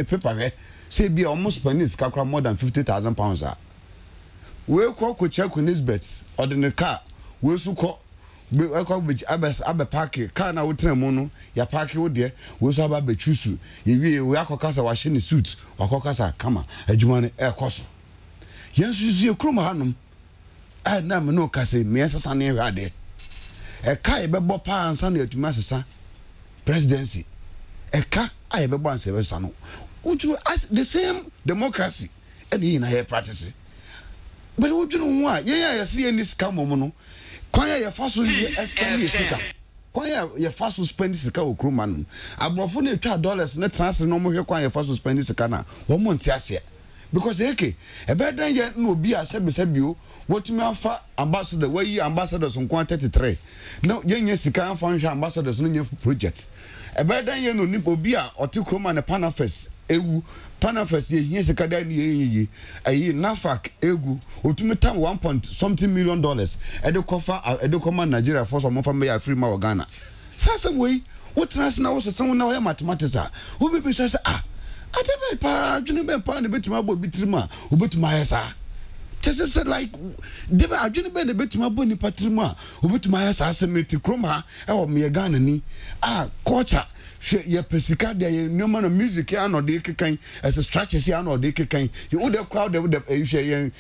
paper he say be almost spending kakra more than 50,000 pounds a we ko check with Nisbet or the car we su ko be abe park car na wo trem no ya park wo de we so aba be chusu ye wie we akokasa wa hye ne suit akokasa kama adwuma ne e koso yensu ye kroma hanom na me no kase me sesa ne hwade e kai be bo pa ansa na atuma sesa presidency eka ayebebo ansebe sano uju as the same democracy and he na here practice but uju no ho a ye see any scam no kwan ya faso spend sika kwan ya faso spend sika okroma no abrofo na etwa dollars na transfer no mo hwe kwan ya faso spend sika na wo mo ntiase because eke ebedan ye na obi a sebio wotumi afa ambassador wayi ambassadors nko 33 na yenye sika afa nhwe ambassadors no nye project ebedan ye no ni obi a oti kroma na Pan-Africanism ewu Pan-Africanism ye hie sika da ni ye ayi nafak egu otumi tam 1.something million dollars edekoma Nigeria for some of me free ma Ghana sasa we wotrans na wo sese na wo mathematics a wo be say adebe pa dwene be pa ne betuma bo bitrima wo betuma yesa chese like debe adwene be ne betuma bo ni patrima wo betuma yesa asemeti kroma e wo me Ghana ni culture ye pesika de ye no man music ya no de kekan as a structures ya no de kekan you would the crowd de ye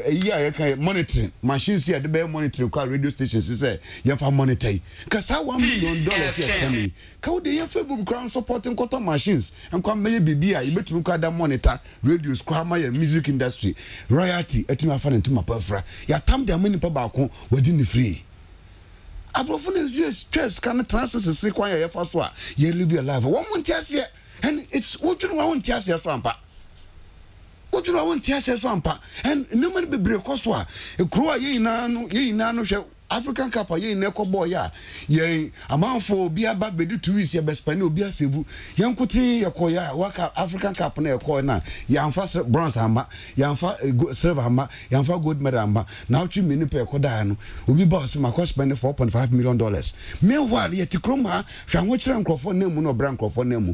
ye kan monitoring machines here de be monitoring crowd radio stations say ye fa monitor cause $1 million here coming ka de ye fa bu crowd supporting quarter machines and come me bibia ye betumi kwa da monitor radios kwa ma ye music industry royalty etima fa ntuma pafra ya tam de amani pa ba ko wadi ni free abrofo na stress can transfer se kwan ya fa so a ye live your life one month ase and it's wotun wa won ase so ampa wotun wa won ase so ampa and no man be break so a ekro a ye ina no hwe African Cup ye ina ko boy ya ye amanfo obi aba bedi 2 weeks ye best pan obi asevu ye nkotin ye ko ya waka African Cup na ye ko na ya amfa bronze amba ya amfa silver amba ya amfa gold medal amba na otwi mini pe ko da no obi boss ma ko spend $4.5 million meanwhile ye tikroma hwa ho kire nkrofo na mu no bra nkrofo na mu.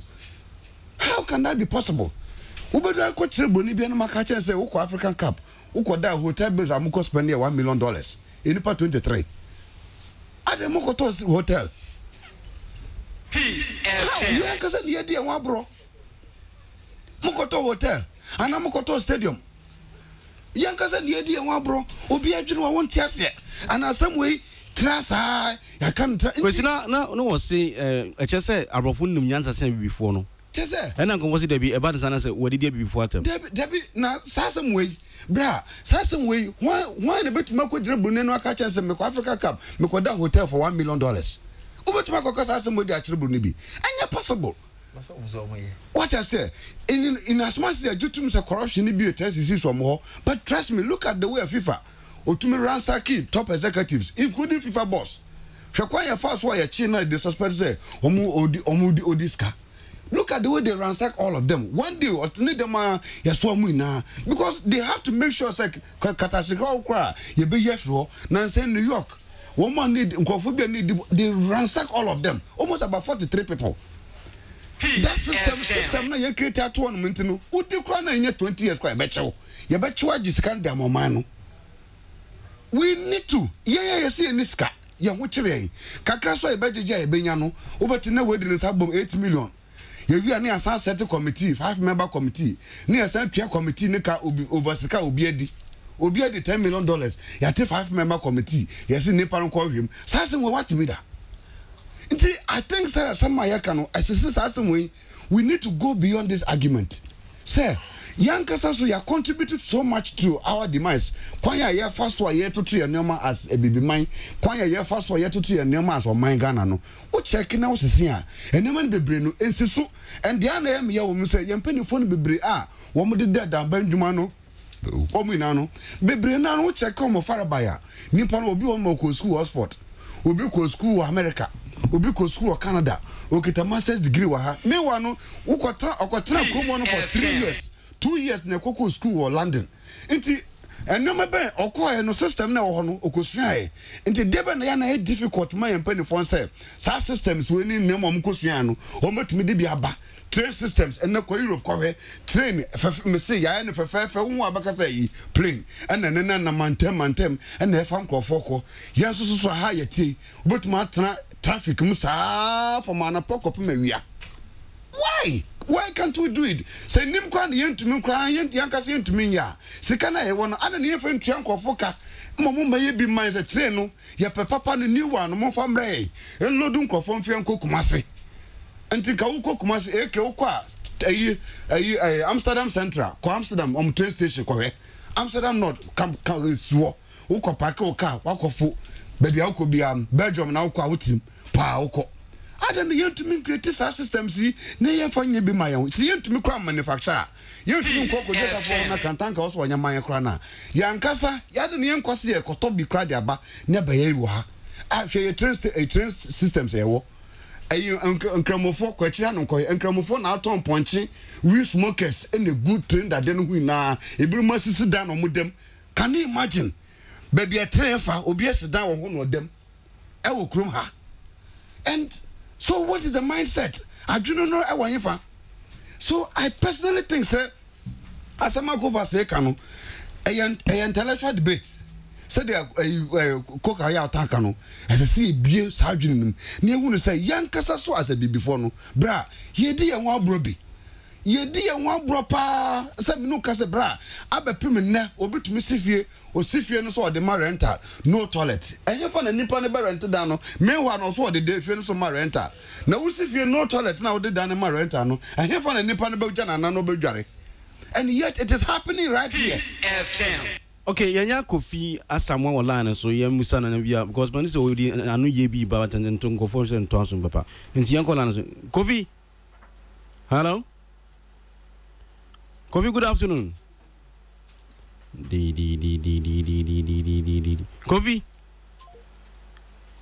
How can that be possible? Ubedu ko kire boni bia no maka chen say wo ko African Cup wo ko da hotel bill am ko spend $1 million in part 23 at the Mokotos hotel. Peace and you can say the idea one bro. Mokoto hotel and Mokoto stadium. Yanka said the idea one bro. Obi ajunu won tiase and some way trust I can't no was say just say abrofo num nyansa say before no. Chese and I'm going to be about the say what did you before them. Debbie na some way. Bra, some way. Why a bit Mako Bruneno catch and some Africa Cup, Mekoda hotel for $1 million. Ubet Mako Casa somebody at Brunibi. And yet possible. What I say, in as much as you to corruption, it be a test is some more. But trust me, look at the way of FIFA or to me ransacking top executives, including FIFA boss. Shakwaya fast why China the suspect say, Omudi Odiska. Look at the way they ransack all of them. One day, alternate them because they have to make sure like you be here for now say New York. Woman need they ransack all of them. Almost about 43 people. That system now you create a tournament. Who do crown in 20 years? Quite better. You bet you are just can't damn man. We need to. Yeah, you see in this car. Yeah, which way? Kakaso I bet you Benyano. Over to know wedding is album 8 million. You are near San Set Committee, 5-member committee, near San Pierre Committee, Nika Oversika Obiedi, $10 million. You have 5-member committee, yes, in Nepal call him. Sassam will watch me that. I think, sir, some Mayakano, as a system way, we need to go beyond this argument. Sir, young Casasu, you contributed so much to our demise. Quaya ye first wa ye to your nema as a baby mine. Quaya ye first wa ye to your nema as or mine ganano. O checking out here. And neman be brenu ensisu. And the name ya will say, Yampenny phone be bre ah. One would dead than Benjumano. Ominano. Be brenano check on Farabaya. Nippon will be on Moko School Oxford. Will be school America. Obi ko school Canada o kita master's degree wa ha me wa no ukotra komo no for 3 years 2 years na koko school or London nti enoma be okoye no system na wo no okosua e nti debe na ya na difficult ma yempa ni fon say sa systems we ni nemo mkosua no o matumi de bi aba train systems and ko Europe ko he train me say ya na fefe wo abaka say yi plane and na mantem and na fam krofoko yen so ha yeti obetuma atena traffic musa for mana pokop mawia. Why can't we do it? Say nim kwan yentumi kwan yankase yentumi nya sika na ye wono ana ne yefa ntua nkofoka momo maye bi man se train no ye papa no new one mo famre enlodu nkofo mfia nkokumase anti ka wuko kumase eke ukwa ayi Amsterdam Central ko Amsterdam train station ko he Amsterdam North kam suwo ukọ park o car wakofo baby akọ bia Belgium na ukọ awutim pa ukọ adam yentumi create systems na yemfanye bi mayan si yentumi kwa manufacture yentumi ko jeta for na kantanka oso wanya mayan kra na yankasa yade ne yenkwase ye koto bi kra de aba na baye wo ha ahwe ye train systems ewo ayi nkramofo ko akira no ko nkramofo na aton ponche we smokers and a good train that den hu na ebiru masisi dan no mudem. Can you imagine baby a train fa obi esida wo ho no dem e wo krum ha. And so what is the mindset? I do not know ewa. So I personally think say as a makofa say kanu a intellectual debate say they cook aya attack no as I see bie sadwin ne ehunu say yankasa so as a bi before no bra ye di ye wan brobi ye di ye wan bro pa say me no ka say bra abepim ne obetumi sifie o sifie no so o de ma rental no toilet enye fa na nipa ne be rent down no meanwhile no so o de fie no so ma rental na wo sifie no toilet na o de down ma rental no enye fa na nipa ne be gya na no be dware. And yet it is happening right here. Okay, yanya Kofi asamwa online so ye musa na bia because man say we anu ye bi ba tan ton go for sen to asun papa. Nti yan ko lan so Kofi. Hello. Kofi, good afternoon. Kofi.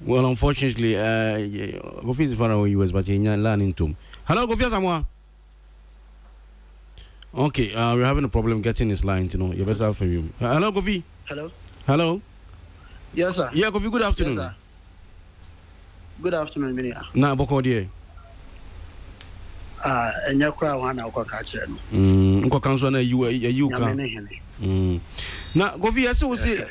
Well, unfortunately, Kofi is far away US, but he's learning too. Hello, Kofi asamwa. Okay, we're having a problem getting his line, you know. You better from you. Hello, Kofi. Hello. Hello. Yes, sir. Yeah, Kofi, good afternoon. Yes, sir. Good afternoon, Minia. Na boko die. Enya kura wana uko kachire no. Uko kanso na you kan. Na Kofi, ase wo se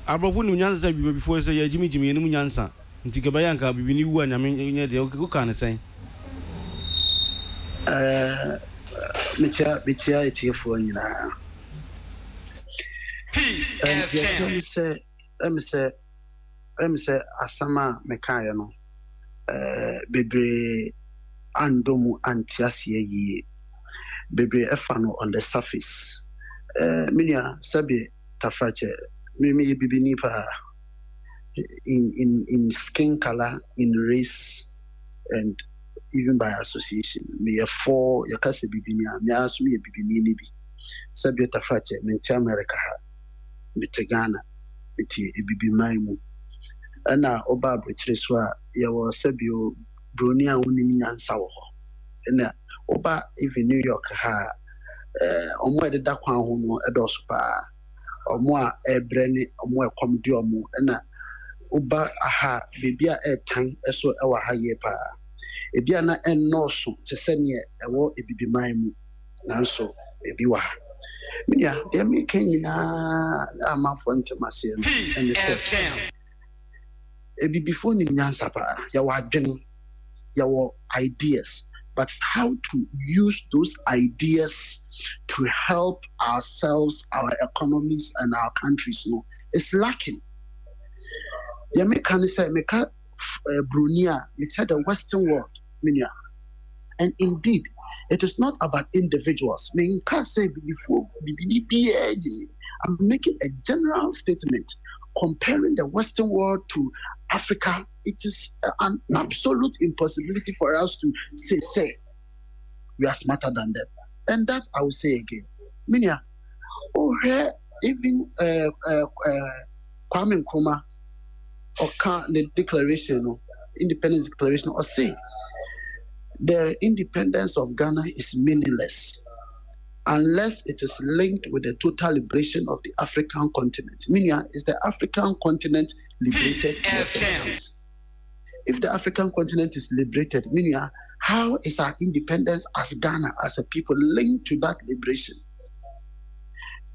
abofu ni nyansa bi before say ya jimi ni mu nyansa. Nti ke bayanka bibi ni wu anyame nye de uko kan sen. Mitia etiefu nyina. Peace FM. Em say asama mekaya no. Bebre andomu antiasie yi. Bebre efano on the surface. Minia sabi tafache mimi bibini pa in skin color, in race, and even by association. Me a four yakase bibinia, me asu me bibini ni bi. Sabi tafache menti America ha. Meti Ghana, meti bibimaimu. Ana oba abrochire so a yawo sabio broni a woni nyansa wo ho na oba even New York ha omo ededa kwan ho no edoso pa omo a ebre ni omo ekom di omo na oba aha bebia etan eso ewa ha ye pa ebia na enoso te sene ewo ebibimaimu nanso ebi wa minia de me kenyina amafo ntemase no and before ni nyansa pa yawo adwene yawo ideas, but how to use those ideas to help ourselves, our economies, and our countries is lacking. The American say, "Meka Brunia," it said the Western world, minia. And indeed, it is not about individuals. I'm making a general statement comparing the Western world to Africa. It is an absolute impossibility for us to say we are smarter than them. And that I will say again. Minya, even Kwame Nkrumah or the declaration, independence declaration, or say the independence of Ghana is meaningless unless it is linked with the total liberation of the African continent. Meaning, is the African continent liberated? If the African continent is liberated, meaning, how is our independence as Ghana, as a people, linked to that liberation?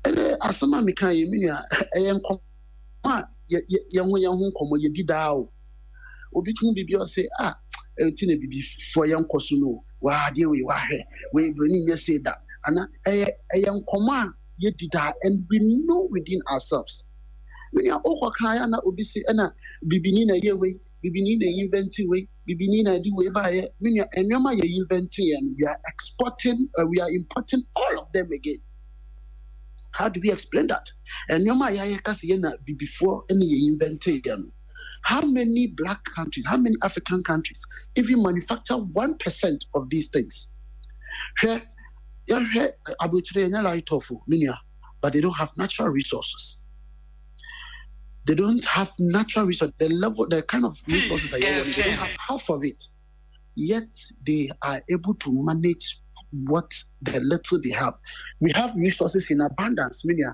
Asama mika yemiya koma yan komo yedi dawo obi tun bibi o say enti bibi for yan koso no wa de we wa hwe we broni nye say that ana yan koma yedi da, and we know within ourselves me okwa ya na obi say na bibi ni na ye we bibi ni na invent we bibi ni na di we ba ye me enwema ye invent, and we are exporting, we are importing all of them again. How do we explain that? And before any invented, how many black countries, how many African countries even manufacture 1% of these things? But they don't have natural resources. They don't have natural resources. The kind of resources they don't have half of it. Yet they are able to manage what the little they have. We have resources in abundance. Meaning,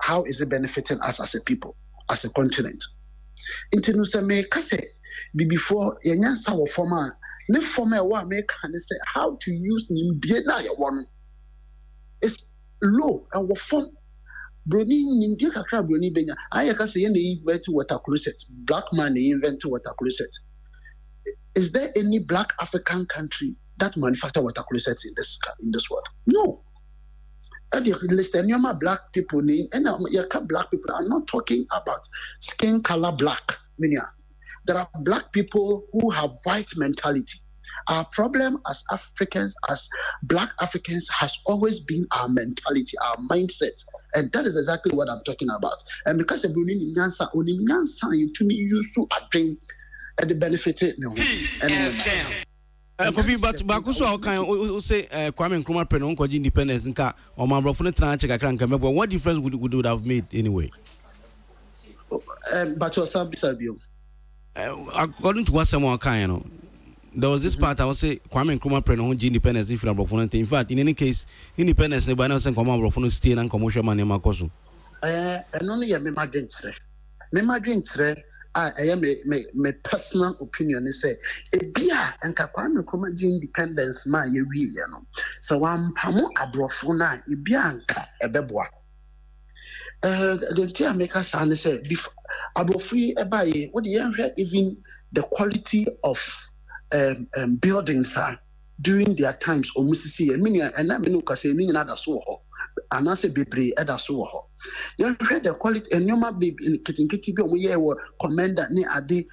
how is it benefiting us as a people, as a continent? Before yenyansa former, ne former wa make say how to use nimdiena ya one is low and form. Broni nimdia kakra broni benya. Ayaka say yende invent water closet. Black man invent water closet. Is there any black African country that manufacture water closets in this world? No. And you listen, black people, and black people are not talking about skin color black. Meaning, there are black people who have white mentality. Our problem as Africans, as black Africans, has always been our mentality, our mindset. And that is exactly what I'm talking about. And because of Unansa, you to me use to a drink and the benefit no. Kofi, but Bakuso, how can you say Kwame Nkrumah Penon Koji independence nka or my brother Tranche Kakran Kamebo? What difference would it have made anyway? But your Sabio. According to what someone can, there was this part I would say Kwame Nkrumah Penon independence if you are. In fact, in any case, independence never knows and come out from steel and commercial money Makoso. And only a memagents. I am my personal opinion is say a beer and Kwame Nkrumah independence ma ye wi ye no so wan pamo abrofo na e bianka ebeboa the tia make us say before abrofo e ba ye what the even the quality of buildings during their times or musisi meaning and na me no ka say meaning na da so ho anase bebre e da so ho. You read the quality and your baby in Kitty be on commander ni ade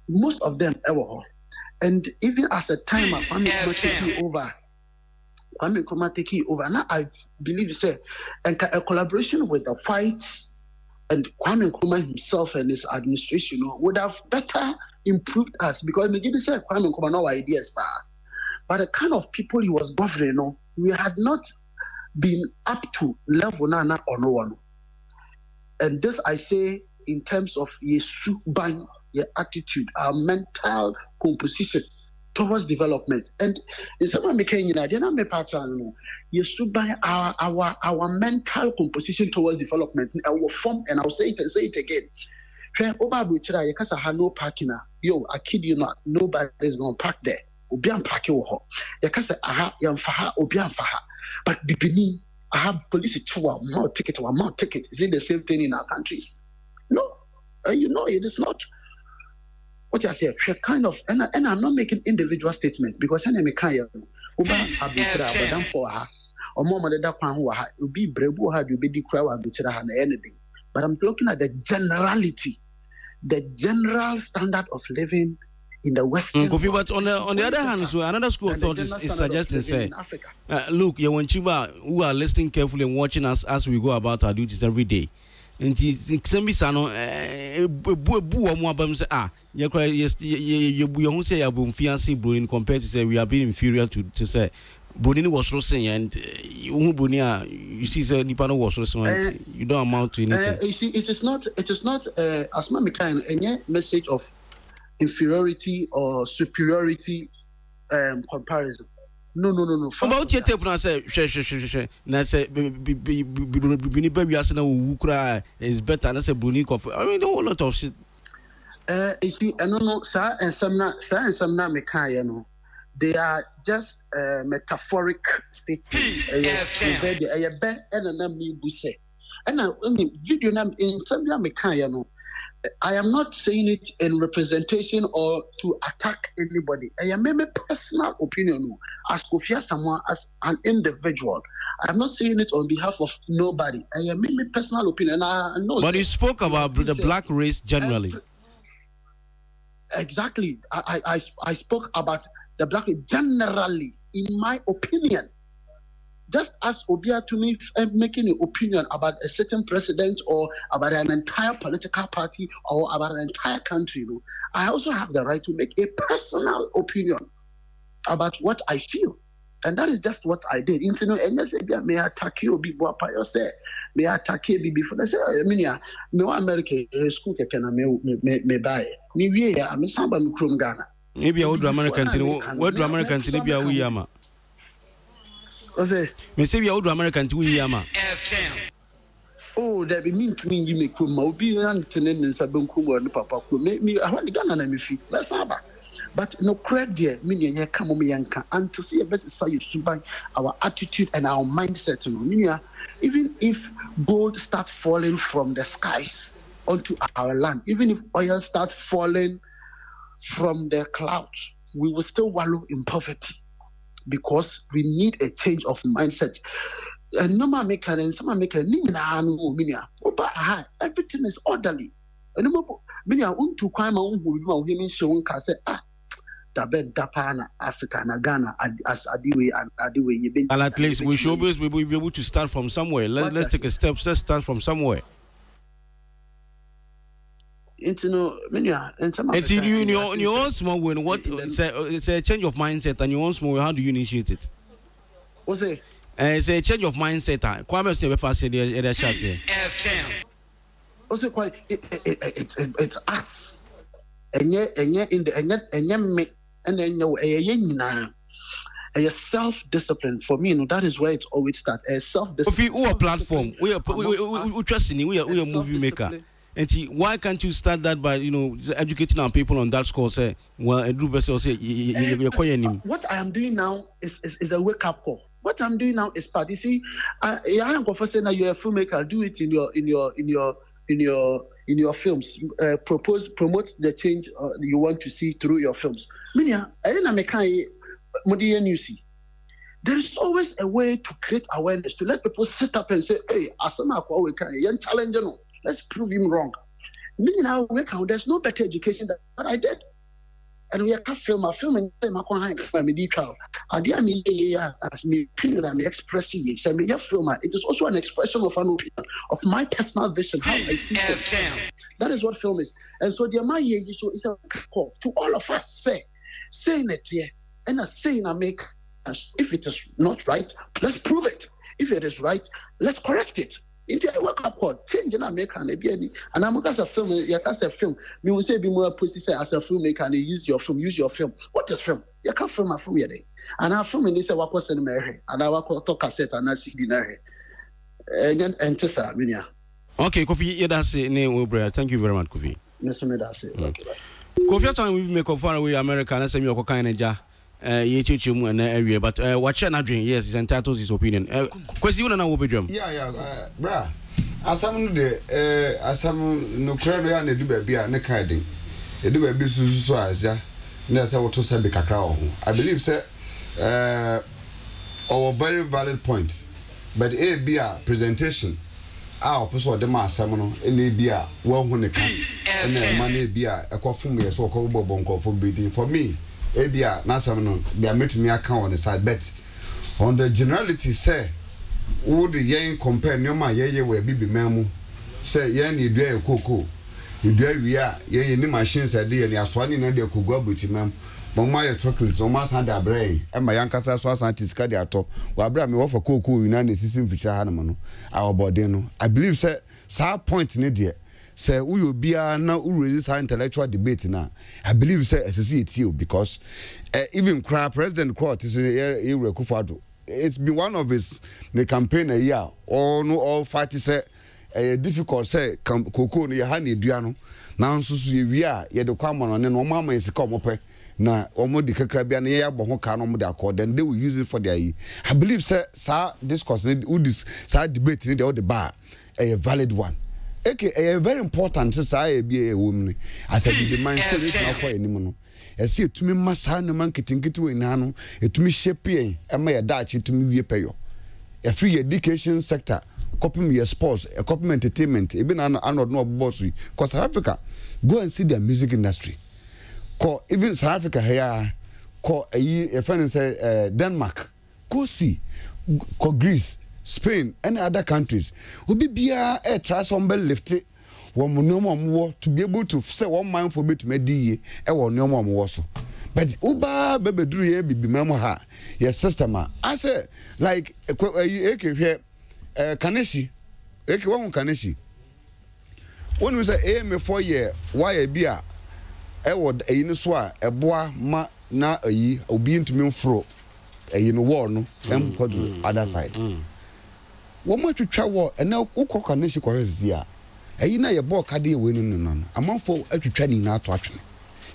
most of them ever. And even as a time Kwame Nkrumah taking over. Now I believe you say and a collaboration with the whites and Kwame Nkrumah himself and his administration would have better improved us because maybe say Kwame Nkrumah no ideas but the kind of people he was governing, we had not been up to level nana or no one. And this I say in terms of your attitude, our mental composition towards development. And in some making our mental composition towards development, our form, and I'll say it again. No parking. Yo, I kid you not, nobody is gonna park there. Obian park you ho. Yakasa aha yamfaha obian faha. But bibini I have police to more ticket. Is it the same thing in our countries? No, you know it is not. What I say, kind of, and I'm not making individual statements because I'm a kind of Uba for her or more than that one who will be brave who had you be the crowd anything. But I'm looking at the generality, the general standard of living in the Western Kofi, but on the other hand, so another school of thought is suggesting, say, look, you want Chiba who are listening carefully and watching us as we go about our duties every day. And some sano say you say you fiancé Brunin compared to say we are being inferior to say Brunin was saying and you see say Nipano was you don't amount to anything. You see, it is not as my kind any message of inferiority or superiority comparison. No. About your tape, I say, na say, baby, I say, no, is better. And I say, Brunikoff. I mean, a whole lot of shit. You see, I don't know, sir, and some na mekaya, no. They are just metaphoric statements. And I mean, video in some mekaya, no. I am not saying it in representation or to attack anybody. I am my personal opinion as Kofi someone as an individual. I am not saying it on behalf of nobody. I am my personal opinion. I know. But you spoke about the black race generally. Exactly. I spoke about the black race generally, in my opinion. Just as Obia to me making an opinion about a certain president or about an entire political party or about an entire country, I also have the right to make a personal opinion about what I feel. And that is just what I did. May I attack you, may I attack you before they say, no American school can buy. Maybe I'm somebody from Ghana. Maybe I would do American to be a Wiyama. Me say we are American to Yama. Oh, that be mean to me. You make room. Be Antonin and Sabunku and Papa. Me, I want the gun and me feet. Let's have it. But no credit, meaning you come on me and to see a best side to buy our attitude and our mindset. Even if gold starts falling from the skies onto our land, even if oil starts falling from the clouds, we will still wallow in poverty. Because we need a change of mindset. And no man make and some make everything is orderly. And no to crime women showing say that bed Dapana Africa and Ghana as Adiwe and Adiwe. And at least we should be able to start from somewhere. Let's take a step. Let's start from somewhere. It's in your own small way. What it's a change of mindset, and your own small way. How do you initiate it? What's it? It's a change of mindset. Kwame say first say the chat here. Also, quite it's us. And a self-discipline for me. That is where it always starts. A self-discipline. We are platform. We are trusting. We are movie maker. And why can't you start that by educating our people on that score? Say, well, what I am doing now is a wake up call. What I'm doing now is part. You see, I am confessing that you're a filmmaker. Do it in your films. Promote the change you want to see through your films. There is always a way to create awareness, to let people sit up and say, hey, challenge. Let's prove him wrong. Now, there's no better education than what I did. And we can't film and say, it is also an expression of an opinion, of my personal vision, how I see it. That is what film is. And so, the so it's a call to all of us, saying it here, and saying I make, if it is not right, let's prove it. If it is right, let's correct it. Into a wake up call, change in America and I'm as a film, you can say film. Me will say be more pussy say as a filmmaker and use your film. What is film? You can't film a film yet. And I film in this a wako cinema and I wako talk cassette and I see dinner. And Tessa, Minia. Okay, Kofi, that's it. Thank you very much, Kofi. Yes, that's it. Okay, bye. Kofi, time we make a far away America and I say you kind of and area, but watch an dream. Yes, he's entitled his opinion. Because you don't know what yeah, bruh. As some no crowd and do baby and a kidding. They do baby so as ya. There's a to say the cacao. I believe, sir, our very valid points, but a beer presentation person the masamono, Elabia, one who the cat, and then money beer, a coffin, a so called bonko for bidding for me. Abia, Nasamano, they are making me account on the side bet. On the generality, say, all the young compare no my ye were bibi memo. Say, yen, you do a cocoa. You do we are, ye any machines a day and you are swanning and you could go with mem. But my chocolates almost had a brain, and my young Casa was anti scadiato, while Bram me offer cocoa in any system feature Hanamano, our bodeno. I believe, sir, point in idiot. Say, we will be now who resist our intellectual debate now. I believe, sir, as I see it, you because even President Court is a it's been one of his the campaign a year or no all fight say difficult say cocoa near honey duano now so we are ye the common on no mama is come up na omo de kakra na ye abon ka no mo de accord then they will use it for their I believe sir discourse this debate the bar a valid one. Okay, a very important say be a woman as a the mind now for any I see it to me massa no man getting to in hano it to me shape and my dutch to me pay you a free education sector copy me your sports a copy entertainment even an no boss because South Africa go and see their music industry call even South Africa here call a friend say Denmark go see call Greece Spain and other countries will be a try some lift it one more to be able to say one mind for me to make the one no more so. But Uba baby do ye be memoha yes sister ma I say like here Kaneshi eke one Kaneshi when we say me 4 year why a beer would a iniswa a boa ma na a ye obi ntumi fro a war no other side. One more to travel and now Uko Kaneshi Korea. And na your ball cardi winning none. A month for a training now to actually.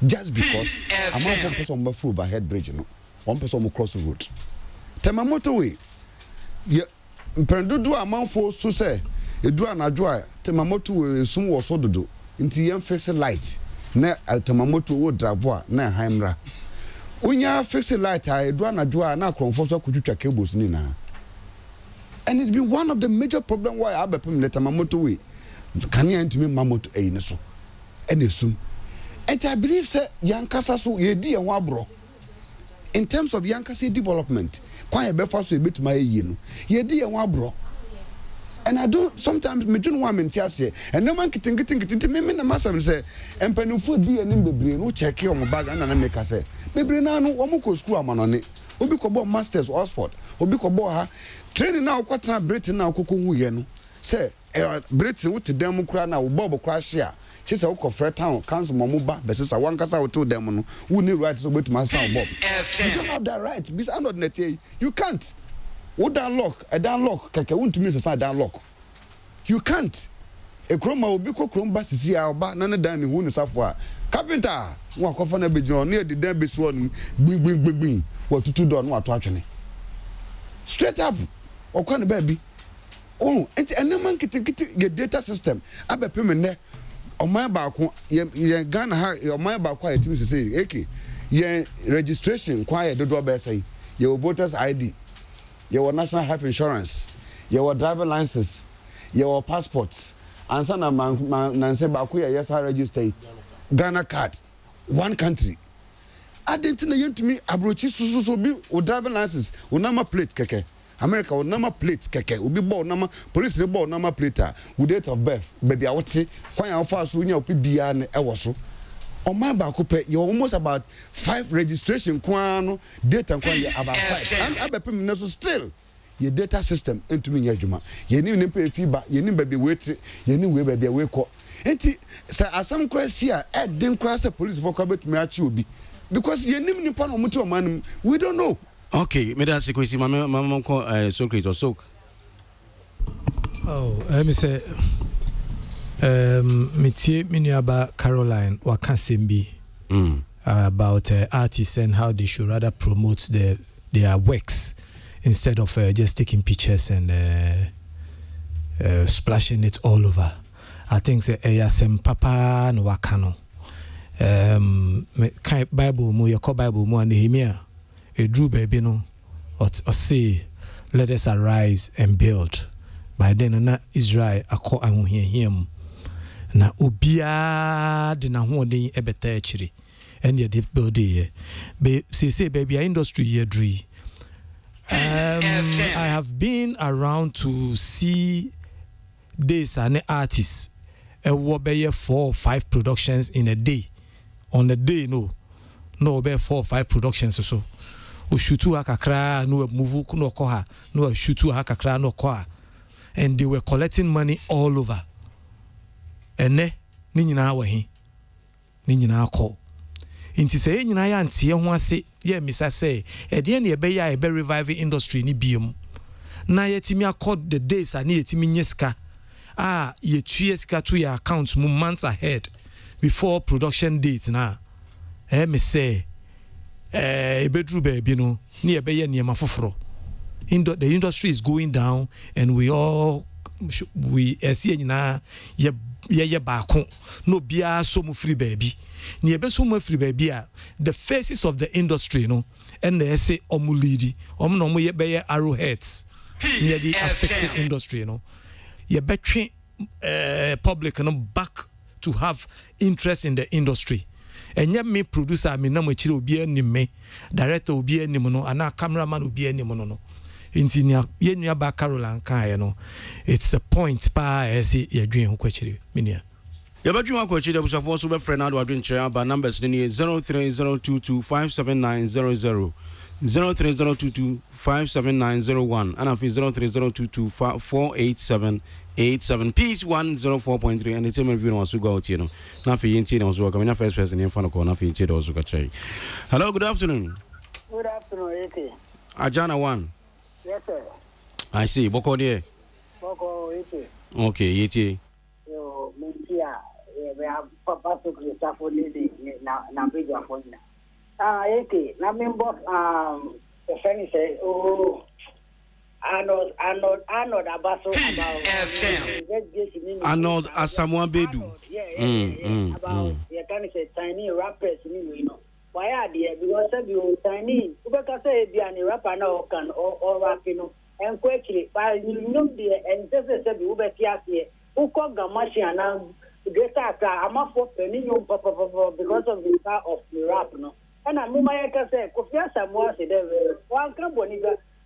Just because a month for person over overhead bridge, no. One person will cross the road. Temamoto way. Yeah, Pendu a month for so say. You do an adjoy. Temamoto will soon was so do. Into young face light. Na Temamoto would dravoa, na Heimra. When you fix a light, I do an adjoy and I confess could you check cables nina. And it's been one of the major problems why I have let Temamoto way. Can you enter me mamoto a so and assume and I believe sir Yankasa so ye dear wabro in terms of Yankasi development quite a before so a bit my ye dear wabro and I don't sometimes me don't want me say and no man getting me na massa say and penufo dear in the brain no check on my bag and make us say baby na no omo school amanone obi ko bo masters Oxford obi ko bo ha training now kwatana Britain now koko hu ye no say Britain with them cry now Bob crash here. She said, "Okay, town council Mamuba, but since I want to tell them, who need right to go to my son Bob? You don't have that right. Because I'm not net. You can't. What downlock? A downlock? Keke won't miss a side downlock. You can't. A chroma will be called chroma to see our back. None of them who is software. Carpenter, walk off on a bit near the Derby Swan. Bing. What to do on what actually? Straight up. Or kind of baby. Oh, and no man get your data system. I be payment on my back. You Ghana ha my back quiet to say, okay, your registration quiet the door say your voter's ID, your national health insurance, your driver license, your passports, and son of man say back yes I register Ghana card, one country. I didn't know you to me abrochi so be or driver license or number plate keke. America will number plate keke will be born number police report number plate with date of birth baby I would say quite how fast when you be an ewaso on my back you're almost about 5 registration kwano data about 5 and I be still your data system into me yajuma you need pay fee back you need baby wait you need we baby wake up enti say asam cross here den cross police for come to me achi because you need nipa no mutu man we don't know. Okay, me that's the question. Mama call Socrates or Soak. Oh, let me say, me about Caroline Wakasimbi about artists and how they should rather promote their works instead of just taking pictures and splashing it all over. I think say some papa no wakano. Bible mo your Bible mo and Nehemiah. A Drew baby no or say let us arise and build, by then na Israel akọ ahohiahia na obia de na hoden ebeta akire ene de build ye be say baby industry here dri I have been around to see this and artists be 4 or 5 productions in a day. On a day, no be 4 or 5 productions or so. O shootu akakra no move no koha no shootu akakra no koha, and they were collecting money all over. And ne ni nyina wa hi ni nyina akọ. Inti say nyina ya ntie ho ase ye misa say e de na ebe ya ebe revive industry ni biom na yetimi accord the days ani yetimi nyeska yetue sika to your accounts months ahead before production date na me say ebedru baby no ni ebe ye niema foforo. The industry is going down and we see nyina ye baako no bia so mu free baby ni ebe so mu free baby the faces of the industry and they say omulidi no ye be arrowheads near the affected industry ye betwe public back to have interest in the industry. And yet me producer me na mo chire obi anim me director obi anim no ana cameraman obi anim no intinia ye nua ba Caroline kan it's a point pa ese ye dwen ho kwachire menia ye badwen ho kwachire abusafo so be friend ado adwen chere ba numbers ni 0302257900 0302257901 and afi 0302248787 peace 104.3 and the team review no so go out na afi yenti na so come na first person in fan ko na afi yenti do so ka chai. Hello, good afternoon. Good afternoon, Ete. Ajana 1. Yes, sir. I see. Boko there. Boko, Ete. Okay, Ete. Yo, Mintia, we have Papa to Christopher for Lady, na big one. Ete, na member, the friend say, oh, Arnold Abaso about Arnold Asamoah Bedu. Yeah, about you can say Chinese rappers, why are they? Because you Chinese, because say they are rapper now can or rapping and quickly, but you know the and just say you better here. Who call Gamashi and now get I'm not for penny because of the power of the rap, no. And I'm my say, Kofi Samoa said, one company.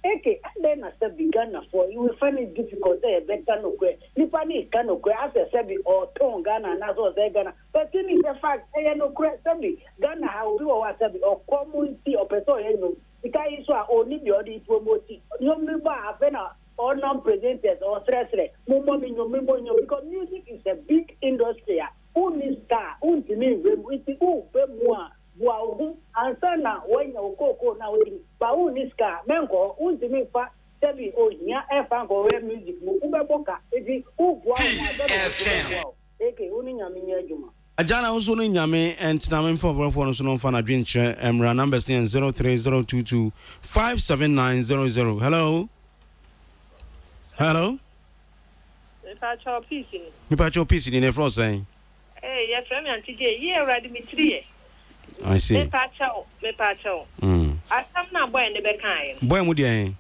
Okay, then I said began for you will find it difficult there, better no que. Nipani can no que as a sebi or tone Ghana and as well as Ghana. But it is a fact, I no credit sebi Ghana how do or sebi or community or person, because it's only the only promoting. You remember Avena or non-presenters or stress rate. Because music is a big industry. Who needs star? Who to me? Who more? Wow, answer now when you go now, but who needs car? Mengo, who to me fa sebi o nya e fa go we music mu ubeboka ebi who wow eke uni nyame nya adwuma Ajana also no nyame and na me for no so no fa na dwen che emra numbers 03022579000. Hello me pa cho peace ni for saying your friend Auntie J, yeah, ready me 3. I see. Me pacho. Asam na boy ne be kan. Boy mu dia.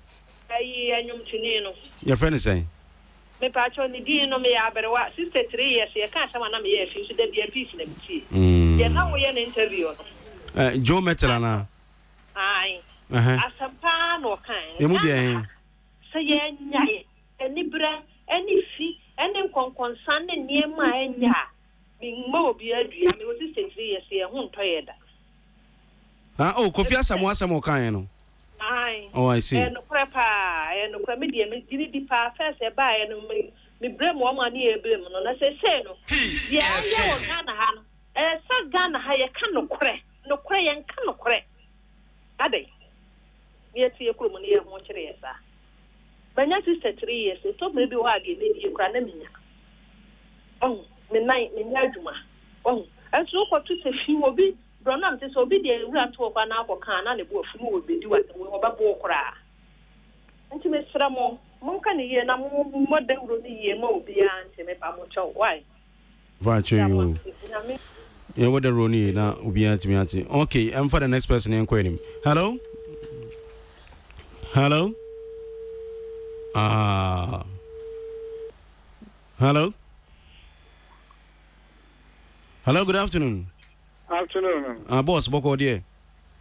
Ayi anyum tini no. Your friend is saying. Me pacho ni di no me ya berewa 63 years ye kan sama na me ye fi so da bia peace na bi. Ye na wo ye na interview no. Joe Metela na. Ai. Asam pa no kan. E mu dia. Se ye nyae. Eni bra, eni fi, eni konkonsan ne niema enya. Mo bi adua me was 63 years ye ho ntoyeda. Kofi Asamoah kan no. Ai. Oh, I see. And prepa, and media me di pa first e ba e no me brem wo ma ni e brem no na se no. Ya wo Ghana ha no. Sa Ghana ha ye kan no kore ye kan no kore. Ade. Ye tie kuro ni ye ho kire ye sa. Banya 63 years so me bi wa ge ni kura na minya. Me adwuma enso ko to se fi obi bronam te so obi de ewura to kwa na akoka na ne bo afu mo obi di wa wo ba bo kora nti me sra mo ka ne ye na mo de wuro ni ye mo obi a nti me pa mo cho why you yeah what the roni na obi a nti me ati okay I'm for the next person in him. Hello Hello. Hello, good afternoon. Afternoon. Boss, boko dear.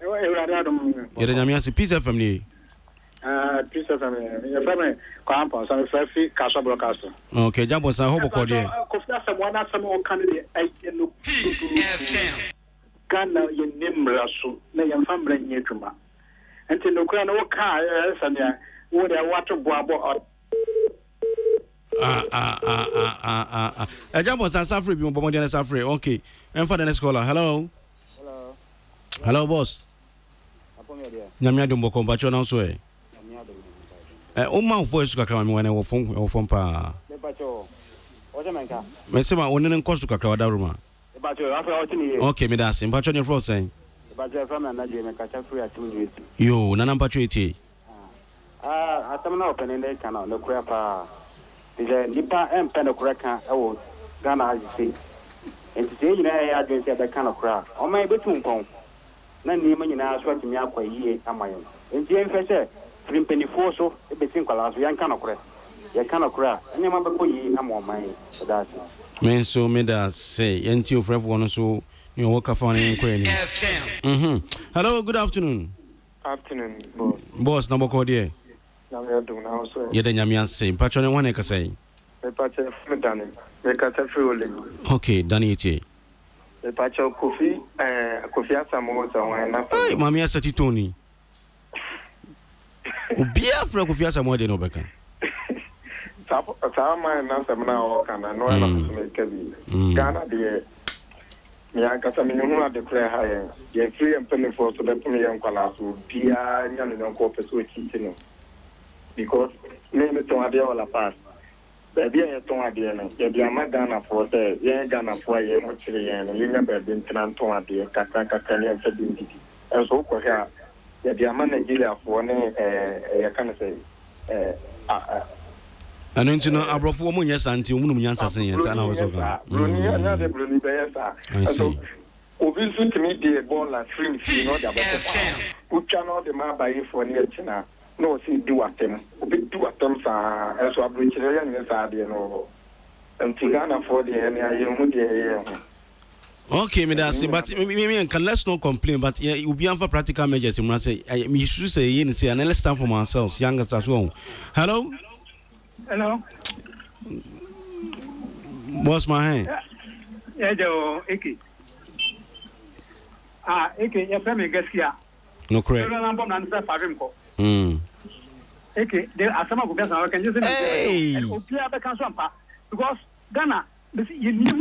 You're the Nyamiasi Peace FM. Peace FM. Your family, Campus, and Fluffy, Casa Broadcaster. Okay, Jambos, I hope boko dear. Someone has some candidate. Peace FM. Ghana, your name, Rasu, lay your family in Yutuma. And to look at no car, and would I want to bob Jambos, I'm suffering, you won't suffering. Okay, and for the next caller. Hello. Hello, boss. Nyamia do mboko mpacho na so e. O ma voice kakra me wana wo phone pa. Pacho. Oje menka. Me se ma onene nkosto kakra wada ruma. Pacho, afa o tini. Okay, me da sim mpacho ne fro sen. Pacho from na je me kacha free ati. Yo, nana mpacho eti. Atamna open ne kana no kura pa. Dije nipa empe no kura kan e wo Ghana aji. Enti se nyina ya adwen se be kana kura. O ma betu nkon. Na nima nyina so atimi akwa yie amayen. Enti enfese frimpeni so e betin kwala so yan kana kura. Ya kana kura. Anya ma be ko yi amoman. That's it. Men so me da say enti ofrefo wono so you work for an query. Hello, good afternoon. Afternoon, boss. Boss, number code here. Now we are doing now so. Ye den nyamia say mpacho ne wan e ka say. Me pacho from Danny. Me kacha free ole. Okay, Danny eti. Me pacho Kofi Asamo so wan na. Hey, mami asati Tony. Obia fra Kofi Asamo de no beka. Sa ma na se na o kana no na so me kebi. Ghana de me akasa me hu na declare high. Ye free and penny for so that me yan kwala so bia nya no ko peso chi no. Because me to ade all pass. Baby ya to ade no. Ye bia ma Ghana for say ye Ghana for ye mo chire ye no. Ye nya baby ntan to ade kaka ne fa di. And so ko ya ye bia ma Nigeria for ne ye kan say Ano nti no abrofo mo nya santi omunum nya nsasen yen sa na wo so ka. Bruni anya de bruni be yesa. So obi su timi de ball la stream fi no da bo. Ucha no de ma bayi for ne china. No si do atem. Obi do atem sa eso abrochire ya ne sa de no. Antigana for the any ayi hu de. Okay, me that's but me can let's not complain, but yeah, you be for practical measures. You must say me should say yin say and let's stand for ourselves, youngest as well. Hello? Hello. What's my hand? Yeah, Joe, Iki. Iki, your family gets here. No correct. Iki, there are some of the can use it. Because Ghana, you knew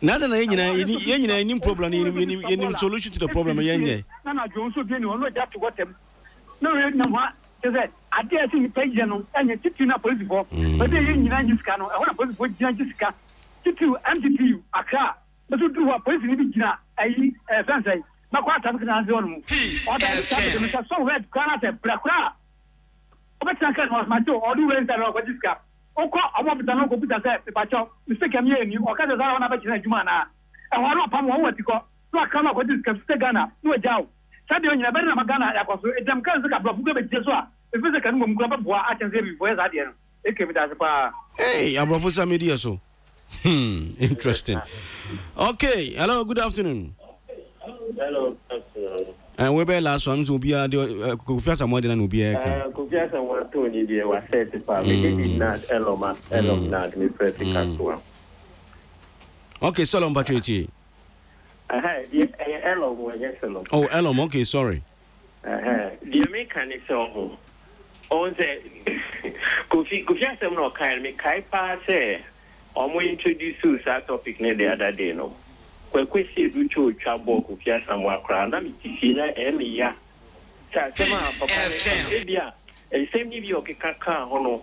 nada na yenyina any problem any solution to the problem yenye. Nana Jones will be no that to what them. No, I dare see page and you tip na police for, but they in United Scano, I want to put Jessica to MTP, Accra, but to do a police in Gina, a fancy, Macquarie Africanism. Or that so red, Canada, Black. But I was my door, or do rent about this cap. Oko, I want to know computer set, Pacho, mistake me and you, or can I want to Jumana. I want to pump what you call, so I come up with this Ghana, no doubt. Sadio nya bena magana ya kwaso edam kan sika blofu ga beje so a efese kan mo mkura babo a chense before za de no eke bita se pa hey abrofu sa media so interesting. Okay, hello, good afternoon. Hello. And we be last one so bia de Kofi Asamo de na no bia ka Kofi Asamo to ni de wa set pa me dey not elom not me practical so. Okay, so long battery. Elom. Oh, Elom, okay, sorry. The mechanic so on the Kofi Asamo no kind me kai pa say omo introduce that topic the other day no. Kwe si du cho chabo Kofi Asamo akra na mi ti na ya. Sa sema papa ebia e same ni bi o keka hono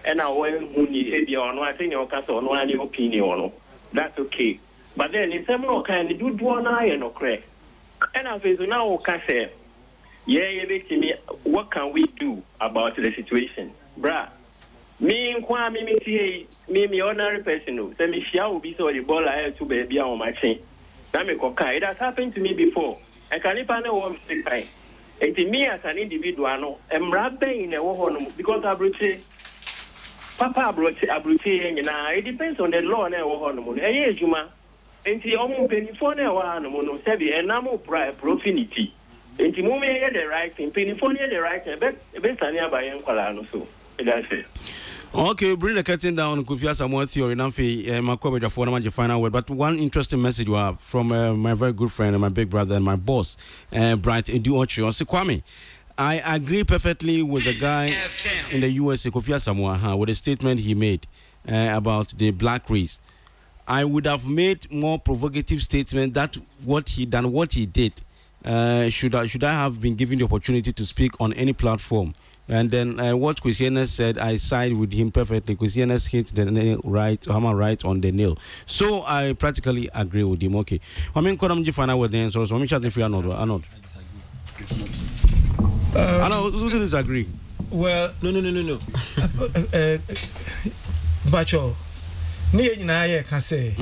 e na wo hu ni ebia ono I think o ka so ono ani opinion ono. That's okay. But then in some kind of do one eye no crack. And I say, so now, say, yeah, what can we do about the situation? Bruh, me, me, ordinary person, who say me, shall be so the ball I have to be on my chain. It has happened to me before. I can't even know what I'm saying. And to me, as an individual, I'm rapping in a war because I would say, Papa abrochi na it depends on the law na wo ho no mo. Ejuma. Enti omo penifo na wa no mo no se bi enamo profinity. Enti mo me the right thing. Penifo the right thing. Be sani abaye nkwala no so. That's it. Okay, bring the curtain down. Kufia Samuel theory. Makobe for my final word. But one interesting message you have from my very good friend and my big brother and my boss, Bright Edu Ochi. Kwame, I agree perfectly with the guy in the USA, Kufia Samuel, with the statement he made about the black race. I would have made more provocative statement that what he did. Should I have been given the opportunity to speak on any platform? And then what Christiana said, I side with him perfectly. Christiana hit the nail hammer right on the nail. So I practically agree with him. Okay. I mean, Kodam Jifana was the answer. So I'm sure if you are not. I know who disagree. Well, no. Bacho, ni na ye can say.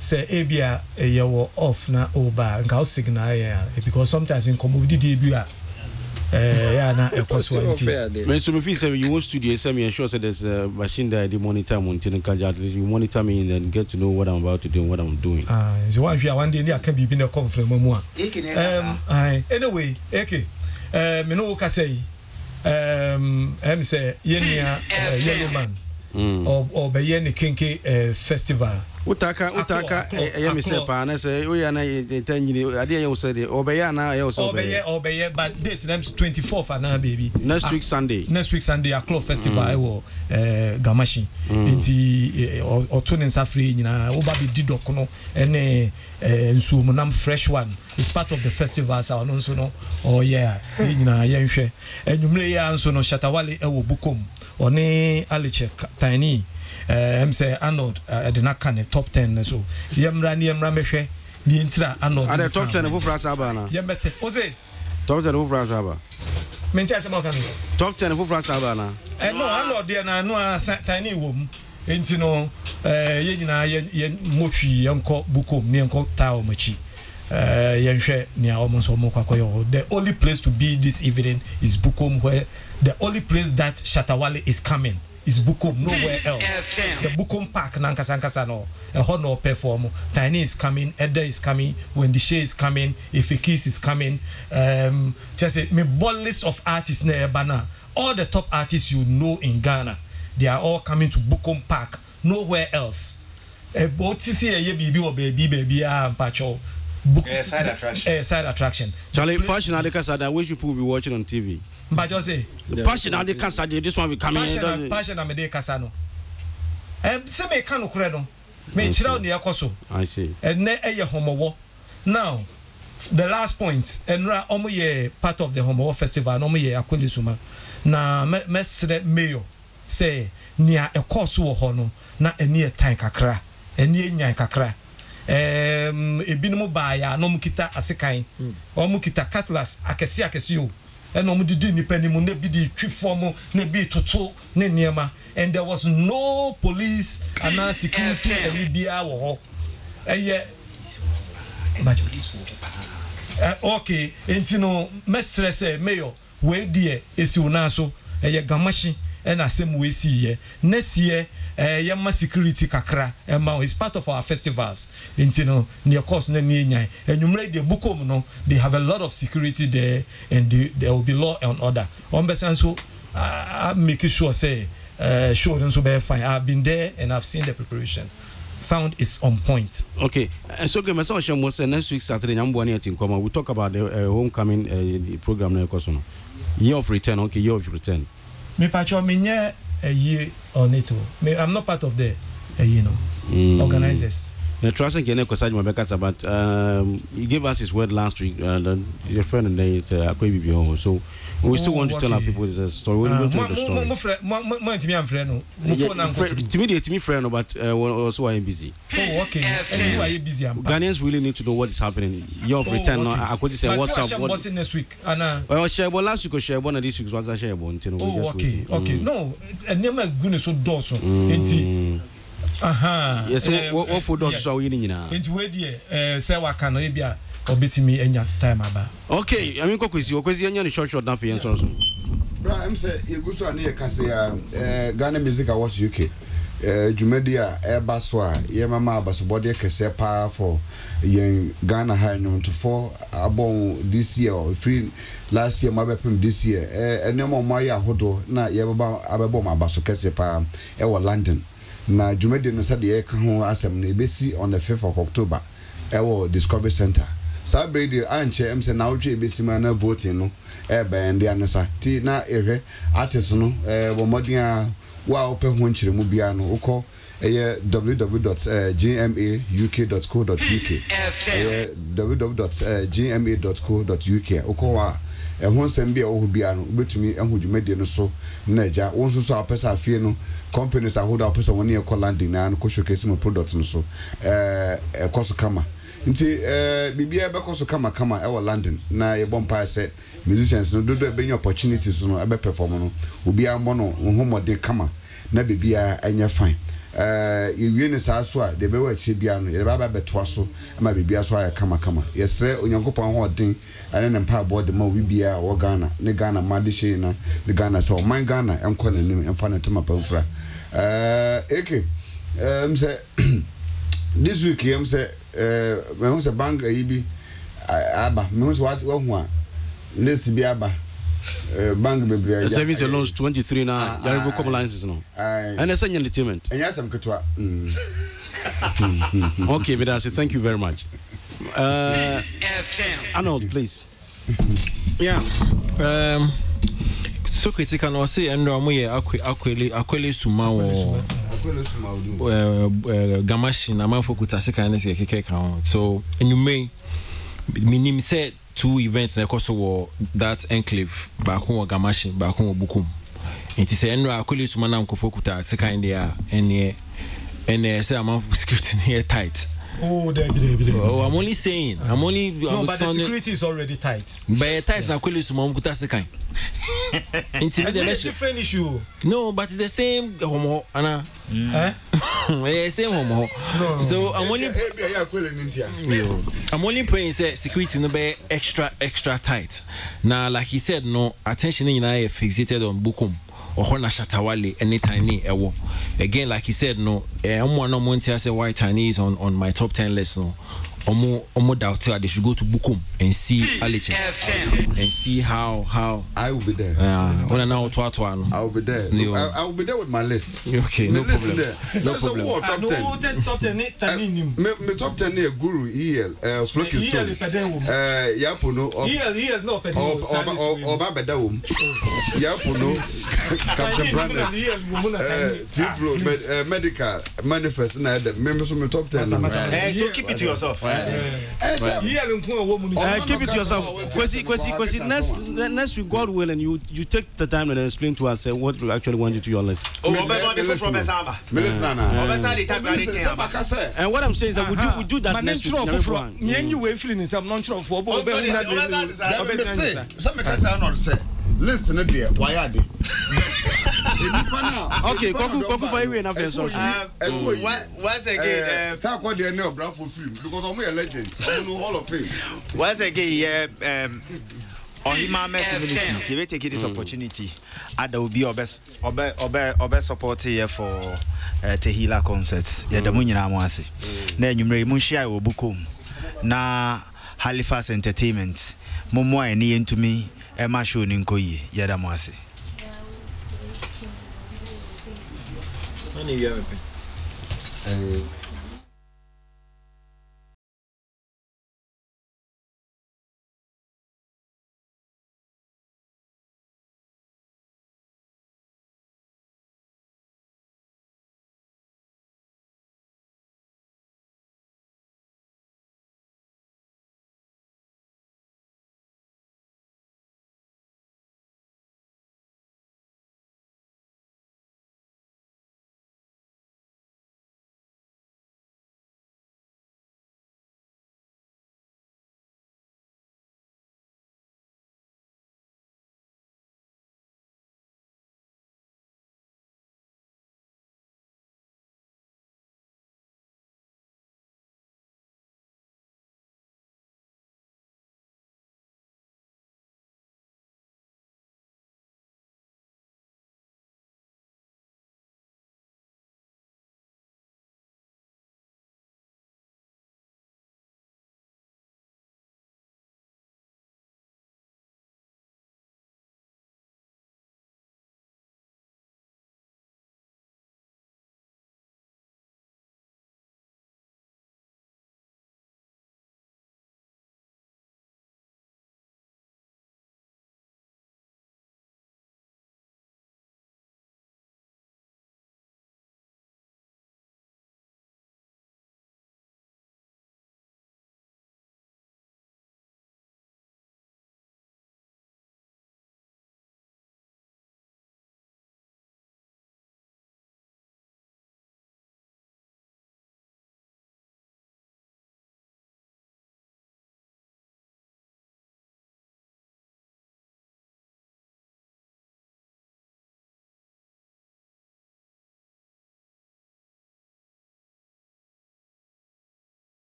Say ebia you off na oba nka signal because sometimes in community debut na me so me feel say you want studio say me ensure say there's a machine that the monitor you monitor me and get to know what I'm about to do and what I'm doing. So one day I can be in a conference mo anyway me no ka say say yellow man or be yen kinky festival Utaka me say pa na say we na tanyini ade you say obeya na you say obeya but date names 24th na baby next week Sunday a club festival Gamashi enti otunin safri nyina oba be didok no ene nsu munam fresh one is part of the festival so no so no nyina yenhwe enwumre ya nso no Shatawale ewo Bukom oni Alice Tiny say Arnold did not can top 10 so yemra mehwe ni intira Arnold at the top 10 of France Abana yemete oze top 10 of France Abana menti asema kan top 10 of France Abana no Arnold there na no Tiny wom enti no ye nyina ye motwi yenko Bukom ni yenko tawo machi yenhwe ni awomonso mo kwakoyo. The only place to be this evening is Bukom, where the only place that Shatawale is coming is Bukom, nowhere else. The Bukom Park Nankasa no a honor perform. Tiny is coming, Edda is coming, Wendy Shea is coming, Ifekis is coming. Just say me ball list of artists near Bana. All the top artists you know in Ghana, they are all coming to Bukom Park, nowhere else. But to see a baby or baby pacho. Side attraction. Side attraction. Charlie, passion at the casa that which people will be watching on TV. But just say the passion at the casa, this one will come in. Passion at the casano. Say me cano credo. Me chira ni akoso. I see. And ne eye homo. Now, the last point, and omo ye part of the Homo Festival, omo ye akoli suma. Na mesre mayo say nia ekoso wo ho no na eni etan kakra. Eni enyan kakra. Ebinum baya no mukita asekan o mukita cutlass akesi o eno mu didi nipa ni mu na bi di twifo na bi toto ne niema, and there was no police and security any bia wo ho okay enti no mesre say mayor we die esi una so Gamashi and asem we see here next year yamma security kakra is part of our festivals intino near course na nyan enumre de Bukom no they have a lot of security there, and there will be law and order on besan so I'm making sure say show them so be fine. I've been there and I've seen the preparation. Sound is on point. Okay, and so okay, myself was next week Saturday we talk about the homecoming program na koso no year of return. Okay, year of return me pacho me a year on it. I'm not part of the organizers. The trust again because but he gave us his word last week and your friend and they so we still want to tell our people the story. We're going to tell the story. To me friend but also I am busy. Oh okay. And why are you busy? Ghanaians really need to know what is happening. Your return I could say what's up what's in next week. Well share last week share one of these weeks was I share one. Oh okay. Okay. No, and never going so doso. Yes, what for those so winning now? Into where dear, say what can I be or beat me any time about. Okay, I mean, Kokwisi, any short nothing. Bra, I'm say you go so near Cassia, Ghana Music Awards UK. Jumedia Airbaswa, Yamama Basbody Casepa for Ghana High to 4 abon this year or free last year, my weapon this year. And no more Maya Hodo, na Yababa Ababoma Basso Casepa, Ewa London. Na Jumedia no said the Ekaho Assembly Besi on the 5th of October, Ewa Discovery Center. Sabrady, Anche, M. Nauchi, Bessimana voting, no, and the Anasa, Tina, artist, no, Womodia. Wa open ho nkyere mu bia no ukọ www.gmauk.co.uk www.gma.co.uk ukọ wa ho nsem bia wo bia no betumi ehu dwumade no so na eja wo nso so apesa afie no companies ahoda apesa woni e call landing na no ko showcase mo product no so ekoso kama nti bibia be koso kama e wo London na ye bompa se musicians no dodo be opportunities no e be perform no obi ambo no ho mode kama na bibia anya fine yewie ne saa so a de be wa che bia no ye ba betoa so ma bibia so aya kama yesre onyankopon ho den ane ne mpa board ma wi bia wo Ghana ne Ghana ma de she na ne Ghana so man Ghana enko na nim emfa na tema pamfra eke say this week say me hu say bank yi bi aba me hu say what hu a list bi aba bank bebre savings loans 23 now you revocable licenses no and it's an entertainment and yes am ketwa okay but I say thank you very much Arnold please yeah so critical no say and omoye akwele suma wo gamashi na manfo kutase kan ne keke kan so enyume minim say 2 events na koso that enclave ba ko gamashi ba ko bukum enti say enro akwele suma na mkofo kutase kan dia ene say am security near tight. Oh, there. Oh, I'm only saying. No, but the security is already tight. But tight na kweli suma mkuta sekan. It's a different issue. No, but it's the same homo ana. Yeah, same homo. No. So I'm only praying say security no be extra tight. Now, like he said, no attention in fixated on Bukum. Or na Shatawale anytime ewo. Again, like he said, no, say why Chinese on my top 10 list, no. Omo doubt they should go to Bukum and see Aliche and see how I will be there. I will be there. I will be there with my list. Okay, no problem. No problem. Top 10 me top 10 near Guru EL Flocky Stone. Yapuno EL no pedal. Oba bedawum. Yapuno Captain Brandon. Tiflo medical manifest na the members of my top 10. So keep it to yourself. Keep it to yourself. Kwesi, next week, God willing, you take the time and explain to us what we actually want you to your list. And what I'm saying is that we do that next week. Listen, dear, why are they? Okay, Koku for you enough. Once again, what they know, Bravo film, because I'm a legend, I'm no Hall of Fame. Once again, on him, we take this opportunity. Ada will be our best support here for Tehila concerts. Yeah, the money na mwasi. Na nyumre munshia wo bukum. Na Halifax Entertainment. Momo eni entumi ema show ni nkoyi. Yeah, da mwasi.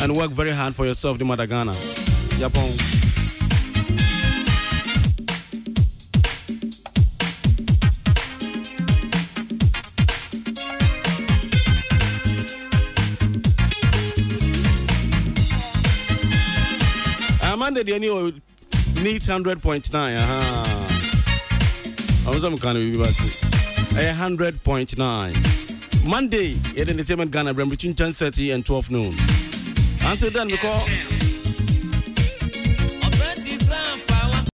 and work very hard for yourself, the Mother Ghana. Japan. Amanda, the new needs 100.9. I was kind of 100.9. Monday, at Entertainment Ghana, between 10:30 and 12 noon. Until then, because